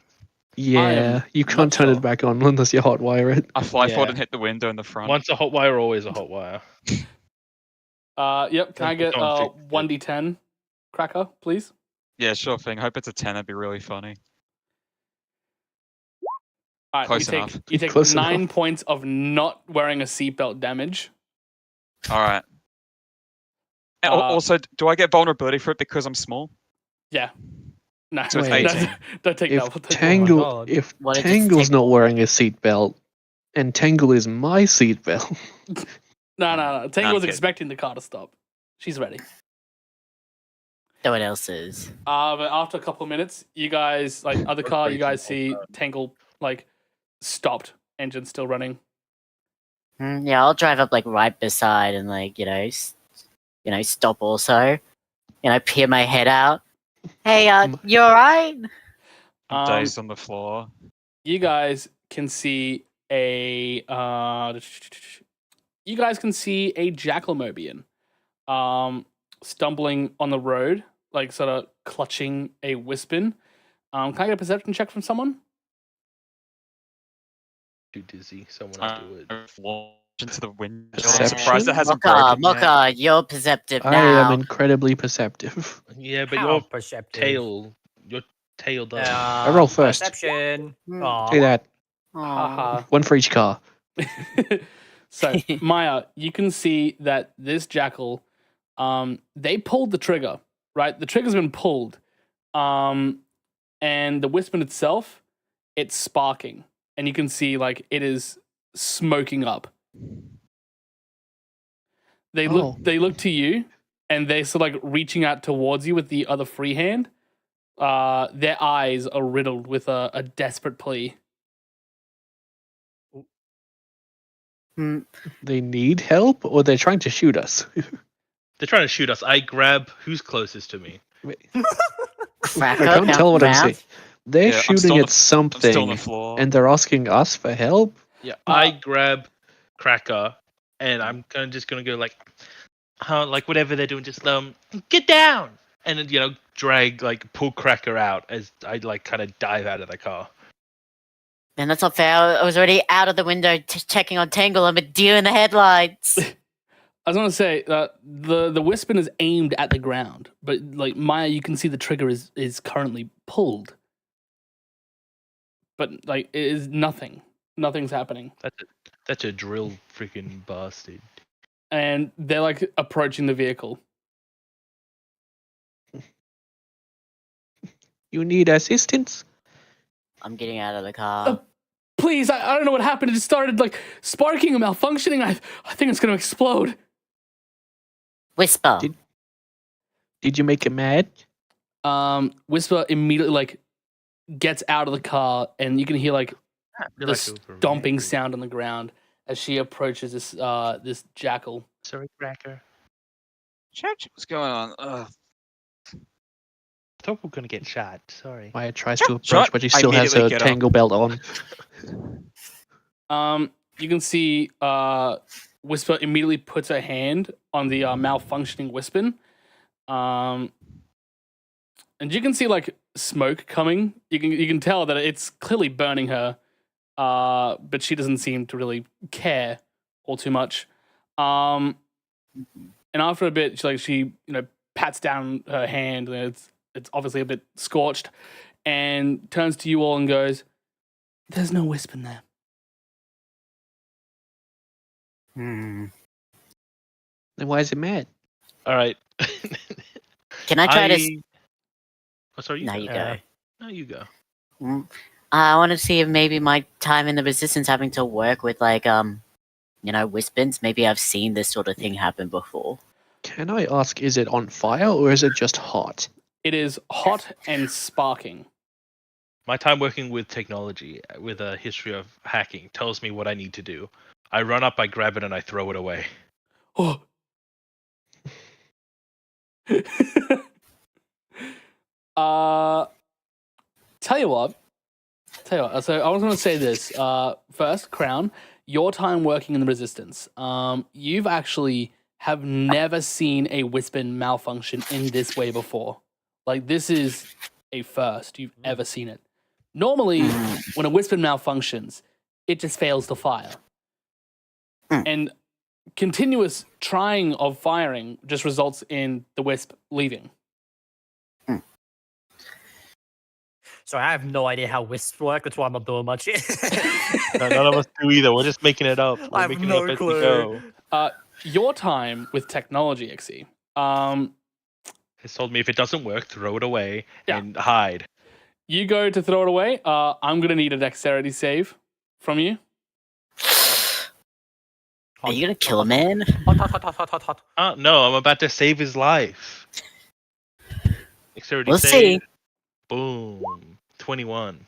Yeah, you not can't turn sure. it back on unless you hotwire it. I fly forward Yeah. and hit the window in the front. Once a hot wire, always a hot wire. Yep. Can I get Don't fix it. 1d10, Cracker, please? Yeah, sure thing. Hope it's a 10. That'd be really funny. All right. Close you enough. take Close 9 enough. points of not wearing a seatbelt damage. All right. And Uh, also, do I get vulnerability for it because I'm small? Yeah. No, So it's Wait. 18. don't take If that. We'll take Tangle, God. if What, it just Tangle's take- not wearing a seatbelt, and Tangle is my seatbelt, No. Tangle was kidding. expecting the car to stop. She's ready. No one else is. But after a couple of minutes, you guys, like, other car, you guys see Tangle, like, stopped, engine still running. Yeah, I'll drive up like right beside and like stop also. Peer my head out. Hey, you alright? I'm dazed on the floor. You guys can see a jackal Mobian stumbling on the road, like sort of clutching a wispin. Can I get a perception check from someone? Too dizzy. Someone else do it. I launched into the window. I'm Perception? surprised it hasn't Mocha, broken yet. Mocha, you're perceptive I now. am incredibly perceptive. Yeah, but How your perceptive. tail does. I roll first. Perception. Hmm. Aw. Say that. Aw. Haha. One for each car. So, Maya, you can see that this jackal, they pulled the trigger, right? The trigger's been pulled. And the wispin itself, it's sparking. And you can see, like, it is smoking up. They look to you, and they're sort of like reaching out towards you with the other free hand. Their eyes are riddled with a desperate plea. Hmm. They need help, or they're trying to shoot us. They're trying to shoot us. I grab who's closest to me. Cracker, I can't tell what I'm saying. They're Yeah, I'm still shooting on at I'm still on something, the floor. and they're asking us for help. Yeah, I grab Cracker, and I'm just gonna go like whatever they're doing, just get down, and then drag pull Cracker out as I kind of dive out of the car. Man, that's not fair. I was already out of the window checking on Tangle. I'm a deer in the headlights. I was gonna say that the Wispin is aimed at the ground, but like Maya, you can see the trigger is currently pulled, but like it is nothing. Nothing's happening, That's a drill freaking bastard. and they're like approaching the vehicle. You need assistance? I'm getting out of the car. Please, I don't know what happened. It just started like sparking and malfunctioning. I think it's gonna explode. Whisper. Did you make it mad? Whisper immediately like gets out of the car, and you can hear like the stomping sound on the ground as she approaches this jackal. Sorry, Cracker. Church, what's going on? Ugh. I thought we were gonna get shot. Sorry. Maya tries to approach, Shut. but she I still has her immediately get up. tangle belt on. You can see Whisper immediately puts her hand on the malfunctioning Wispin. And you can see like smoke coming. You can tell that it's clearly burning her. But she doesn't seem to really care all too much. And after a bit, she pats down her hand, and it's obviously a bit scorched, and turns to you all and goes, "There's no Wispin there." Then why is it mad? All right. Can I try to? Oh, sorry. No, you go. No, you go. I want to see if maybe my time in the Resistance having to work with Wispins. Maybe I've seen this sort of thing happen before. Can I ask, is it on fire or is it just hot? It is hot and sparking. My time working with technology, with a history of hacking, tells me what I need to do. I run up, I grab it, and I throw it away. Oh. Tell you what. So I was going to say this. First, Crown, your time working in the Resistance. You've actually have never seen a Wispin malfunction in this way before. Like, this is a first you've ever seen it. Normally, when a Wispin malfunctions, it just fails to fire. And continuous trying of firing just results in the Wisp leaving. So I have no idea how wisps work. That's why I'm not doing much yet. No, none of us do either. We're just making it up. I have no clue. Your time with technology, Ixie. It's told me if it doesn't work, throw it away and hide. You go to throw it away. I'm going to need a dexterity save from you. Are you gonna kill a man? Hot. No, I'm about to save his life. Dexterity We'll save. see. Boom. 21.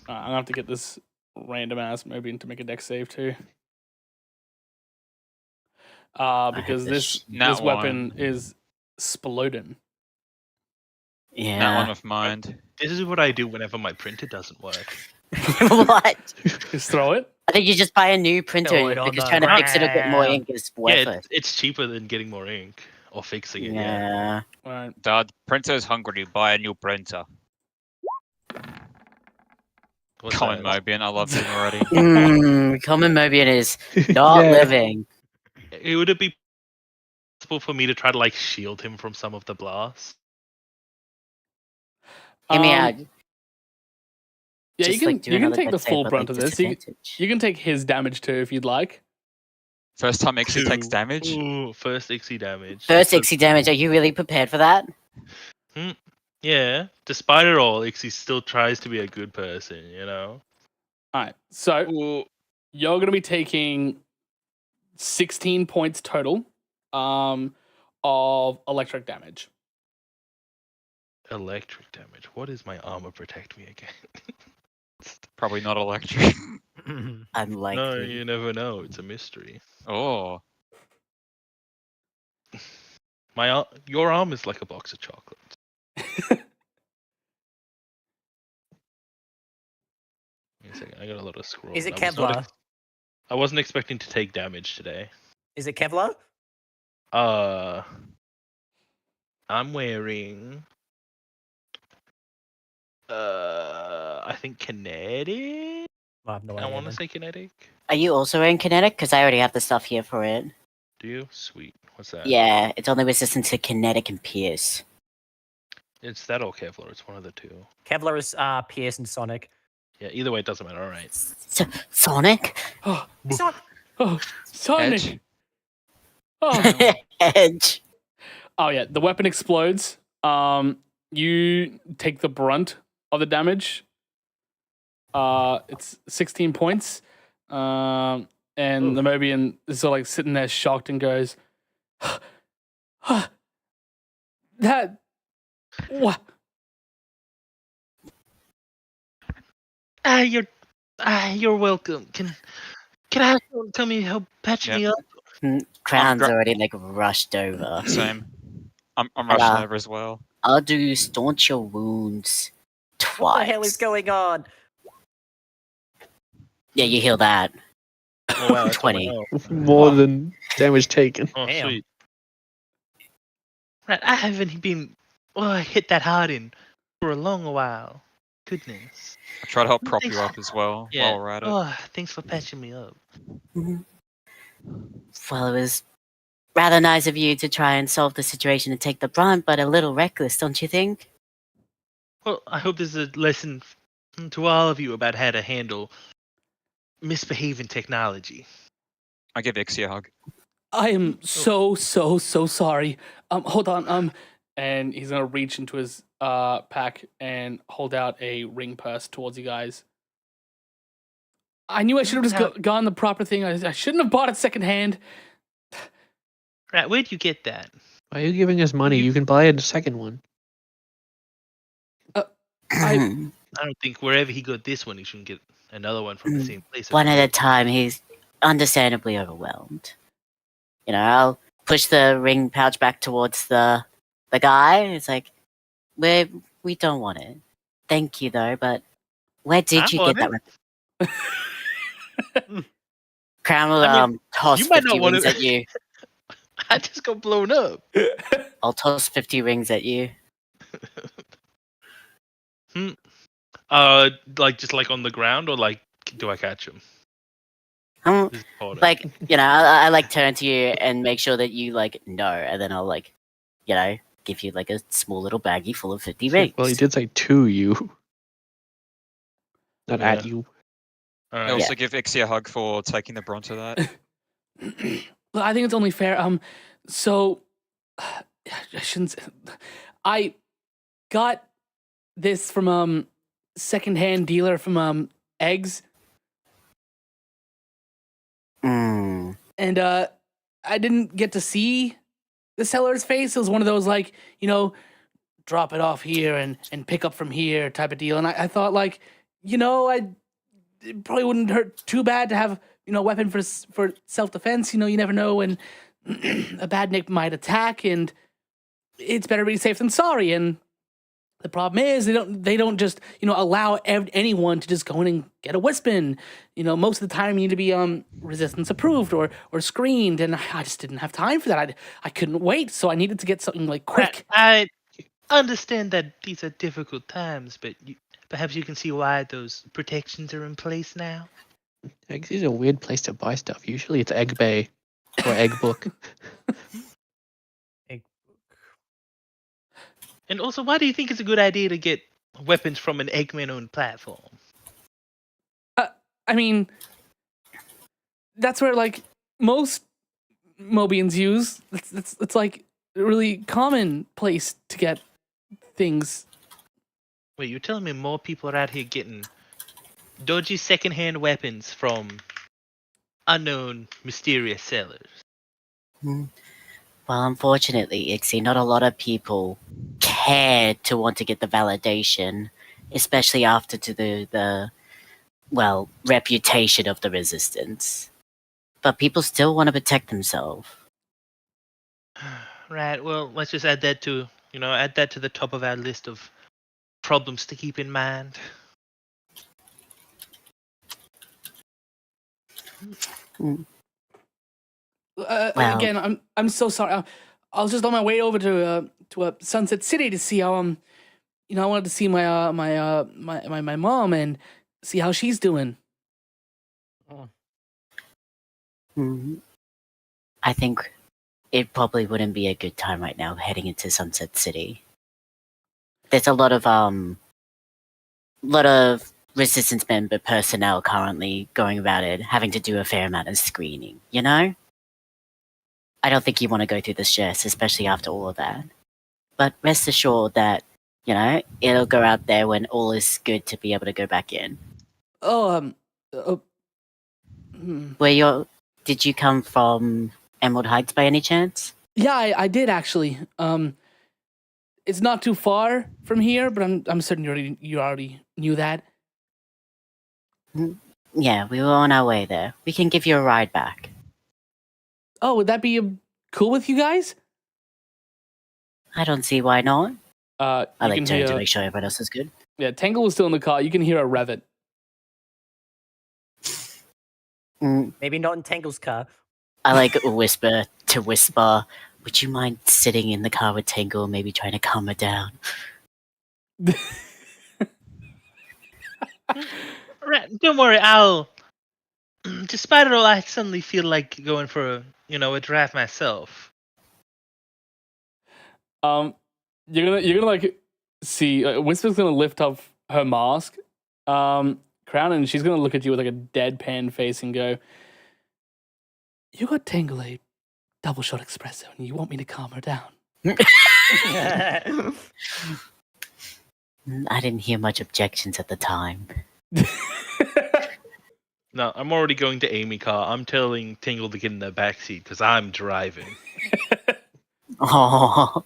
I'm going to have to get this random ass Mobian to make a dex save too. Because this weapon is Splodin. Yeah. That one of mine. This is what I do whenever my printer doesn't work. What? Just throw it. I think you just buy a new printer Throw it on because the trying to fix it or get more ink is worth Yeah, it. it's cheaper than getting more ink or fixing it. Yeah. All right. Dad, printer's hungry. Buy a new printer. What's Come on, that? Mobian. I love you already. Common Mobian is not Yeah. living. Would it be possible for me to try to shield him from some of the blasts? Hear me out. Yeah, Just, you like, do can another take the dex save, full but, brunt of this. disadvantage. You can take his damage too if you'd like. First time Ixie takes 2. damage. Ooh, first Ixie damage. First Ixie damage. Are you really prepared for that? Yeah. Despite it all, Ixie still tries to be a good person, All right. So Ooh. you're going to be taking 16 points total. of electric damage. Electric damage. What does my armor protect me against? Probably not electric. Unlikely. No, you never know. It's a mystery. Oh. Your arm is like a box of chocolates. Wait a second, I got a lot of scroll. Is it Kevlar? I wasn't expecting to take damage today. Is it Kevlar? I'm wearing. I think kinetic. I have no I idea. want to then. say kinetic. Are you also wearing kinetic? Because I already have the stuff here for it. Do you? Sweet. What's that? Yeah, it's only resistant to kinetic and pierce. It's that or Kevlar. It's one of the two. Kevlar is Pierce and Sonic. Yeah. Either way, it doesn't matter. All right. Sonic? Oh, Son- Sonic! Edge. Oh. Edge. Oh yeah, the weapon explodes. You take the brunt of the damage. It's 16 points. And the Mobian is sort of like sitting there shocked and goes, "That what?" You're welcome. Can I have someone come and help patch me up? Crown's already like rushed over. Same. I'm rushing over as well. I'll do staunch your wounds twice. What the hell is going on? Yeah, you heal that. Oh, wow, that's 20. all my health. More than damage taken. Oh, Damn. sweet. Right, I haven't been hit that hard in for a long while. Goodness. I try to help prop you up as well while we're at it. Oh, thanks for patching me up. Mhm. Well, it was rather nice of you to try and solve the situation and take the brunt, but a little reckless, don't you think? Well, I hope this is a lesson to all of you about how to handle misbehaving technology. I give Ixie a hug. I am so sorry. Hold on. And he's gonna reach into his pack and hold out a ring purse towards you guys. I knew I should have just gone the proper thing. I shouldn't have bought it secondhand. Right, where'd you get that? Why are you giving us money? You can buy a second one. I I don't think wherever he got this one, he shouldn't get another one from the same place. One at a time. He's understandably overwhelmed. You know, I'll push the ring pouch back towards the guy. It's like, we don't want it. Thank you though, but where did you get that weapon? Crown will toss you might 50 not want rings to- at you. I just got blown up. I'll toss 50 rings at you. Like just like on the ground, or like do I catch him? Um, This is important. like, you know, I like turn to you and make sure that you like know, and then I'll like, you know, give you like a small little baggie full of 50 rings. Well, he did say to you, not Yeah. at you. All I right. also give Ixie a hug for taking the brunt of that. Well, I think it's only fair. So I shouldn't. I got this from secondhand dealer from eggs, Mm. and I didn't get to see the seller's face. It was one of those like, you know, drop it off here and pick up from here type of deal. And I thought like, you know, it probably wouldn't hurt too bad to have, you know, a weapon for self-defense. You know, you never know when a bad nick might attack, and it's better to be safe than sorry. And the problem is they don't just, you know, allow anyone to just go in and get a Wispin. You know, most of the time you need to be resistance approved or screened, and I just didn't have time for that. I couldn't wait, so I needed to get something like quick. I understand that these are difficult times, but perhaps you can see why those protections are in place now. Eggs is a weird place to buy stuff. Usually it's Egg Bay or Egg Book. And also, why do you think it's a good idea to get weapons from an Eggman-owned platform? I mean, that's where like most Mobians use. It's like a really common place to get things. Wait, you're telling me more people are out here getting dodgy secondhand weapons from unknown, mysterious sellers? Well, Well, unfortunately, Ixie, not a lot of people care to want to get the validation, especially after to the reputation of the resistance. But people still want to protect themselves. Right. Well, let's just add that to the top of our list of problems to keep in mind. Well- Again, I'm so sorry. I was just on my way over to Sunset City to see how I wanted to see my my mom and see how she's doing. I think it probably wouldn't be a good time right now heading into Sunset City. There's a lot of resistance member personnel currently going about it, having to do a fair amount of screening, you know? I don't think you want to go through the stress, especially after all of that. But rest assured that, it'll go out there when all is good to be able to go back in. Did you come from Emerald Heights by any chance? Yeah, I did actually. It's not too far from here, but I'm certain you already knew that. Yeah, we were on our way there. We can give you a ride back. Oh, would that be cool with you guys? I don't see why not. I can turn to hear. make sure everyone else is good. Yeah, Tangle was still in the car. You can hear her rev it. Maybe not in Tangle's car. I whisper to Whisper, would you mind sitting in the car with Tangle, maybe trying to calm her down? Right, don't worry, I'll. Despite it all, I suddenly feel like going for a drive myself. You're gonna see Whisper's gonna lift up her mask, crown, and she's gonna look at you with a deadpan face and go, "You got Tangle a double shot espresso, and you want me to calm her down?" I didn't hear much objections at the time. No, I'm already going to Amy car. I'm telling Tingle to get in the back seat because I'm driving. Oh,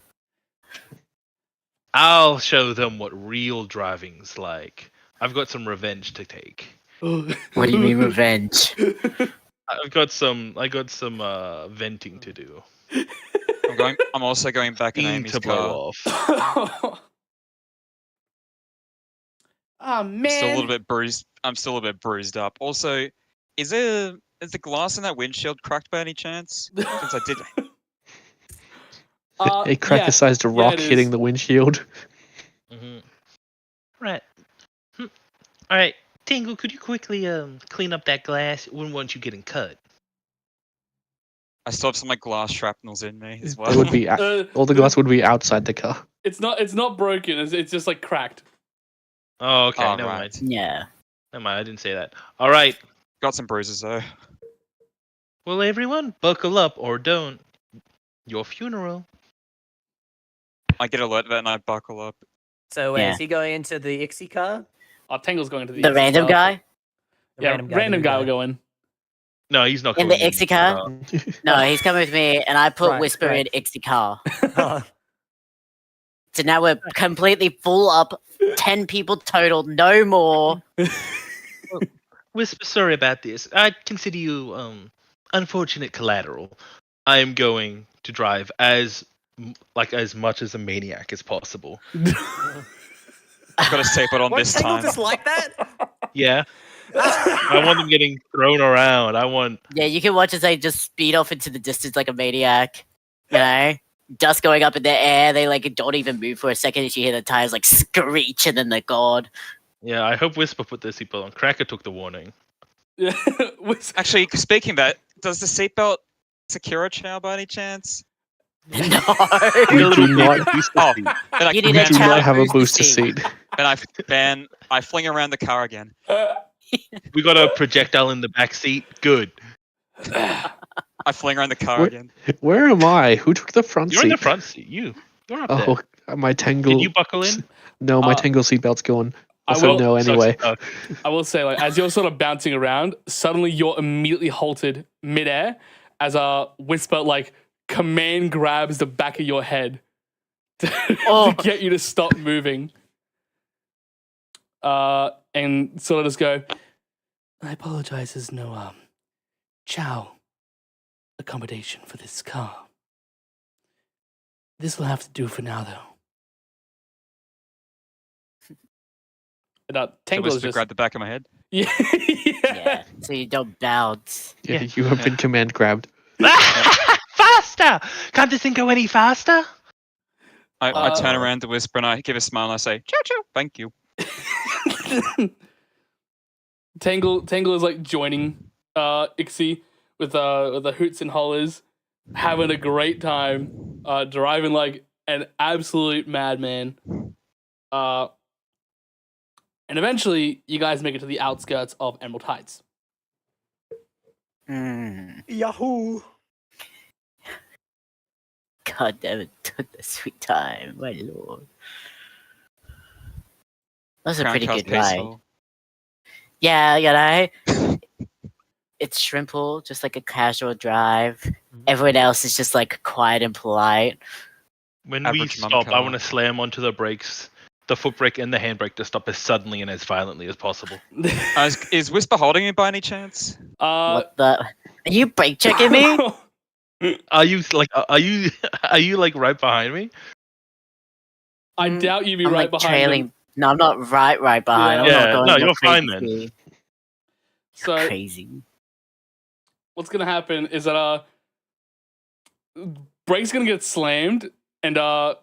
I'll show them what real driving's like. I've got some revenge to take. what do you mean revenge? I got some venting to do. I'm also going back in Steam Amy's to blow car. off. Oh man! Still a little bit bruised. I'm still a bit bruised up. Also, is the glass in that windshield cracked by any chance? Since I did. A cracker-sized rock it is. hitting the windshield. Mm-hmm. Right. All right, Tingle, could you quickly clean up that glass? Wouldn't want you getting cut. I still have some glass shrapnels in me as It well. would be all the glass would be outside the car. It's not broken. It's just cracked. Oh, okay. Oh, Never right. mind. Yeah. Never mind. I didn't say that. All right. Got some bruises though. Well, everyone, buckle up or don't. Your funeral. I get alert that and I buckle up. So Yeah. is he going into the Ixie car? Tangle's going to the The Ixie random car. guy? The Yeah, random guy will go. go in. No, he's not In going the Ixie car? No, he's coming with me, and I put Right, Whisper right. in Ixie car. Oh, So now we're completely full up, 10 people total, no more. Whisper, sorry about this. I consider you unfortunate collateral. I am going to drive as much as a maniac as possible. I've got a seatbelt on what, this Tangle time. just like that? Yeah. I want them getting thrown around. I want. Yeah, you can watch as they just speed off into the distance like a maniac. Dust going up in the air. They don't even move for a second as you hear the tires screech and then they're gone. Yeah, I hope Whisper put their seatbelt on. Cracker took the warning. Yeah. Actually, speaking of that, does the seatbelt secure a chow by any chance? No. You do not. Oh, then I, You You need a do child not have a booster booster seat. seat. then I fling around the car again. We got a projectile in the back seat. Good. I fling around the car What? again. Where am I? Who took the front You're seat? in the front seat. You're up Oh, my Tangle. there. Can you buckle in? No, my Uh, Tangle seatbelt's gone. I Also, will- no, anyway. Sucks. I will say, as you're sort of bouncing around, suddenly you're immediately halted midair as a Whisper command grabs the back of your head to, Oh. to get you to stop moving. And so let us go. I apologize, there's no chow accommodation for this car. This will have to do for now, though. And, So Tangle was is to just grab the back of my head. yeah. Yeah. So you don't bounce. Yeah, you have been command grabbed. Faster! Can't this thing go any faster? I turn around to Whisper and I give a smile and I say, "Chow chow, thank you." Tangle is like joining Ixie with the hoots and hollers, having a great time, driving like an absolute madman. And eventually, you guys make it to the outskirts of Emerald Heights. Yahoo! God damn it, took the sweet time, my lord. That was a Crown pretty Cast good ride. peaceful. Yeah, you know, it's Shrimple, just like a casual drive. Everyone else is just like quiet and polite. When we Average mum stop, I car. want to slam onto the brakes, the foot brake and the handbrake to stop as suddenly and as violently as possible. Is Whisper holding me by any chance? What the? Are you brake checking me? Are you like? Are you like right behind me? I doubt you'd be I'm right like behind trailing. him. No, I'm not right behind. Yeah. I'm not Yeah, going no, at you're fine crazy then. speed. So Crazy. what's gonna happen is that Brake's gonna get slammed, and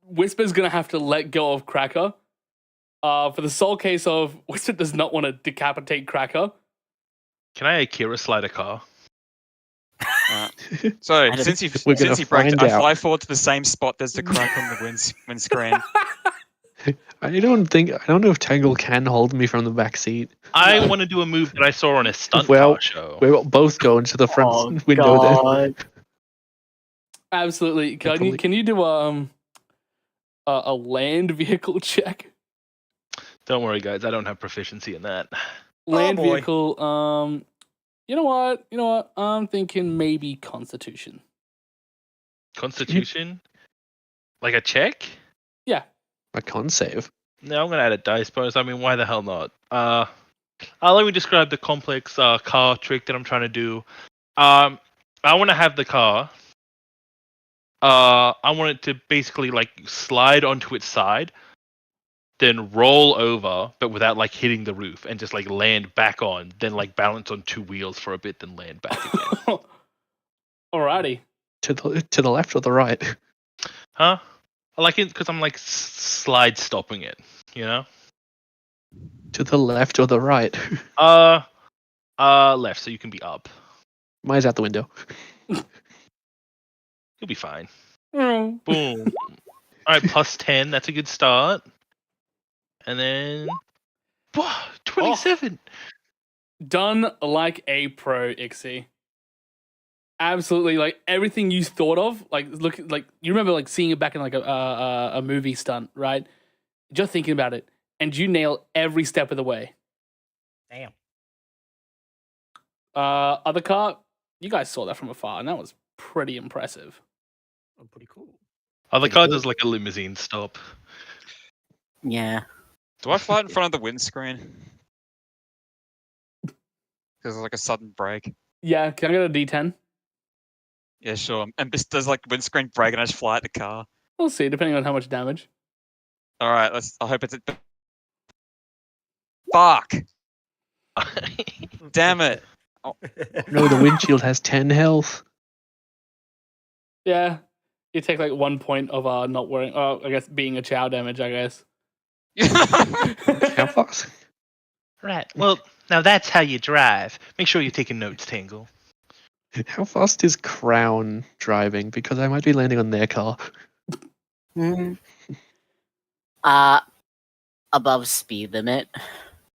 Whisper's gonna have to let go of Cracker. For the sole case of Whisper does not want to decapitate Cracker. Can I Akira slide a car? So I don't- since he We're gonna since he braked, find I out. fly forward to the same spot. There's the crack on the windscreen. I don't know if Tangle can hold me from the back seat. I want to do a move that I saw on a stunt Well, car show. We're both going to the front Oh, window there. God. Absolutely. Probably- Can you do a land vehicle check? Don't worry, guys. I don't have proficiency in that. Land boy. vehicle. You know what? I'm thinking maybe Constitution. Constitution? Like a check? Yeah. My con save. No, I'm gonna add a dice bonus. I mean, why the hell not? Let me describe the complex car trick that I'm trying to do. I want to have the car. I want it to basically like slide onto its side, then roll over, but without like hitting the roof, and just like land back on, then like balance on two wheels for a bit, then land back again. Alrighty. To the left or the right? Huh? I like it because I'm like slide stopping it, you know? To the left or the right? Left, so you can be up. Mine's out the window. You'll be fine. Mm. Boom. All right, plus 10. That's a good start. And then, whoa, 27. Done like a pro, Ixie. Absolutely, like everything you thought of, like look, like you remember like seeing it back in like a movie stunt, right? Just thinking about it, and you nail every step of the way. Damn. Other car, you guys saw that from afar, and that was pretty impressive. Oh, pretty cool. The car does like a limousine stop. Yeah. Do I fly in front of the windscreen? Because there's like a sudden break. Yeah, can I get a D10? Yeah, sure. And this does like windscreen break and I just fly at the car. We'll see, depending on how much damage. All right, I hope it's. Fuck! Damn it! No, the windshield has 10 health. Yeah, you take like 1 point of not wearing. I guess being a chow damage. I guess. How fast? Right. Well, now that's how you drive. Make sure you're taking notes, Tangle. How fast is Crown driving? Because I might be landing on their car. Mm. Above speed limit.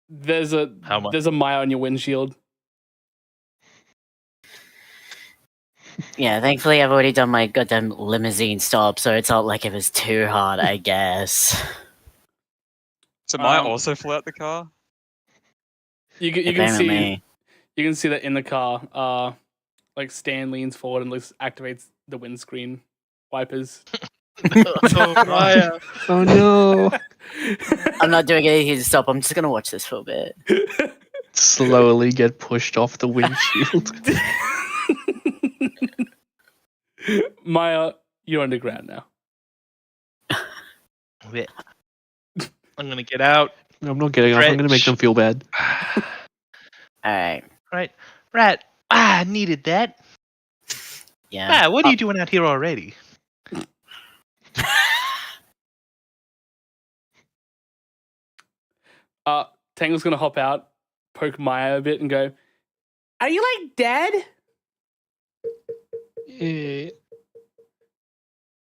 There's How much? a mile on your windshield. Yeah, thankfully I've already done my goddamn limousine stop, so it's not like it was too hard, I guess. So Maya Um, also flew out the car? You can see Apparently. you can see that in the car. Like Stan leans forward and activates the windscreen wipers. Oh, Maya. Oh no! I'm not doing anything to stop. I'm just gonna watch this for a bit. Slowly get pushed off the windshield. Maya, you're underground now. Wait. I'm gonna get out. I'm not getting off. I'm going to make them feel bad. Alright. Right. Rat. I needed that. Yeah. Rat, what are you doing out here already? Tangle's gonna hop out, poke Maya a bit, and go, "Are you like dead?" Eh,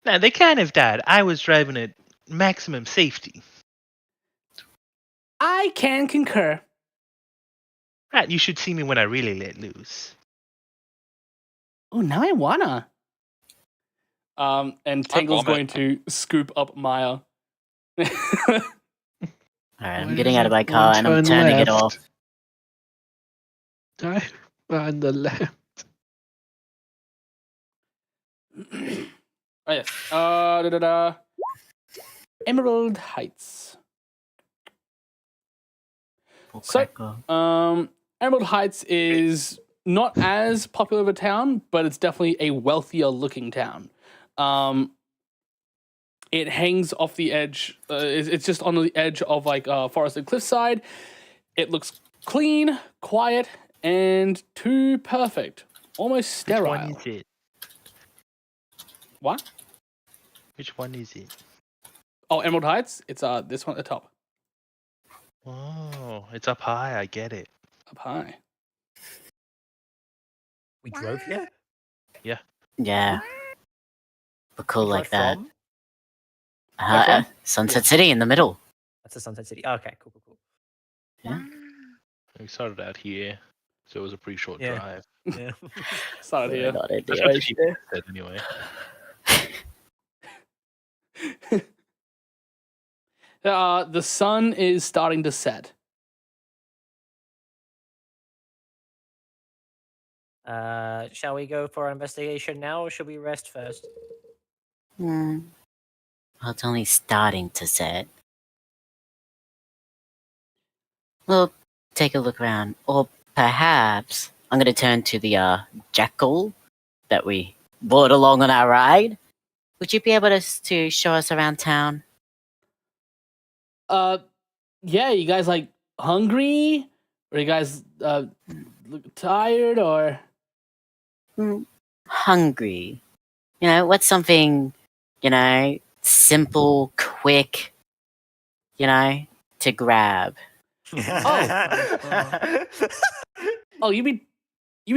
Nah, they kind of died. I was driving at maximum safety. I can concur. Rat, you should see me when I really let loose. Oh, now I wanna. And Tangle's going vomit. to scoop up Maya. Alright, I'm why getting does out of my everyone car and I'm turn turning it left? off. Dive on the left. Oh yes. Emerald Heights. So, Emerald Heights is not as popular of a town, but it's definitely a wealthier looking town. It hangs off the edge. It's just on the edge of like forested cliffside. It looks clean, quiet, and too perfect. Almost sterile. Which one is it? What? Which one is it? Oh, Emerald Heights. It's this one at the top, Oh, it's up high. I get it. up high. We drove here? Yeah. But cool We like drove that. from? from? Sunset City in the middle. That's the Sunset City. Okay, cool. We started out here, so it was a pretty short Yeah. drive. Yeah. Started here. Not in That's the what the ocean. people said anyway. The sun is starting to set. Shall we go for our investigation now, or should we rest first? Well, it's only starting to set. We'll take a look around. Or perhaps I'm going to turn to the jackal that we brought along on our ride. Would you be able to show us around town? Yeah, you guys like hungry? Or you guys look tired or Hungry. You know, what's something, simple, quick, to grab? Oh, you be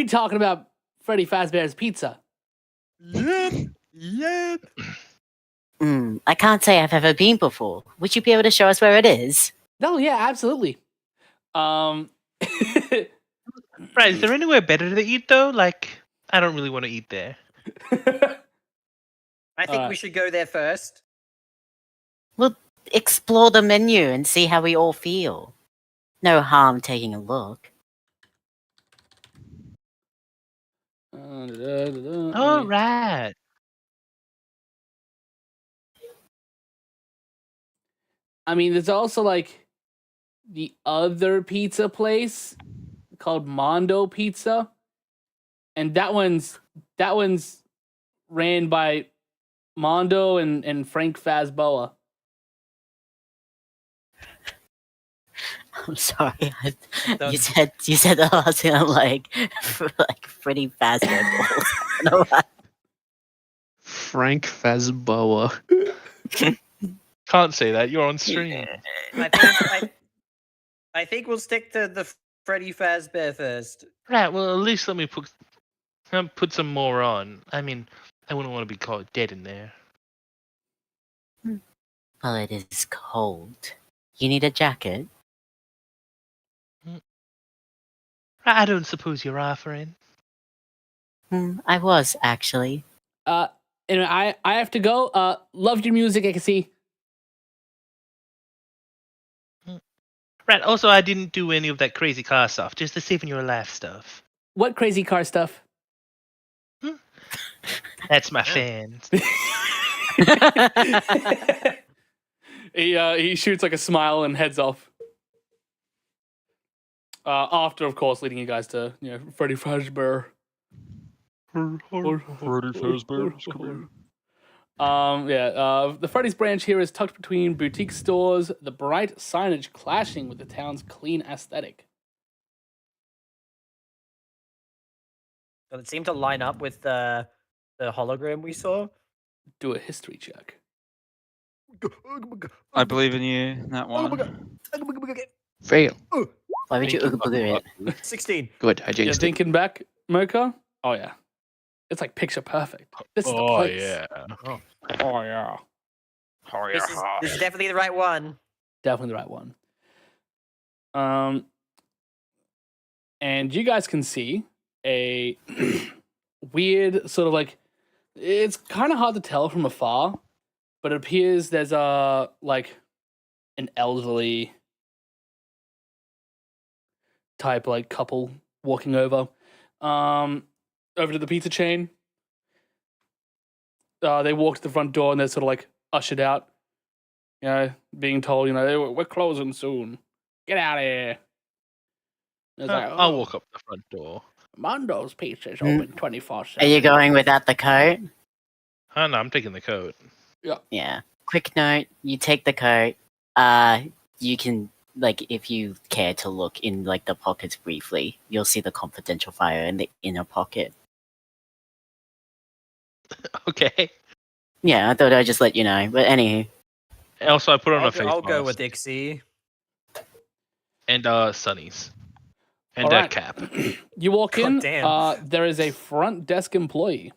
talking about Freddy Fazbear's Pizza. Yep. I can't say I've ever been before. Would you be able to show us where it is? No, yeah, absolutely. Right, is there anywhere better to eat though? Like, I don't really want to eat there. I think we should go there first. We'll explore the menu and see how we all feel. No harm taking a look. All right. I mean, there's also like the other pizza place called Mondo Pizza, and that one's ran by Mondo and Frank Fazboa. I'm sorry. You said the last thing. I'm like pretty fast. Frank Fazboa. Can't say that. You're on stream. I think we'll stick to the Freddy Fazbear first. Right. Well, at least let me put some more on. I mean, I wouldn't want to be caught dead in there. Well, it is cold. You need a jacket? I don't suppose you're offering. I was actually. Anyway, I have to go. Loved your music, I can see. Right. Also, I didn't do any of that crazy car stuff. Just the saving your life stuff. What crazy car stuff? That's my fan. He shoots like a smile and heads off. After, of course, leading you guys to Freddy Fazbear. Freddy Fazbear's The Freddy's branch here is tucked between boutique stores, the bright signage clashing with the town's clean aesthetic. Does it seem to line up with the hologram we saw? Do a history check. I believe in you, that one. Fail. Why would you ooga booga it? 16. Good, I You're jinxed it. thinking back, Mocha? Oh, yeah. It's like picture perfect. This is the place. yeah. Oh, yeah. This is definitely the right one. Definitely the right one. And you guys can see a weird sort of like, it's kind of hard to tell from afar, but it appears there's an elderly type like couple walking over to the pizza chain. They walk to the front door and they're sort of like ushered out, being told, "Hey, we're closing soon. Get out of here." It's like, I'll walk up the front door. Mondo's Pizza is open 24/7. Are you going without the coat? Oh, no, I'm taking the coat. Yeah. Quick note, you take the coat. You can, if you care to look in, the pockets briefly, you'll see the confidential file in the inner pocket. Okay. Yeah, I thought I'd just let you know. But anywho. Also, I put on a face I'll go mask. with Ixie. And Sunny's. And All right. Cap. You walk in, damn. there is a front desk employee.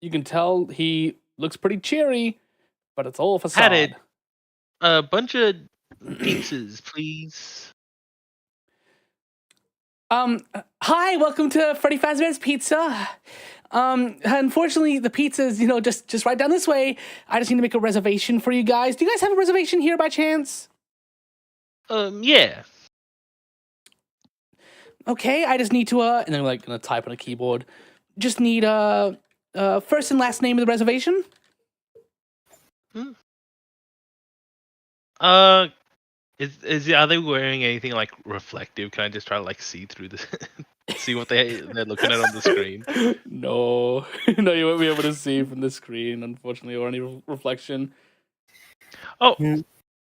You can tell he looks pretty cheery, but it's all facade. Had it. A bunch of pizzas, please. Hi, welcome to Freddy Fazbear's Pizza. Unfortunately, the pizza's, just right down this way. I just need to make a reservation for you guys. Do you guys have a reservation here by chance? Yeah. Okay, I just need to, and then gonna type on a keyboard. Just need, first and last name of the reservation. Are they wearing anything reflective? Can I just try to see through this, see what they're looking at on the screen? No, no, you won't be able to see from the screen, unfortunately, or any reflection. Oh,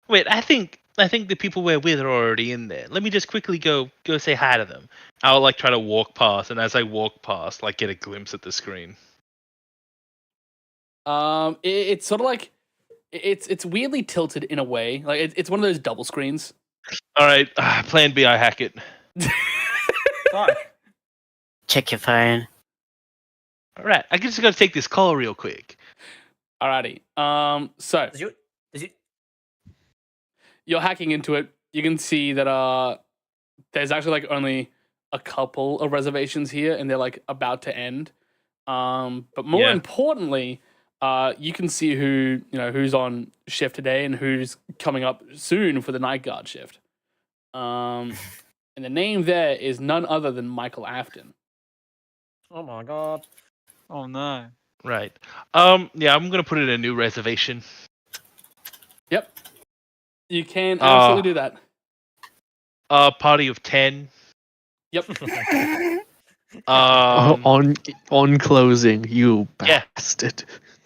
wait, I think the people we're with are already in there. Let me just quickly go say hi to them. I'll try to walk past, and as I walk past, get a glimpse at the screen. It's sort of it's weirdly tilted in a way. It's one of those double screens. All right, plan B, I hack it. Fuck. Check your phone. All right, I just gotta take this call real quick. Alrighty. So Does you you're hacking into it. You can see that there's actually only a couple of reservations here, and they're about to end. But more importantly, you can see who's on shift today and who's coming up soon for the night guard shift. And the name there is none other than Michael Afton. Oh my god. Oh no. Right. Yeah, I'm gonna put in a new reservation. Yep. You can absolutely do that. Party of 10. Yep. On closing, you Yeah. bastard.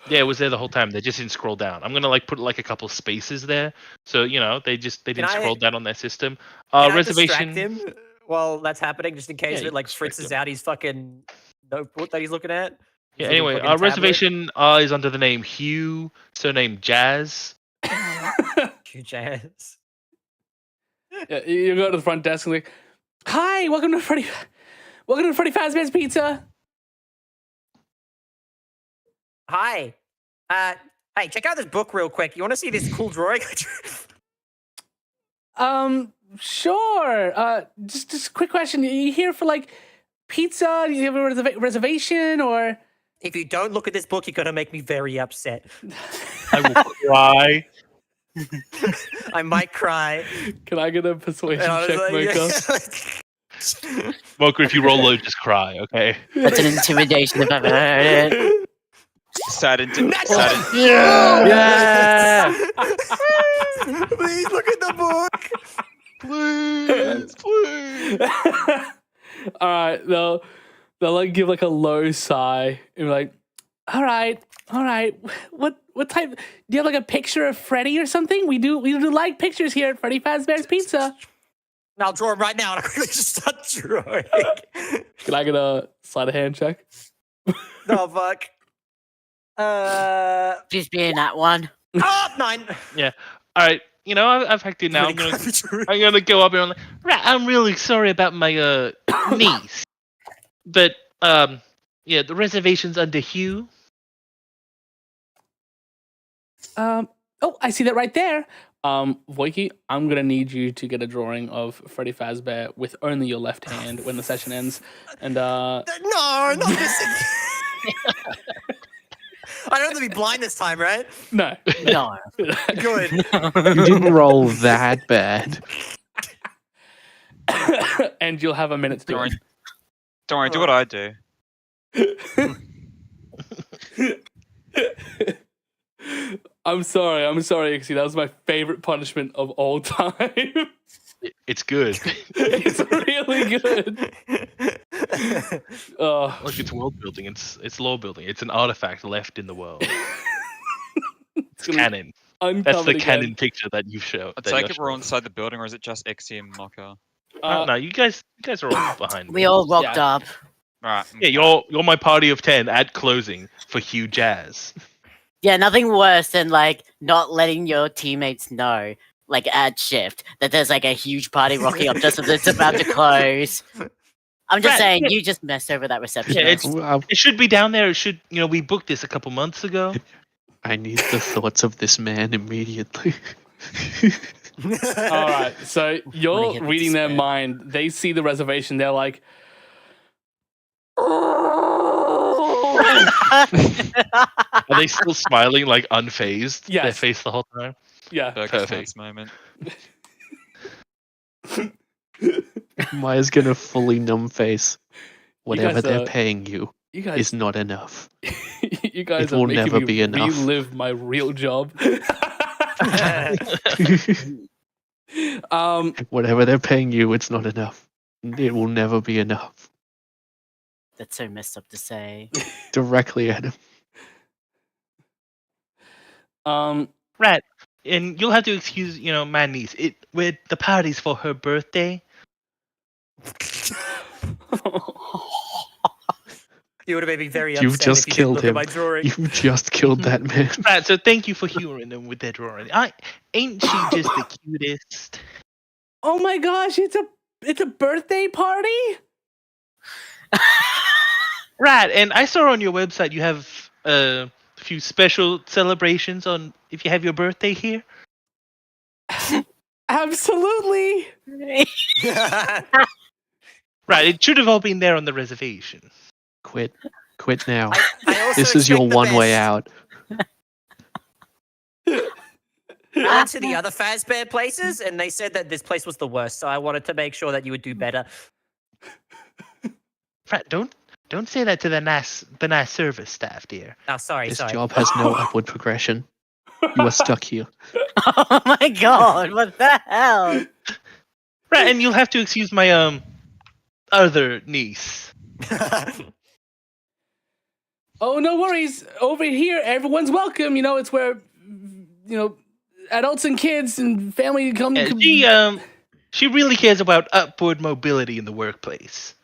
Yeah, it was there the whole time. They just didn't scroll down. I'm gonna put a couple spaces there, so they didn't scroll down on their system. Can I Reservation. distract him while that's happening, just in case Yeah, it you fritzes out his fucking notebook that he's looking at? Yeah. His little Anyway, fucking our tablet? reservation is under the name Hugh, surname Jazz. Huge ass. Yeah, you go to the front desk and hi, welcome to Freddy Fazbear's Pizza. Hi. Hey, check out this book real quick. You want to see this cool drawing? Sure. Just a quick question. Are you here for pizza? Do you have a reservation or? If you don't look at this book, you're gonna make me very upset. I will cry. I might cry. Can I get a persuasion And I was check, like, Mocha? Mocha, if you roll low, just cry, okay? That's an intimidation if I've ever heard it. Yeah! Please look at the book. Please, please. All right, they'll like give like a low sigh and be like, all right. What type? Do you have like a picture of Freddy or something? We do like pictures here at Freddy Fazbear's Pizza. I'll draw him right now, and I quickly just start drawing. Can I get a sleight of hand check? No, fuck. Please be in that one. 9. Yeah. All right. You know, I've hacked it now. I'm gonna go up and I'm like, right, I'm really sorry about my niece, but yeah, the reservation's under Hugh. Oh, I see that right there. Voiki, I'm gonna need you to get a drawing of Freddy Fazbear with only your left hand when the session ends. And No, not this again. I don't have to be blind this time, right? no. No. Good. You didn't roll that bad. And you'll have a minute to do it. Don't worry, do what I do. I'm sorry, Ixie. That was my favorite punishment of all time. It's good. It's really good. Like it's world building. It's lore building. It's an artifact left in the world. It's canon. That's the canon picture that you show. I take it we're all inside the building, or is it just Ixie and Mocha? No, you guys are all behind me. We all rocked up. Right. Yeah, you're my party of 10 at closing for Hugh Jazz. Yeah, nothing worse than like not letting your teammates know, like at shift, that there's like a huge party rocking up just as it's about to close. I'm just saying, you just messed over that reception. Yeah, it should be down there. It should, we booked this a couple months ago. I need the thoughts of this man immediately. All right, so you're reading their mind. They see the reservation. They're like, Are they still smiling, like unfazed? Yes. Their face the whole time? yeah. Perfect moment. Maya's gonna fully numb face. Whatever guys they're are- paying you You guys, is not enough. you guys It are will making never me be enough. relive my real job. Whatever they're paying you, it's not enough. It will never be enough. That's so messed up to say. Directly at him. Right. And you'll have to excuse, my niece. The party's for her birthday. You would have made me very You've upset just if you killed didn't look him. at my drawing. You just killed that man. Right, so thank you for humoring them with their drawing. Ain't she just the cutest? Oh my gosh, it's a birthday party? Right, and I saw on your website you have a few special celebrations on if you have your birthday here. Absolutely. Right, it should have all been there on the reservation. Quit now. I also This is your expect the one way best. out. I went to the other Fazbear places, and they said that this place was the worst. So I wanted to make sure that you would do better. Right, don't say that to the nice service staff, dear. Oh, sorry. This job has no upward progression. You are stuck here. Oh my god, what the hell? Right, and you'll have to excuse my other niece. Oh, no worries. Over here, everyone's welcome. It's where, adults and kids and family come. She really cares about upward mobility in the workplace.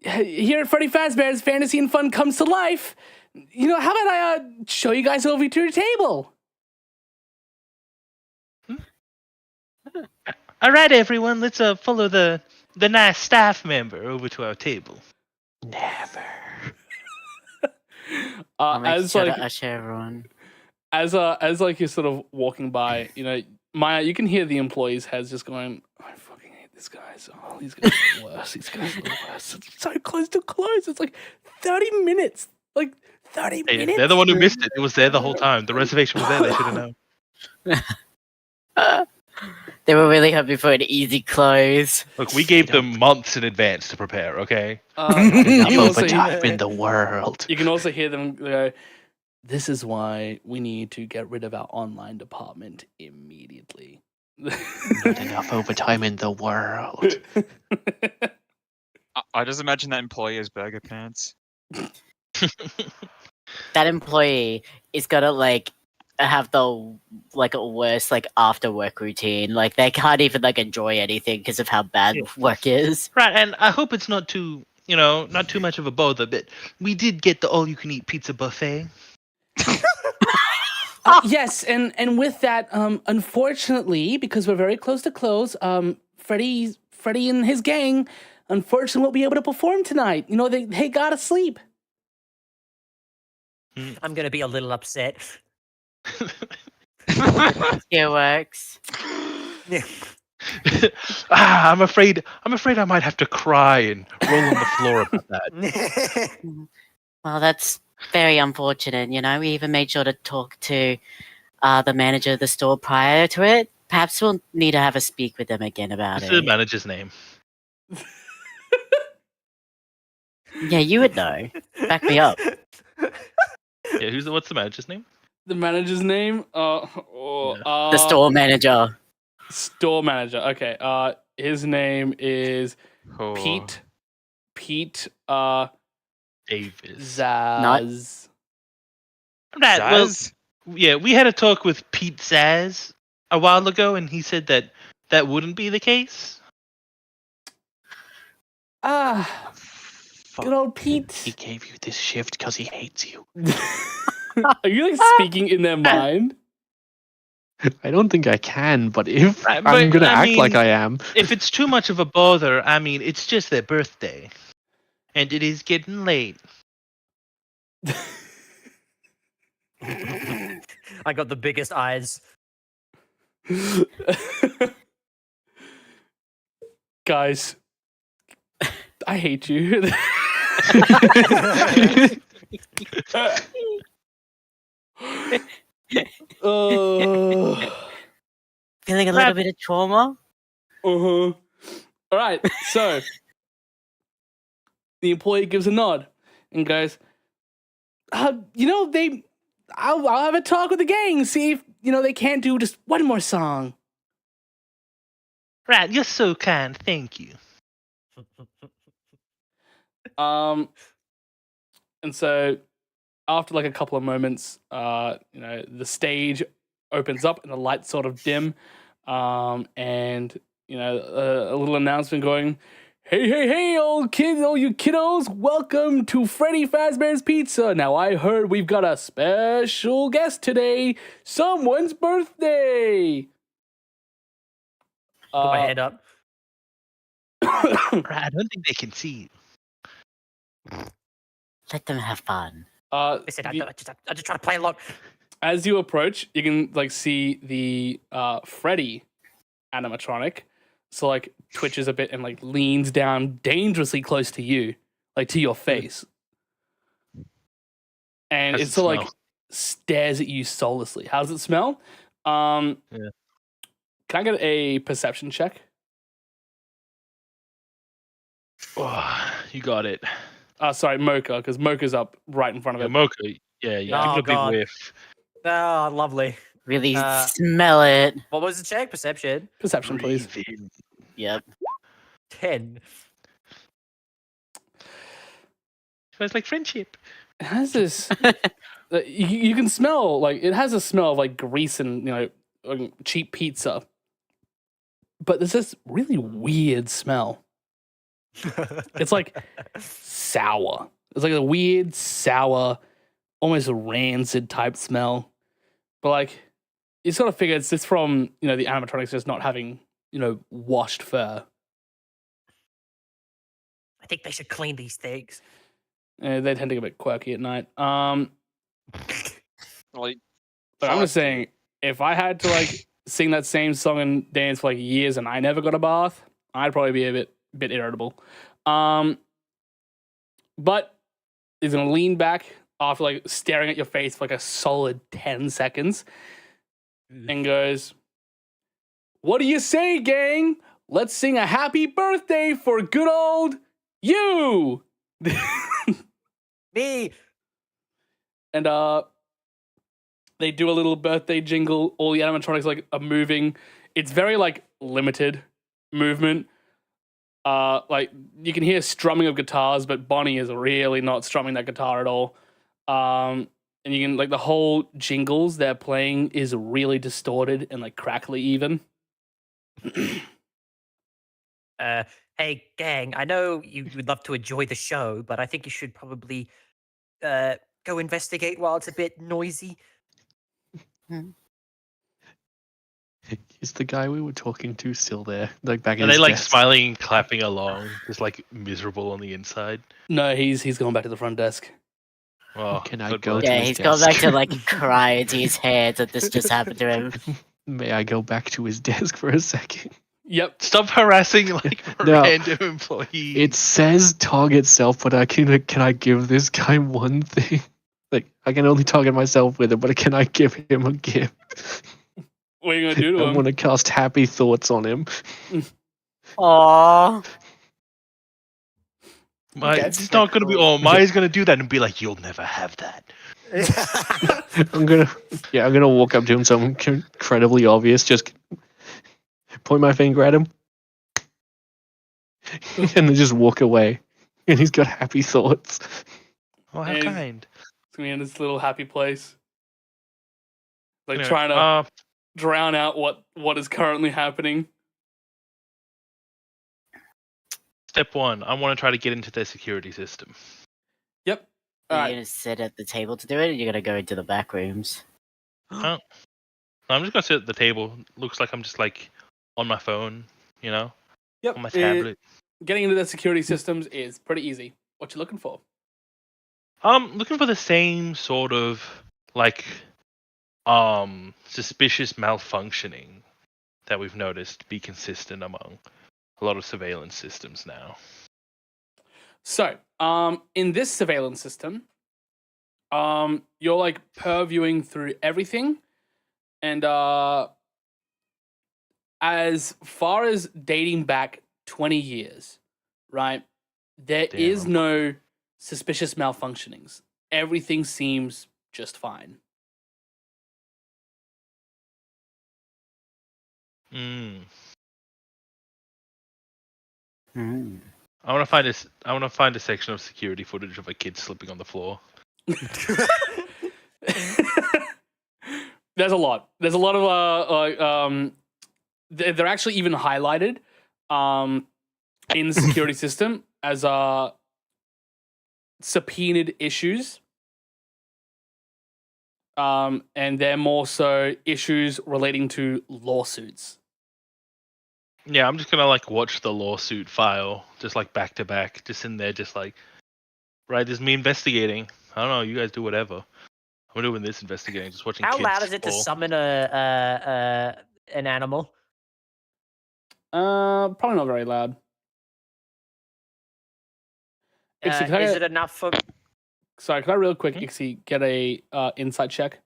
Here at Freddy Fazbear's Fantasy and Fun comes to life. How about I show you guys over to your table? All right, everyone, let's follow the nice staff member over to our table. Never. I'll make As sure like to usher everyone. as like you're sort of walking by, Maya, you can hear the employees' heads just going, I fucking hate these guys. Oh, these guys are the worst. These guys are the worst. It's so close to close. It's like 30 minutes. Like 30 Hey, minutes. they're the one who missed it. It was there the whole time. The reservation was there. They should have known. They were really hoping for an easy close. Look, we gave them months in advance to prepare. Okay. you, can also Overtime hear, in the world. you can also hear them go, "This is why we need to get rid of our online department immediately." Not enough overtime in the world. I just imagine that employee as Burger Pants. That employee is gonna like have the like a worst like after work routine. Like they can't even like enjoy anything because of how bad work is. Right, and I hope it's not too not too much of a bother, but we did get the all-you-can-eat pizza buffet. Yes, and with that, unfortunately, because we're very close to close, Freddy and his gang, unfortunately, won't be able to perform tonight. You know, they gotta sleep. I'm gonna be a little upset. It works. I'm afraid I might have to cry and roll on the floor about that. Well, that's very unfortunate. You know, we even made sure to talk to the manager of the store prior to it. Perhaps we'll need to have a speak with them again about What's the it. manager's name? Yeah, you would know. Back me up. Yeah, what's the manager's name? The manager's name? The store manager. Store manager. Okay. His name is Oh. Pete. Davis. Zaz. Right, well, Zaz? yeah, we had a talk with Pete Zaz a while ago, and he said that wouldn't be the case. Good old He Pete. gave you this shift because he hates you. Are you like speaking in their mind? I don't think I can, but if Right, I'm but, gonna I act like mean, I am, If it's too much of a bother, I mean, it's just their birthday, and it is getting late. I got the biggest eyes. Guys, I hate you. Feeling a little bit of trauma? All right, so the employee gives a nod and goes, I'll have a talk with the gang, see if, they can't do just one more song. Right, you're so kind. Thank you. And so after like a couple of moments, the stage opens up and the lights sort of dim. And a little announcement going, hey, all you kiddos, welcome to Freddy Fazbear's Pizza. Now I heard we've got a special guest today, someone's birthday. Put my head up. Right, I don't think they can see you. Let them have fun. Listen, I just try to play along. As you approach, you can like see the Freddy animatronic. So like twitches a bit and like leans down dangerously close to you, like to your face. And How's it it sort of like smell? stares at you soullessly. How does it smell? Yeah. Can I get a perception check? Oh, you got it. Sorry, Mocha, because Mocha's up right in front of Yeah, it. Mocha. Yeah, give Oh, it a big God. whiff. Oh, lovely. Really Uh, smell it. What was the check? Perception? Perception, please. Breathe in. Yep. 10. Smells like friendship. It has this. You can smell like it has a smell of like grease and cheap pizza. But there's this really weird smell. It's like sour. It's like a weird, sour, almost rancid type smell. But like, you sort of figure it's just from, the animatronics just not having, washed fur. I think they should clean these things. They tend to get a bit quirky at night. Like, But I'm just saying, if I had to like sing that same song and dance for like years and I never got a bath, I'd probably be a bit irritable. But he's gonna lean back after like staring at your face for like a solid 10 seconds and goes, What do you say, gang? Let's sing a happy birthday for good old you. Me. And they do a little birthday jingle. All the animatronics like are moving. It's very like limited movement. Like you can hear strumming of guitars, but Bonnie is really not strumming that guitar at all. And you can like the whole jingles they're playing is really distorted and like crackly even. Hey, gang, I know you would love to enjoy the show, but I think you should probably go investigate while it's a bit noisy. Is the guy we were talking to still there? Like back in Are they his like desk? smiling and clapping along, just like miserable on the inside? No, he's going back to the front desk. Oh, Can I good go work. to Yeah, his he's gone back desk? to like cry into his hands that this just happened to him. May I go back to his desk for a second? Yep. Stop harassing like No. random employees. It says target self, but can I give this guy one thing? Like I can only target myself with it, but can I give him a gift? What are you gonna do to I him? want to cast happy thoughts on him. Aww. It's not gonna be. Oh, Maya's gonna do that and be like, "You'll never have that." I'm gonna walk up to him, something incredibly obvious. Just point my finger at him, and then just walk away. And he's got happy thoughts. Oh, how And- kind. It's gonna be in this little happy place. Like Anyway, trying to drown out what is currently happening. Step 1, I want to try to get into their security system. Yep. Are you Alright. gonna sit at the table to do it, or you're gonna go into the back rooms? I'm just gonna sit at the table. Looks like I'm just like on my phone, you know, Yep. on my tablet. Getting into the security systems is pretty easy. What you looking for? Looking for the same sort of like suspicious malfunctioning that we've noticed be consistent among a lot of surveillance systems now. So, in this surveillance system, you're like purviewing through everything, and as far as dating back 20 years, right? There is Damn. no suspicious malfunctionings. Everything seems just fine. Hmm. I want to find this. I want to find a section of security footage of a kid slipping on the floor. There's a lot. There's a lot of they're actually even highlighted in the security system as subpoenaed issues. And they're more so issues relating to lawsuits. Yeah, I'm just gonna like watch the lawsuit file, just like back to back, just in there, just like, right, this is me investigating. I don't know, you guys do whatever. I'm doing this investigating, just watching. How kids loud is it to fall. summon an animal? Probably not very loud. Ixie, can I Is get- it enough for? Sorry, can I real quick, Ixie, get a insight check?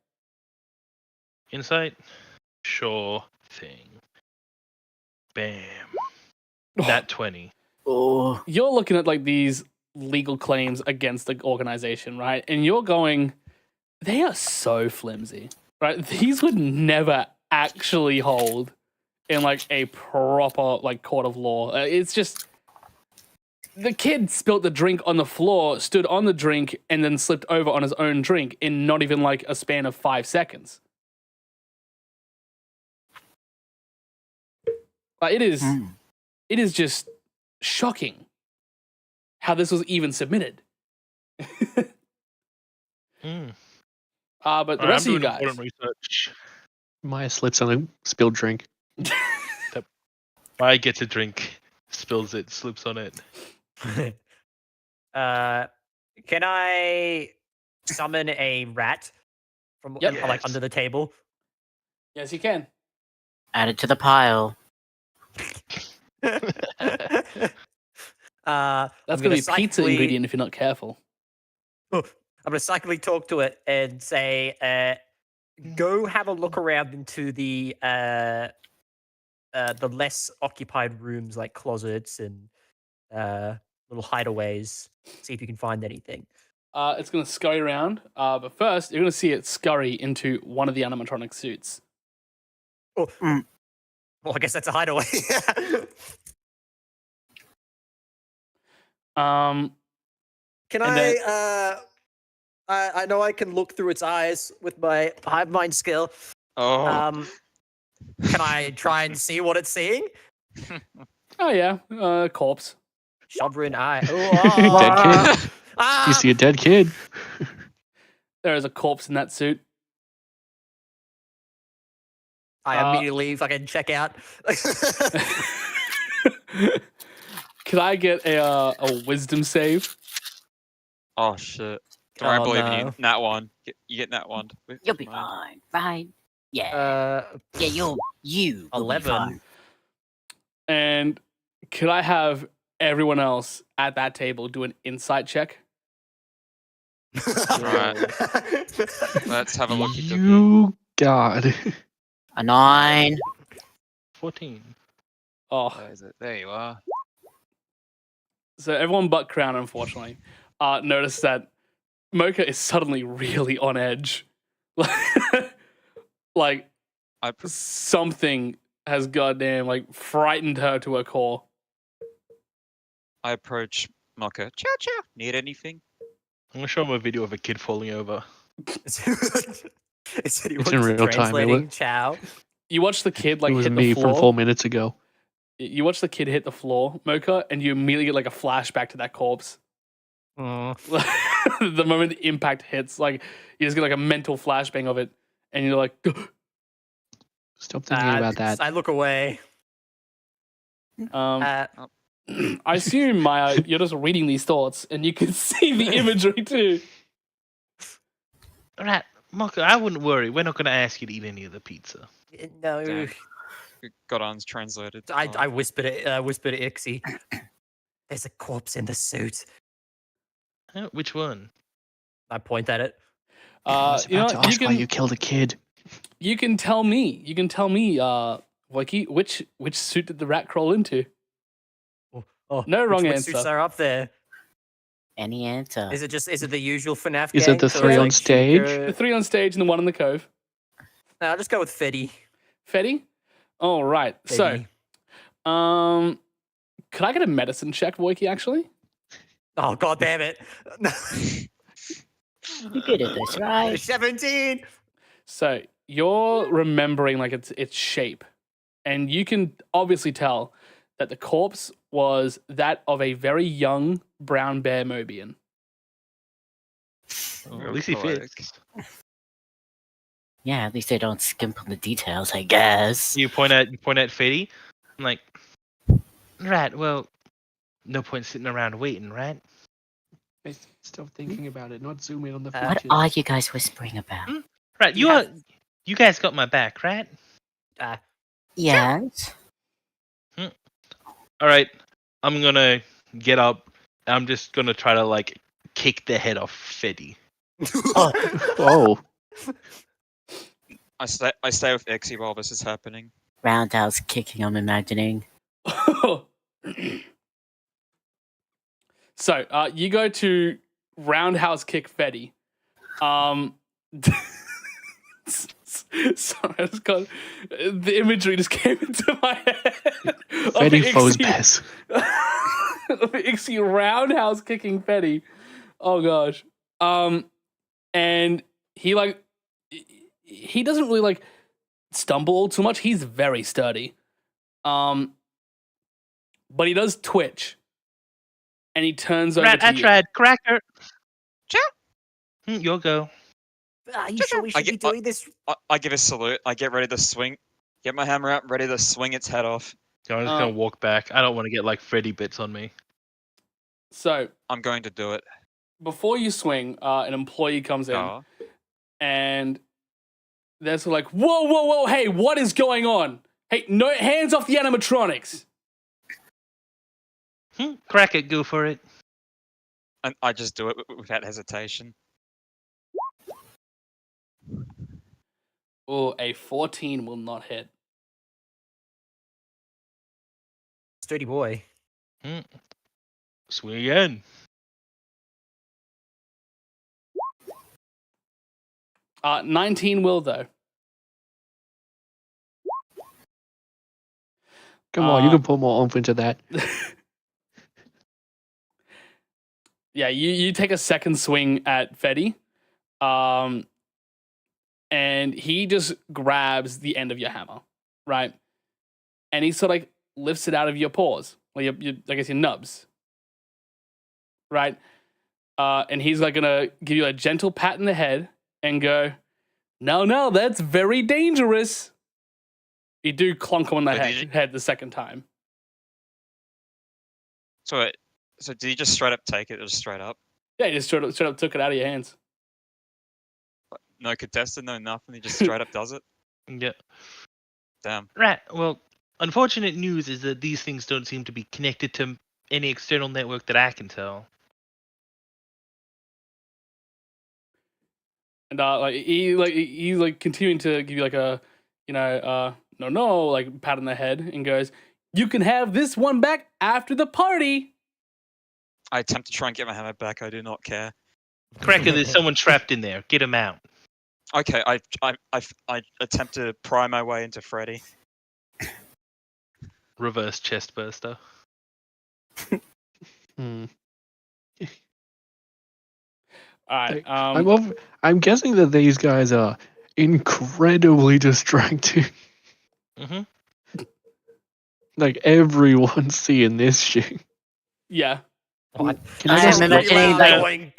Insight? Sure thing. Bam. Nat 20. Oh, You're looking at like these legal claims against the organization, right? And you're going, they are so flimsy, right? These would never actually hold in like a proper like court of law. It's just the kid spilt the drink on the floor, stood on the drink, and then slipped over on his own drink in not even like a span of 5 seconds. Like, it is just shocking how this was even submitted. Mm. But the Alright, rest I'm of you doing guys, important research. Maya slips on a spilled drink. I get to drink, spills it, slips on it. Can I summon a rat from Yep. like under the table? yes, you can. add it to the pile. I'm That's gonna be pizza psychically- ingredient if you're not careful. I'm gonna psychically talk to it and say, "Go have a look around into the the less occupied rooms like closets and little hideaways. See if you can find anything. It's going to scurry around, but first you're going to see it scurry into one of the animatronic suits. Oh. Well, I guess that's a hideaway. Can I know I can look through its eyes with my hive mind skill. Oh. Can I try and see what it's seeing? Oh yeah, corpse. Sovereign eye. Dead kid. You see a dead kid. There is a corpse in that suit. I immediately fucking check out. Could I get a wisdom save? Oh shit. Don't worry, I believe in you. no. Nat one. You get nat one. You'll be fine, right? Yeah. Yeah, you will be 11. fine. And could I have everyone else at that table do an insight check? Right. Let's have a look. You God. A 9. 14. Oh, Where is it? There you are. so everyone but Crown, unfortunately, noticed that Mocha is suddenly really on edge. Like something has goddamn like frightened her to her core. I approach Mocha. Ciao, ciao. Need anything? I'm gonna show him a video of a kid falling over. Is It's in real time. translating Chow? You watch the kid like It was hit me the floor. from 4 minutes ago. You watch the kid hit the floor, Mocha, and you immediately get like a flashback to that corpse. The moment the impact hits, like you just get like a mental flashbang of it, and you're like, Stop thinking about that. I look away. I assume Maya, you're just reading these thoughts, and you can see the imagery too. Alright, Mocha, I wouldn't worry. We're not gonna ask you to eat any of the pizza. No. Damn. Godon's translated. I whispered it. Whispered to Ixie. There's a corpse in the suit. Which one? I point at it. I was about to ask why you killed a kid. You can tell me. You can tell me, Wiki, which suit did the rat crawl into? Oh, No wrong which answer. suits are up there? Any answer? Is it the usual FNAF Is gang? it the So 3 it's on like stage? Chica- The 3 on stage and the 1 in the cove. No, I'll just go with Fetty. Fetty? All right. So, could I get a medicine check, Wiki, actually? Oh, god damn it. You're good at this, right? 17. So you're remembering like its shape, and you can obviously tell that the corpse was that of a very young brown bear Mobian. Oh, at least he fits. Yeah, at least they don't skimp on the details, I guess. You point at Fetty. I'm like, right. Well, no point sitting around waiting, right? Stop thinking about it, not zoom in on the What features. are you guys whispering about? Right, you guys got my back, right? Yes. All right, I'm gonna get up. I'm just gonna try to like kick the head off Fetty. Oh. I stay with Exie while this is happening. Roundhouse kicking, I'm imagining. So you go to roundhouse kick Fetty. Sorry, I just got the imagery just came into my head. Fetty foes Bess. Ixie roundhouse kicking Fetty. Oh gosh. And he doesn't really like stumble too much. He's very sturdy. But he does twitch. And he turns over to I you. tried. Cracker. You'll go. Are you sure we should be doing this? I give a salute. I get ready to swing. Get my hammer out, ready to swing its head off. So I'm just gonna walk back. I don't want to get like Freddy bits on me. So I'm going to do it. before you swing, an employee comes in Oh. and they're sort of like, whoa, hey, what is going on? Hey, no, hands off the animatronics. Crack it, go for it. And I just do it without hesitation. Oh, a 14 will not hit. Sturdy boy. Swing again. Uh, 19 will though. Come on, you can put more oomph into that. Yeah, you take a second swing at Fetty, and he just grabs the end of your hammer, right? And he sort of like lifts it out of your paws, or your I guess your nubs, right? And he's like gonna give you a gentle pat in the head and go, "No, that's very dangerous." You do clunk him on the head the second time. So did he just straight up take it? Or just straight up? Yeah, he just straight up took it out of your hands. No contested, no nothing. He just straight up does it. Yeah. Damn. Right. Well, unfortunate news is that these things don't seem to be connected to any external network that I can tell. And he's continuing to give you like a, no, like pat on the head and goes, "You can have this one back after the party." I attempt to try and get my hammer back. I do not care. Cracker, there's someone trapped in there. Get him out. Okay, I attempt to pry my way into Freddy. Reverse chest burster. All right. I'm guessing that these guys are incredibly distracting. Mm-hmm. Like everyone's seeing this shit. Yeah. Can I'm imagining like,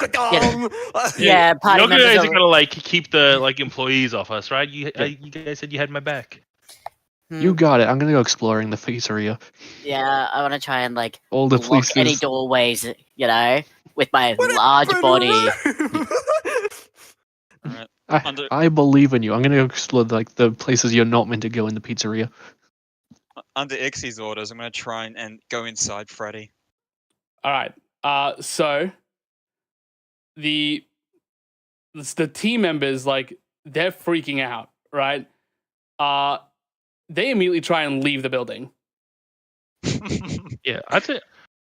yeah, party You members guys are are gonna like keep the like employees off us, right? You guys said you had my back. You got it. I'm gonna go exploring the pizzeria. Yeah, I want to try and like All the block any places. doorways, with my large body. Alright. I believe in you. I'm gonna go explore like the places you're not meant to go in the pizzeria. Under Ixie's orders, I'm gonna try and go inside Freddy. All right. So the team members, like, they're freaking out, right? They immediately try and leave the building. Yeah, I'd say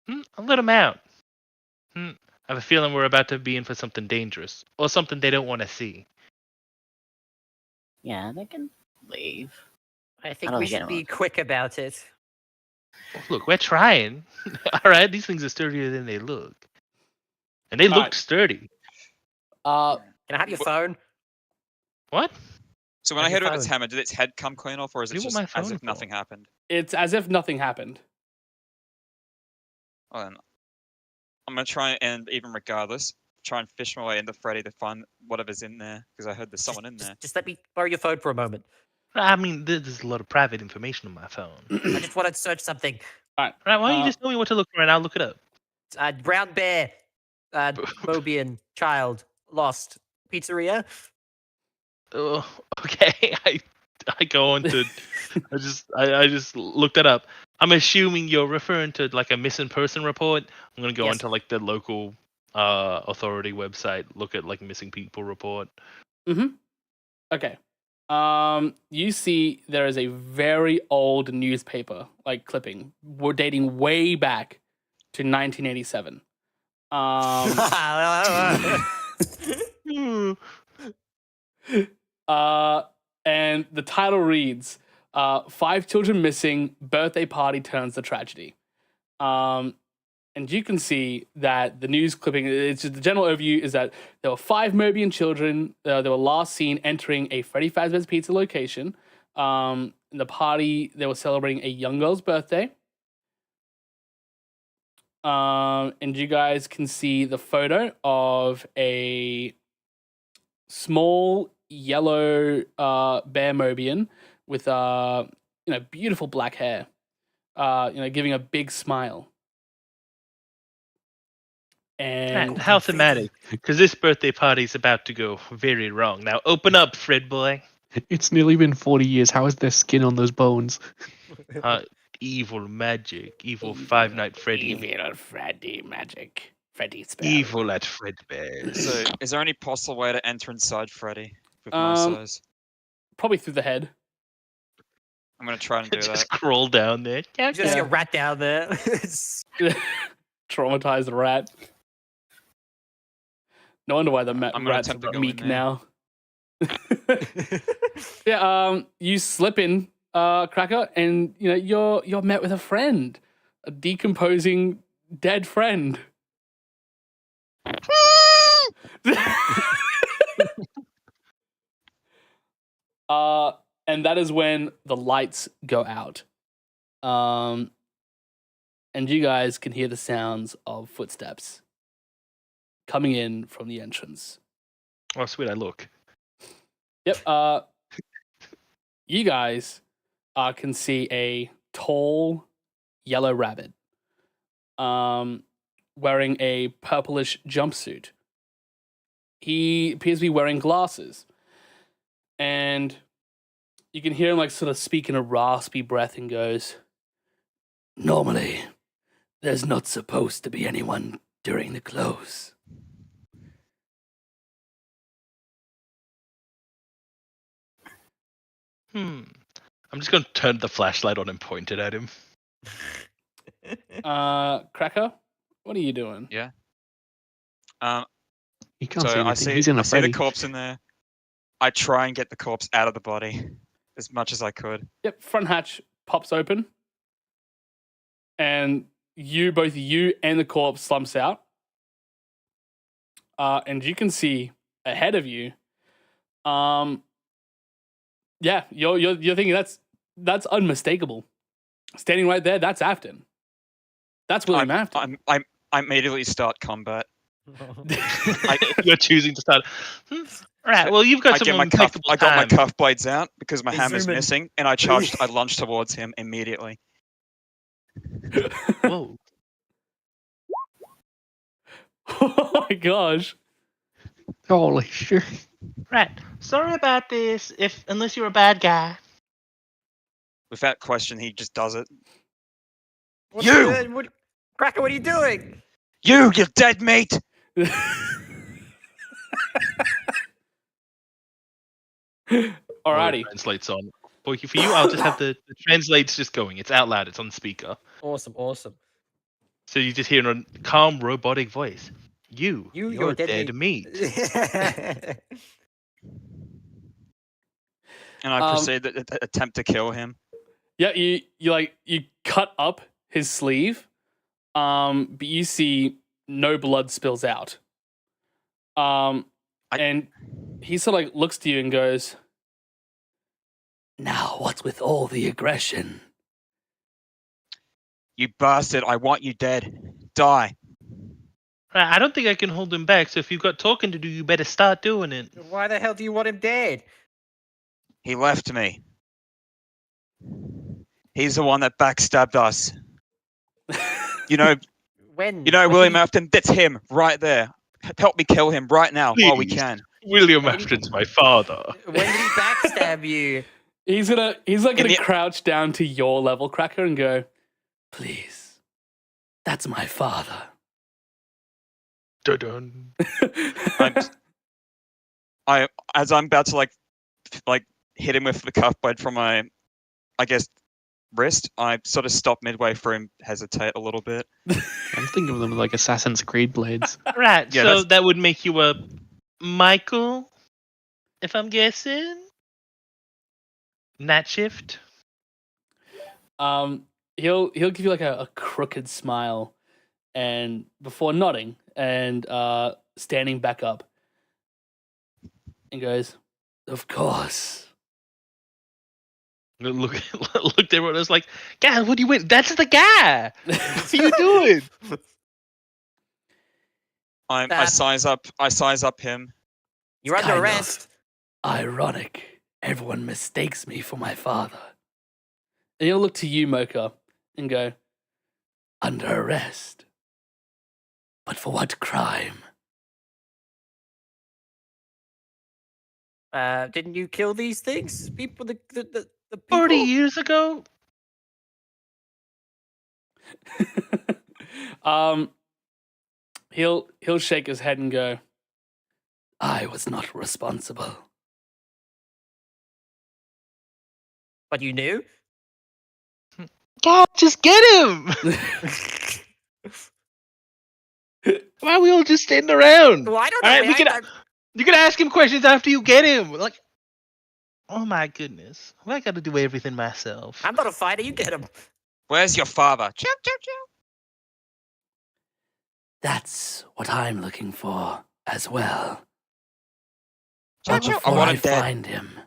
I'll let them out. I have a feeling we're about to be in for something dangerous or something they don't want to see. Yeah, they can leave. I think don't we think should be anyone- quick about it. Look, we're trying. All right, these things are sturdier than they look, and they look Alright. sturdy. Can I have your phone? What? So when I Have hit your it with its phone. hammer, did its head come clean off, or is it You want just my as phone if for? nothing happened? It's as if nothing happened. Well, then, I'm gonna try and even regardless, try and fish my way into Freddy to find whatever's in there, because I heard there's someone in there. Just let me borrow your phone for a moment. I mean, there's a lot of private information on my phone. I just want to search something. All Right? Why don't you just tell me what to look for and I'll look it up? Brown bear, Mobian, child, lost, pizzeria. Oh, okay. I go on to I just looked that up. I'm assuming you're referring to like a missing person report. I'm gonna go Yes. onto like the local authority website, look at like missing people report. Okay. You see there is a very old newspaper, like clipping, dating way back to 1987. And the title reads, 5 children missing, birthday party turns to tragedy. And you can see that the news clipping, it's just the general overview is that there were 5 Mobian children. They were last seen entering a Freddy Fazbear's Pizza location. In the party, they were celebrating a young girl's birthday. And you guys can see the photo of a small yellow bear Mobian with beautiful black hair, giving a big smile. And How thematic, because this birthday party is about to go very wrong. Now open up, Fred boy. It's nearly been 40 years. How is there skin on those bones? Evil magic, evil Five Night Freddy. Evil Freddy magic. Freddy spell. Evil at Fredbear. So, is there any possible way to enter inside Freddy with my size? Probably through the head. I'm gonna try and do Just that. crawl down there. Just Yeah. a rat down there. Traumatized rat. No wonder why the I'm gonna rat's attempt to go in meek there. now. Yeah, you slip in, Cracker, and you're met with a friend, a decomposing dead friend. And that is when the lights go out. And you guys can hear the sounds of footsteps coming in from the entrance. Oh, sweet, I look. Yep. You guys can see a tall yellow rabbit wearing a purplish jumpsuit. He appears to be wearing glasses. And you can hear him like sort of speak in a raspy breath and goes, "Normally, there's not supposed to be anyone during the close." I'm just going to turn the flashlight on and point it at him. Cracker, what are you doing? Yeah. He can't see So anything. I see He's in a I see the Freddy. corpse in there. I try and get the corpse out of the body as much as I could. Yep, front hatch pops open. And both you and the corpse slumps out. And you can see ahead of you. Yeah, you're thinking that's unmistakable. Standing right there, that's Afton. That's William Afton. I immediately start combat. You're choosing to start. Right. Well, you've got I some get my cuff. unpredictable I got my time. cuff blades out because my Hey, hammer's zoom in. missing, and I charged. I lunged towards him immediately. Whoa. Oh my gosh. Holy shit. Right. Sorry about this. Unless you're a bad guy. Without question, he just does it. What's You! good? Cracker, what are you doing? You dead mate! Alrighty. Translates on. For you, I'll just have the translates just going. It's out loud. It's on speaker. Awesome. So you just hear in a calm, robotic voice. You're You're dead meat. And I proceed to attempt to kill him. Yeah, you cut up his sleeve, but you see no blood spills out. And he sort of like looks to you and goes, "Now what's with all the aggression?" You bastard! I want you dead. Die. I don't think I can hold him back. So if you've got talking to do, you better start doing it. Why the hell do you want him dead? He left me. He's the one that backstabbed us. When? William Afton. That's him right there. Help me kill him right now while we Please. can. William Afton's my father. When did he backstab you? He's gonna crouch down to your level, Cracker, and go, "Please, that's my father." Dun-dun. As I'm about to like hit him with the cuff blade from my, I guess, wrist, I sort of stop midway through and hesitate a little bit. I'm thinking of them like Assassin's Creed blades. Right. Yeah, So that would make you a Michael, if I'm guessing. Night shift. He'll give you like a crooked smile, and before nodding and standing back up, and goes, "Of course." Look there. I was like, God, what do you win? That's the guy. What are you doing? I size up him. You're It's under kind arrest. of ironic. Everyone mistakes me for my father. And he'll look to you, Mocha, and go, "Under arrest. But for what crime?" Didn't you kill these things? People, the people. 40 years ago? He'll shake his head and go, "I was not responsible." But you knew? God, just get him! Why are we all just standing around? Well, I don't All know. right, you can ask him questions after you get him. Like, oh my goodness, why I got to do everything myself? I'm not a fighter. You get him. Where's your father? Chow, chow, chow. That's what I'm looking for as well. Chow, But chow. I before want I him dead. find him,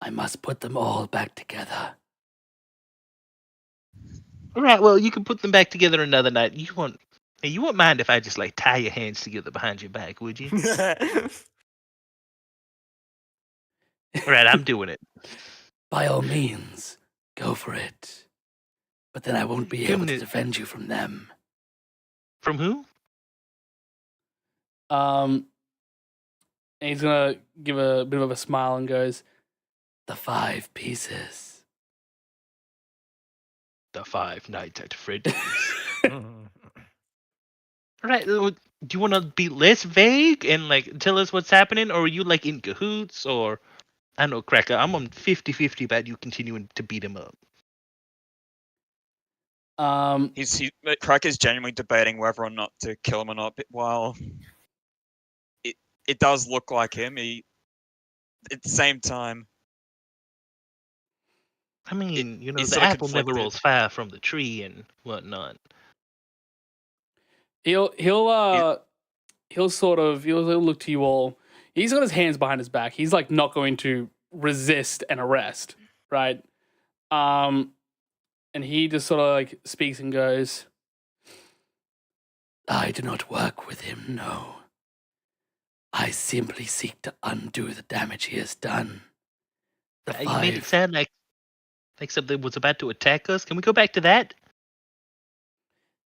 I must put them all back together. All right, well, you can put them back together another night. Hey, you won't mind if I just like tie your hands together behind your back, would you? All right, I'm doing it. By all means, go for it. But then I won't be able to Goodness. defend you from them. From who? And he's gonna give a bit of a smile and goes, "The 5 pieces." The 5 Nights at Freddy's. All right, do you want to be less vague and like tell us what's happening, or are you like in cahoots, or I don't know, Cracker? I'm on 50-50 about you continuing to beat him up. Cracker's genuinely debating whether or not to kill him or not. But while it does look like him, at the same time, I mean, he's the sorta apple never conflicted. rolls far from the tree and whatnot. He'll look to you all. He's got his hands behind his back. He's like not going to resist an arrest, right? And he just sort of like speaks and goes, "I do not work with him, no. I simply seek to undo the damage he has done. The You made it 5 sound like something was about to attack us. Can we go back to that?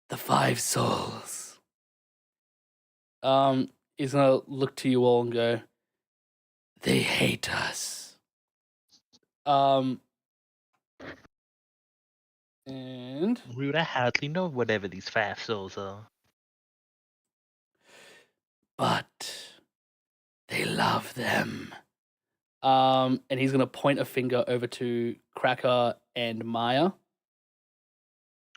the 5 souls." He's gonna look to you all and go, "They hate us." And Rude, I hardly know whatever these 5 souls are. but they love them. And he's gonna point a finger over to Cracker and Maya.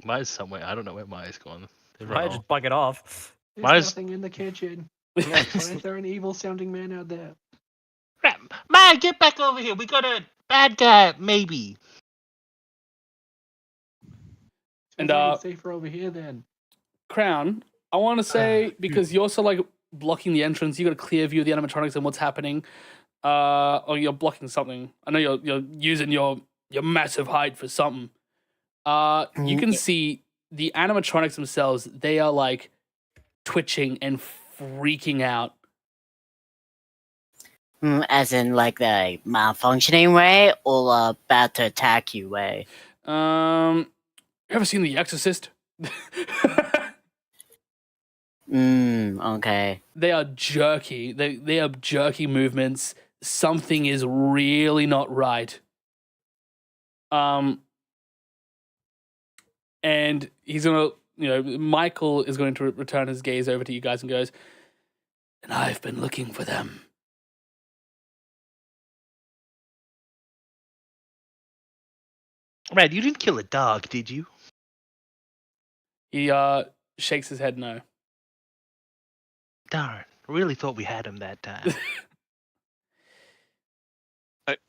Maya's somewhere. I don't know where Maya's gone. They run Right, off. just bug it off. There's Why is- nothing in the kitchen. Why is there an evil sounding man out there? Right, Maya, get back over here. We got a bad guy, maybe. And, Sounds like it's safer over here then. Crown, I want to say, because you're also like blocking the entrance, you got a clear view of the animatronics and what's happening. Or you're blocking something. I know you're using your massive height for something. You can see the animatronics themselves. They are like twitching and freaking out. As in, like, the malfunctioning way or about to attack you way? You ever seen The Exorcist? Okay. They are jerky. They have jerky movements. Something is really not right. And he's gonna, Michael is going to return his gaze over to you guys and goes, "And I've been looking for them." Right, you didn't kill a dog, did you? He shakes his head no. Darn, really thought we had him that time.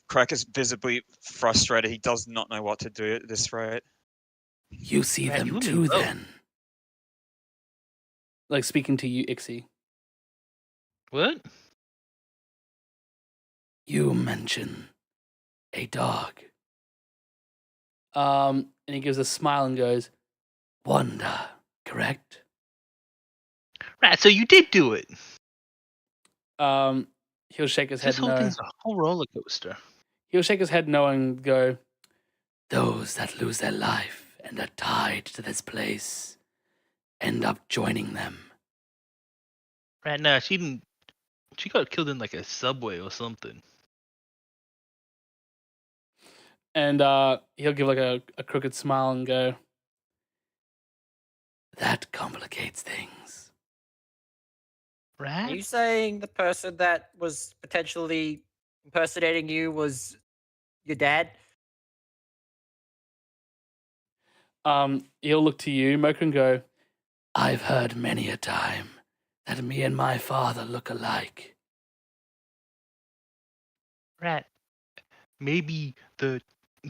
Cracker's visibly frustrated. He does not know what to do at this rate. You see Right, you them and too, me both. then. Like speaking to you, Ixie. What? You mention a dog. And he gives a smile and goes, "Wanda, correct?" Right, so you did do it. He'll shake his This head whole no. thing's a whole roller coaster. He'll shake his head no and go, "Those that lose their life and are tied to this place end up joining them." Right now, she didn't. She got killed in like a subway or something. And he'll give like a crooked smile and go, "That complicates things." Are Right? you saying the person that was potentially impersonating you was your dad? He'll look to you, Mocha, and go, I've heard many a time that me and my father look alike. Right. Maybe the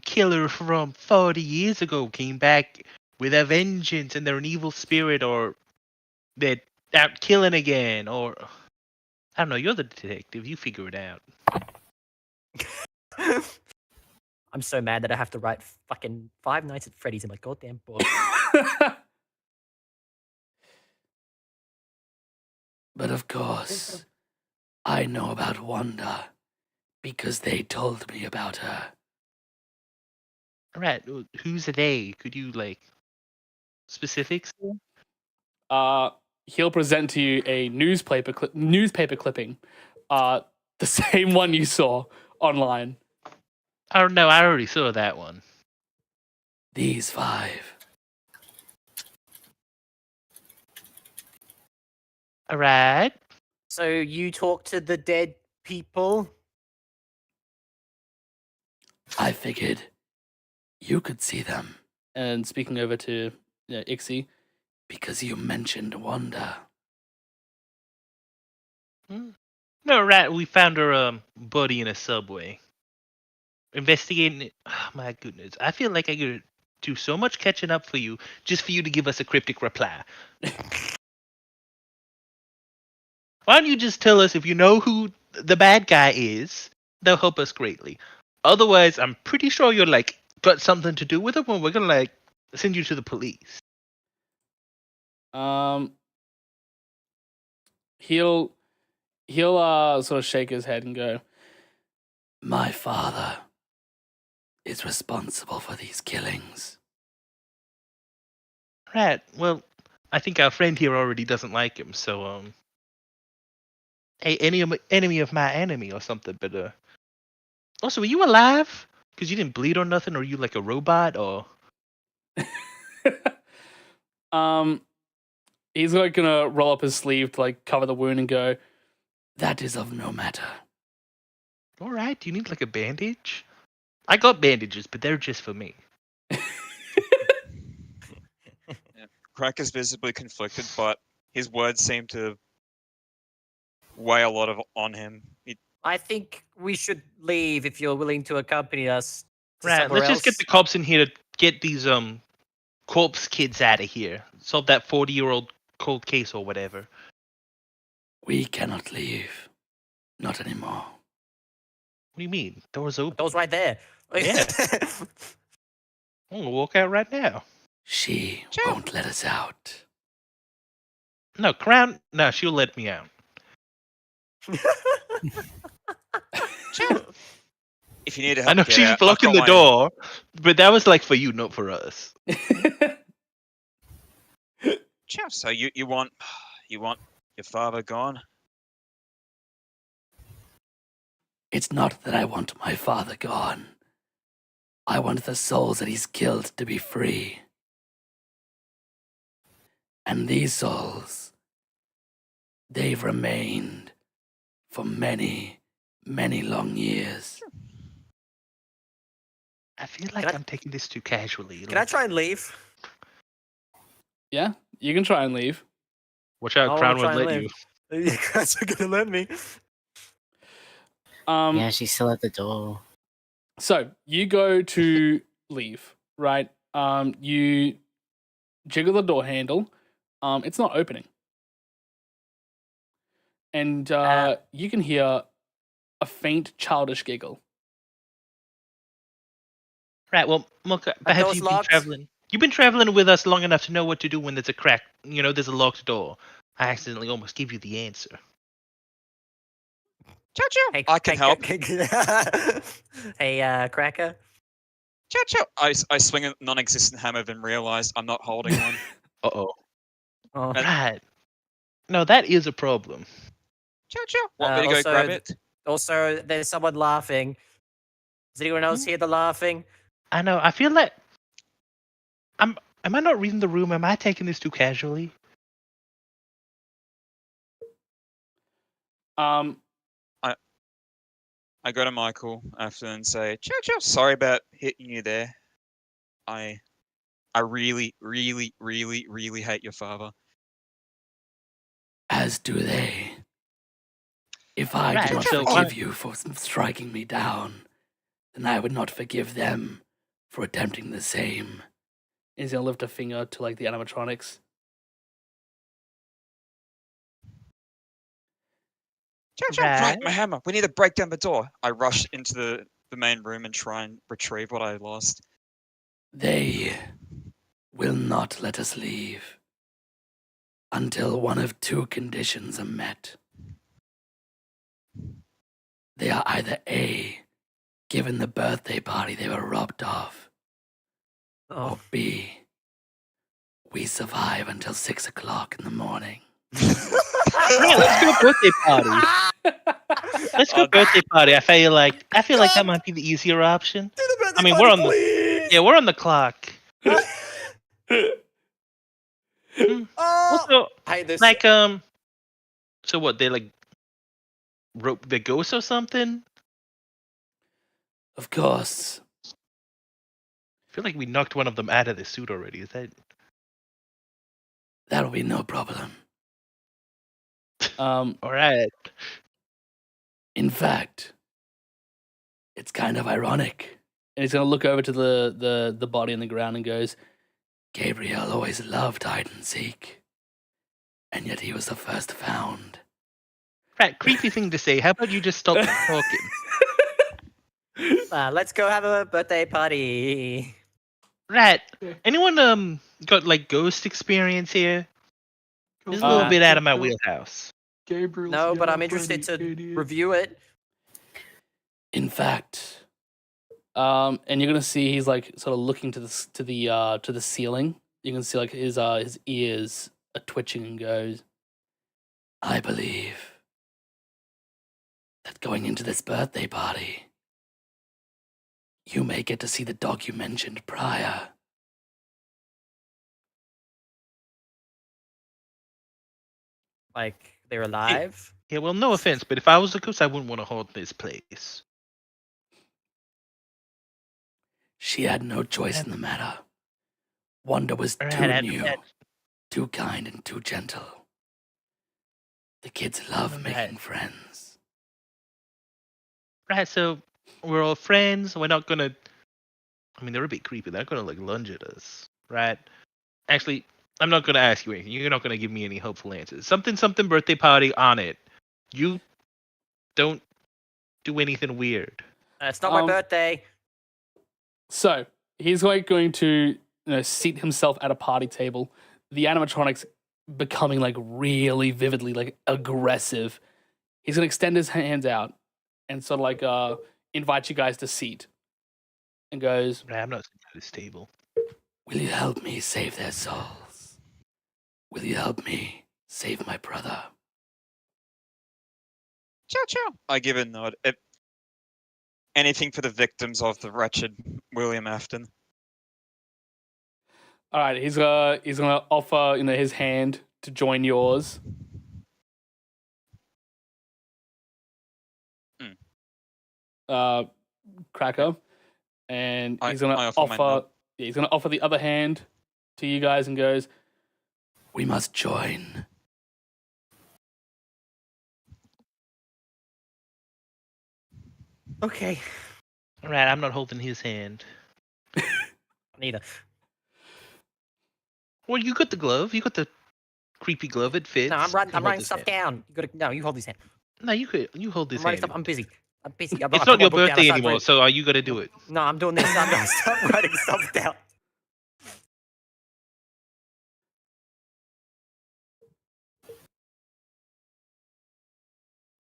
killer from 40 years ago came back with a vengeance and they're an evil spirit, or they're out killing again, or I don't know. You're the detective. You figure it out. I'm so mad that I have to write fucking Five Nights at Freddy's in my goddamn book. But of course, I know about Wanda because they told me about her. Right. Who's they? Could you like specifics? He'll present to you a newspaper clipping, the same one you saw online. Oh no, I already saw that one. These 5. All right. So you talk to the dead people? I figured you could see them. And speaking over to Ixie, because you mentioned Wanda. No, right. We found her buddy in a subway. Investigating it. Oh, my goodness. I feel like I could do so much catching up for you just for you to give us a cryptic reply. Why don't you just tell us if you know who the bad guy is? They'll help us greatly. Otherwise, I'm pretty sure you're like got something to do with it when we're gonna like send you to the police. He'll sort of shake his head and go, my father is responsible for these killings. Right. Well, I think our friend here already doesn't like him, so hey, enemy of my enemy or something. But also, are you alive? Because you didn't bleed or nothing, or are you like a robot or? He's like gonna roll up his sleeve to like cover the wound and go, that is of no matter. All right. Do you need like a bandage? I got bandages, but they're just for me. Crack is visibly conflicted, but his words seem to weigh a lot on him. I think we should leave if you're willing to accompany us to Right. somewhere Let's else. just get the cops in here to get these corpse kids out of here. Solve that 40-year-old cold case or whatever. We cannot leave. Not anymore. What do you mean? Door's open. Door's right there. Yeah. I'm gonna walk out right now. She won't let us out. No, Crown. No, she'll let me out. If you need help, I know get she's out. blocking the door, but that was like for you, not for us. So you want your father gone? It's not that I want my father gone. I want the souls that he's killed to be free. And these souls, they've remained for many, many long years. I feel like I'm taking this too casually. Can I try and leave? Yeah, you can try and leave. Watch out, I Crown wanna won't try let and you. You guys are gonna let me. Yeah, she's still at the door. So you go to leave, right? You jiggle the door handle. It's not opening. And you can hear a faint childish giggle. Right, well, Mocha, perhaps doors you've been locked? traveling. You've been traveling with us long enough to know what to do when there's a crack. You know, there's a locked door. I accidentally almost gave you the answer. Hey, I can help. Hey, Cracker. I swing a non-existent hammer, then realize I'm not holding one. Uh-oh. Oh. Right. No, that is a problem. Want me to go also- grab it? Also, there's someone laughing. Does anyone else hear the laughing? I know, I feel like... Am I not reading the room? Am I taking this too casually? I go to Michael after and say, sorry about hitting you there. I I really, really, really, really hate your father. As do they. If I Right, do not so forgive you for striking me down, then I would not forgive them for attempting the same. He's gonna lift a finger to like the animatronics. Right, my hammer. We need to break down the door. I rush into the main room and try and retrieve what I lost. They will not let us leave until one of two conditions are met. They are either A, given the birthday party they were robbed of, Oh. or B, we survive until 6 o'clock in the morning. Yeah, let's go birthday party. Let's go birthday party. I feel like that might be the easier option. I mean, we're on the clock. Also, I hate this. like so what? They like rope the ghost or something? Of course. I feel like we knocked one of them out of the suit already. Is that? That'll be no problem. All right. In fact, it's kind of ironic. And he's gonna look over to the body on the ground and goes, Gabriel always loved hide and seek. And yet he was the first found. Right, creepy thing to say. How about you just stop talking? Let's go have a birthday party. Right. Anyone got like ghost experience here? This is a little bit out of my wheelhouse. Gabriel's No, but yellow I'm interested to bunny, idiot. review it. In fact, and you're gonna see he's like sort of looking to the ceiling. You can see like his ears are twitching and goes, I believe that going into this birthday party, you may get to see the dog you mentioned prior. Like they're alive. Yeah, well, no offense, but if I was a ghost, I wouldn't want to haunt this place. She had no choice in the matter. Wanda was too Right, new, too kind, and too gentle. The kids love making friends. Right, so we're all friends. We're not gonna. I mean, they're a bit creepy. They're gonna like lunge at us, right? Actually, I'm not gonna ask you anything. You're not gonna give me any hopeful answers. Something birthday party on it. You don't do anything weird. It's not my birthday. So he's like going to seat himself at a party table. The animatronics becoming like really vividly like aggressive. He's gonna extend his hands out and sort of like invite you guys to seat. And goes, Right, I'm not sitting at this table. will you help me save their souls? Will you help me save my brother? Ciao, ciao. I give a nod. Anything for the victims of the wretched William Afton. All right, he's gonna offer his hand to join yours. Cracker, and he's gonna he's gonna offer the other hand to you guys and goes, we must join. Okay. All right, I'm not holding his hand. Neither. Well, you got the glove. You got the creepy glove. It fits. No, I'm You hold writing his stuff hand. down. You hold his hand. No, you hold this I'm writing hand. stuff. I'm busy. It's not your birthday anymore, so are you gonna do it? No, I'm doing this. I'm gonna stop writing stuff down.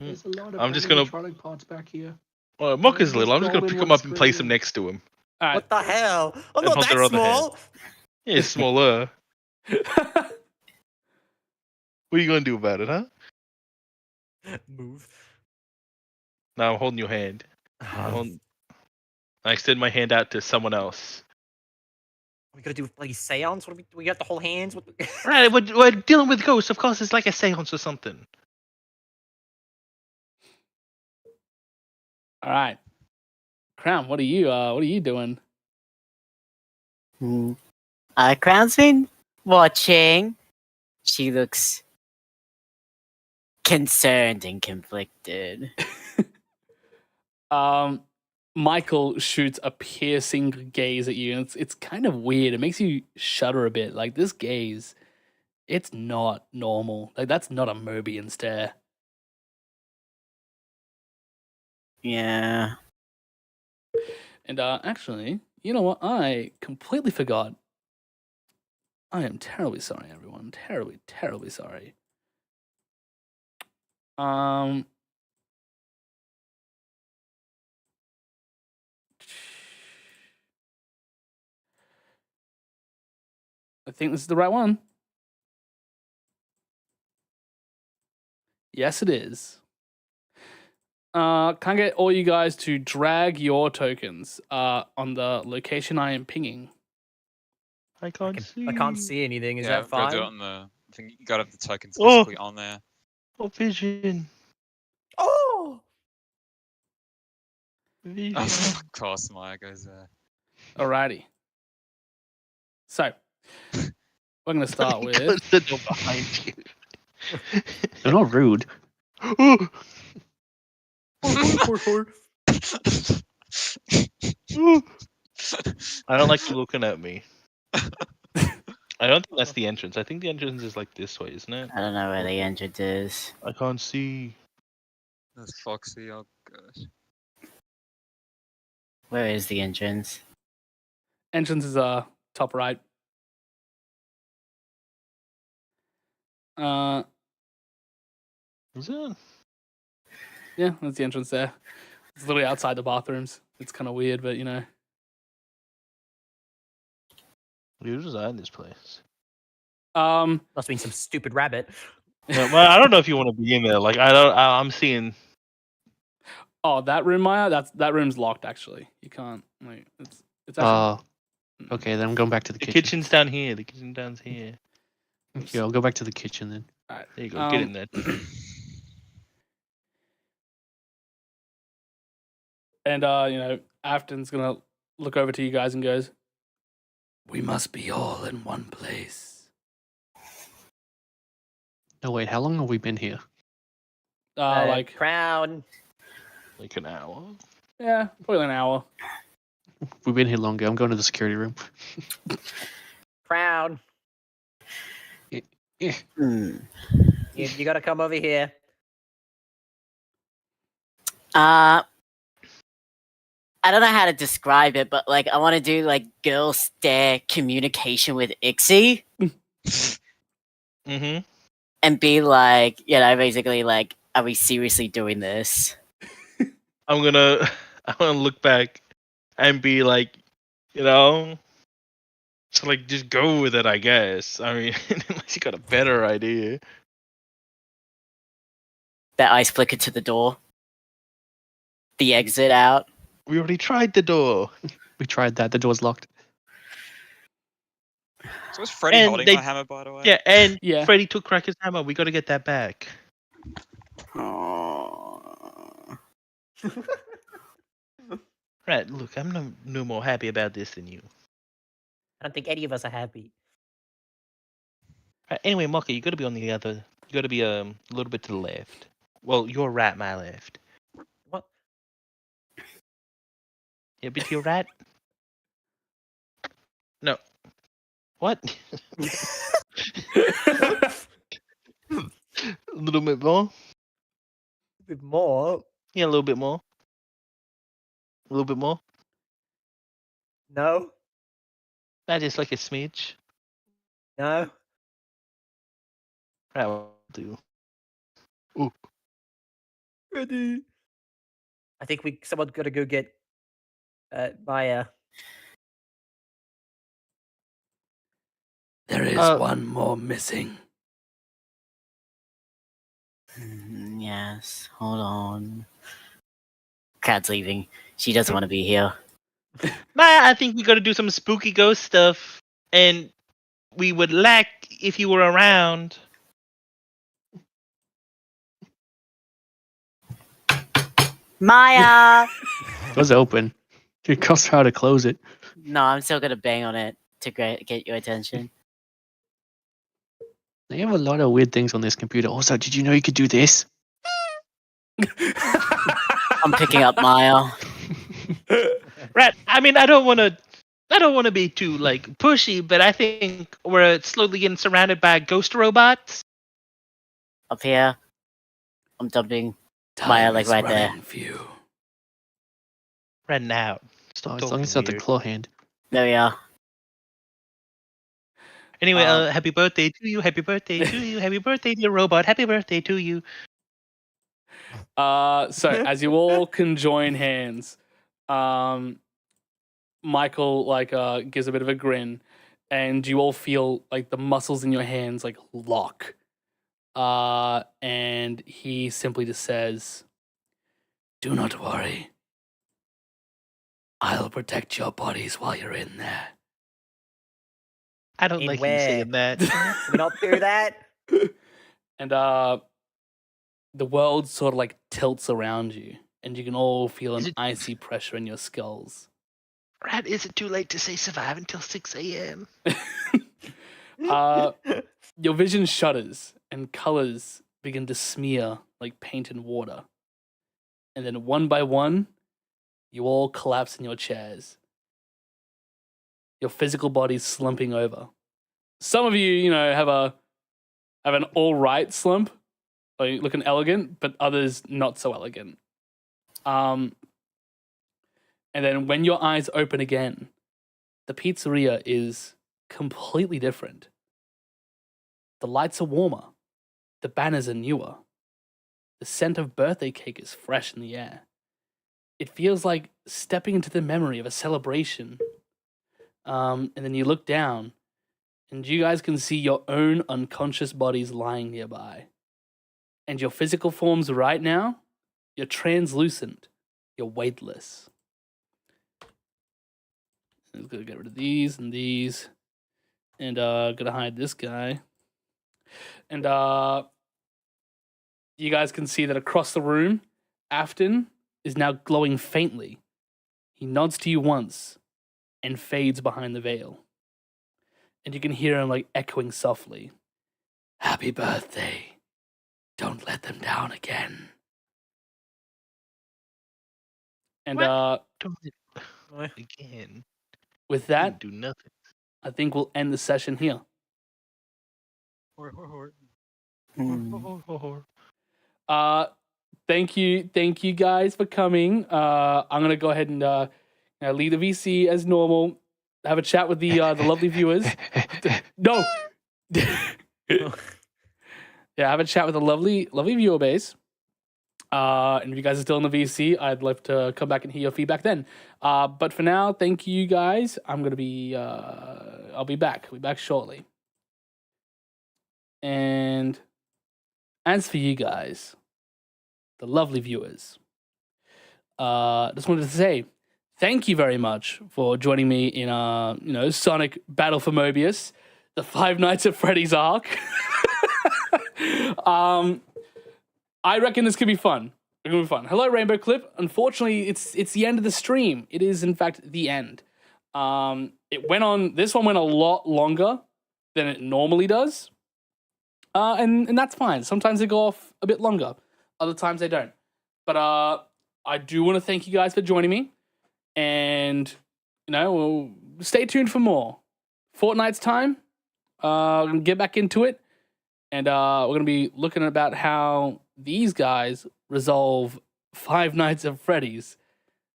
There's a lot of I'm just gonna- animatronic parts back here. Well, Mock is Just little. I'm just go gonna in pick him one up and place him screen. next to him. All right. What the hell? I'm And not hold their that other hand. small. Yeah, it's smaller. What are you gonna do about it, huh? Move. Now I'm holding your hand. I extend my hand out to someone else. We gotta do like a seance. What do we got the whole hands? What? Right, we're dealing with ghosts. Of course, it's like a seance or something. All right, Crown. What are you doing? Crown's been watching. She looks concerned and conflicted. Michael shoots a piercing gaze at you, and it's kind of weird. It makes you shudder a bit. Like, this gaze, it's not normal. Like, that's not a Mobian stare. Yeah. And actually, you know what? I completely forgot. I am terribly sorry, everyone. Terribly, terribly sorry. I think this is the right one. Yes, it is. Can I get all you guys to drag your tokens on the location I am pinging? I can't see. I can't see anything. Is yeah, that fine? gotta do it on the. I think you gotta have the tokens Oh! physically on there. Oh, vision. Oh! Vision. Of course, Maya goes there. Alrighty. So, we're going to start with... Close the door behind you. They're not rude. Ooh. Ooh. I don't like you looking at me. I don't think that's the entrance. I think the entrance is like this way, isn't it? I don't know where the entrance is. I can't see. That's Foxy. Oh gosh. Where is the entrance? Entrance is top right. Is it? Yeah, that's the entrance there. It's literally outside the bathrooms. It's kind of weird, but you know. You design this place. Must have been some stupid rabbit. Yeah, well, I don't know if you want to be in there. Like, I'm seeing. Oh, that room, Maya. That room's locked. Actually, you can't. Like, it's actually. Okay, then I'm going back to the The kitchen. kitchen's down here. The kitchen's down here. Okay, I'll go back to the kitchen then. All right. There you go. Get in there. And you know, Afton's gonna look over to you guys and goes, "We must be all in one place." No, wait, how long have we been here? Like, Crown. Like an hour. yeah, probably an hour. We've been here longer. I'm going to the security room. Crown. Yeah. You gotta come over here. I don't know how to describe it, but like I want to do like girl stare communication with Ixie Mm-hmm. and be like, you know, basically like, are we seriously doing this? I'm gonna look back and be like, you know, so like just go with it, I guess. I mean, unless you got a better idea. That ice flicker to the door. The exit out. We already tried the door. We tried that. The door's locked. So was Freddy And holding they- my hammer, by the way? Yeah, and Yeah. Freddy took Cracker's hammer. We got to get that back. Right, look, I'm no more happy about this than you. I don't think any of us are happy. Right, anyway, Mocha, you got to be on the other. You got to be a little bit to the left. Well, you're right, my left. What? Yeah, a bit to your right. No. What? A little bit more. With more? Yeah, a little bit more. A little bit more. No. Not just like a smidge. No. Right, will do. Ready. I think someone's got to go get Maya. There is Uh, one more missing. Yes, hold on. Cat's leaving. She doesn't want to be here. Maya, I think we got to do some spooky ghost stuff, and we would like if you were around. Maya! It was open. It costs how to close it. No, I'm still gonna bang on it to get your attention. They have a lot of weird things on this computer. Also, did you know you could do this? I'm picking up Mile. Right. I mean, I don't want to be too like pushy, but I think we're slowly getting surrounded by ghost robots. Up here. I'm dumping Maya like right there. View. Right now. Oh, as long as it's not the claw hand. There we are. Anyway, happy birthday to you. Happy birthday to you. Happy birthday, dear robot. Happy birthday to you. So as you all can join hands, Michael gives a bit of a grin, and you all feel like the muscles in your hands like lock. And he simply just says, "Do not worry. I'll protect your bodies while you're in there." I don't In like where? you saying that. Can we not do that? And the world sort of like tilts around you, and you can all feel Is an it- icy pressure in your skulls. Rat, is it too late to say survive until 6 a.m.? Your vision shudders, and colors begin to smear like paint and water. And then one by one, you all collapse in your chairs. Your physical bodies slumping over. Some of you, have an all right slump, like looking elegant, but others not so elegant. And then when your eyes open again, the pizzeria is completely different. The lights are warmer. The banners are newer. The scent of birthday cake is fresh in the air. It feels like stepping into the memory of a celebration. And then you look down, and you guys can see your own unconscious bodies lying nearby. And your physical forms right now, you're translucent. You're weightless. I'm gonna get rid of these and these. And gonna hide this guy. And you guys can see that across the room, Afton is now glowing faintly. He nods to you once and fades behind the veil. And you can hear him like echoing softly. "Happy birthday. Don't let them down again." And Don't again. with that, Do nothing. I think we'll end the session here. Thank you guys for coming. I'm gonna go ahead and leave the VC as normal. Have a chat with the lovely viewers. No. Yeah, have a chat with the lovely viewer base. And if you guys are still in the VC, I'd love to come back and hear your feedback then. But for now, thank you guys. I'm gonna be I'll be back. I'll be back shortly. And as for you guys, the lovely viewers, just wanted to say thank you very much for joining me in Sonic Battle for Mobius, the Five Nights at Freddy's arc. I reckon this could be fun. It's gonna be fun. Hello, Rainbow Clip. Unfortunately, it's the end of the stream. It is in fact the end. This one went a lot longer than it normally does. And that's fine. Sometimes they go off a bit longer. Other times they don't. But I do want to thank you guys for joining me. And, we'll stay tuned for more. Fortnite's time. We're going to get back into it. And we're going to be looking about how these guys resolve Five Nights at Freddy's.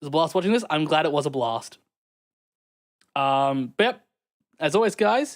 It was a blast watching this. I'm glad it was a blast. But yep, as always, guys,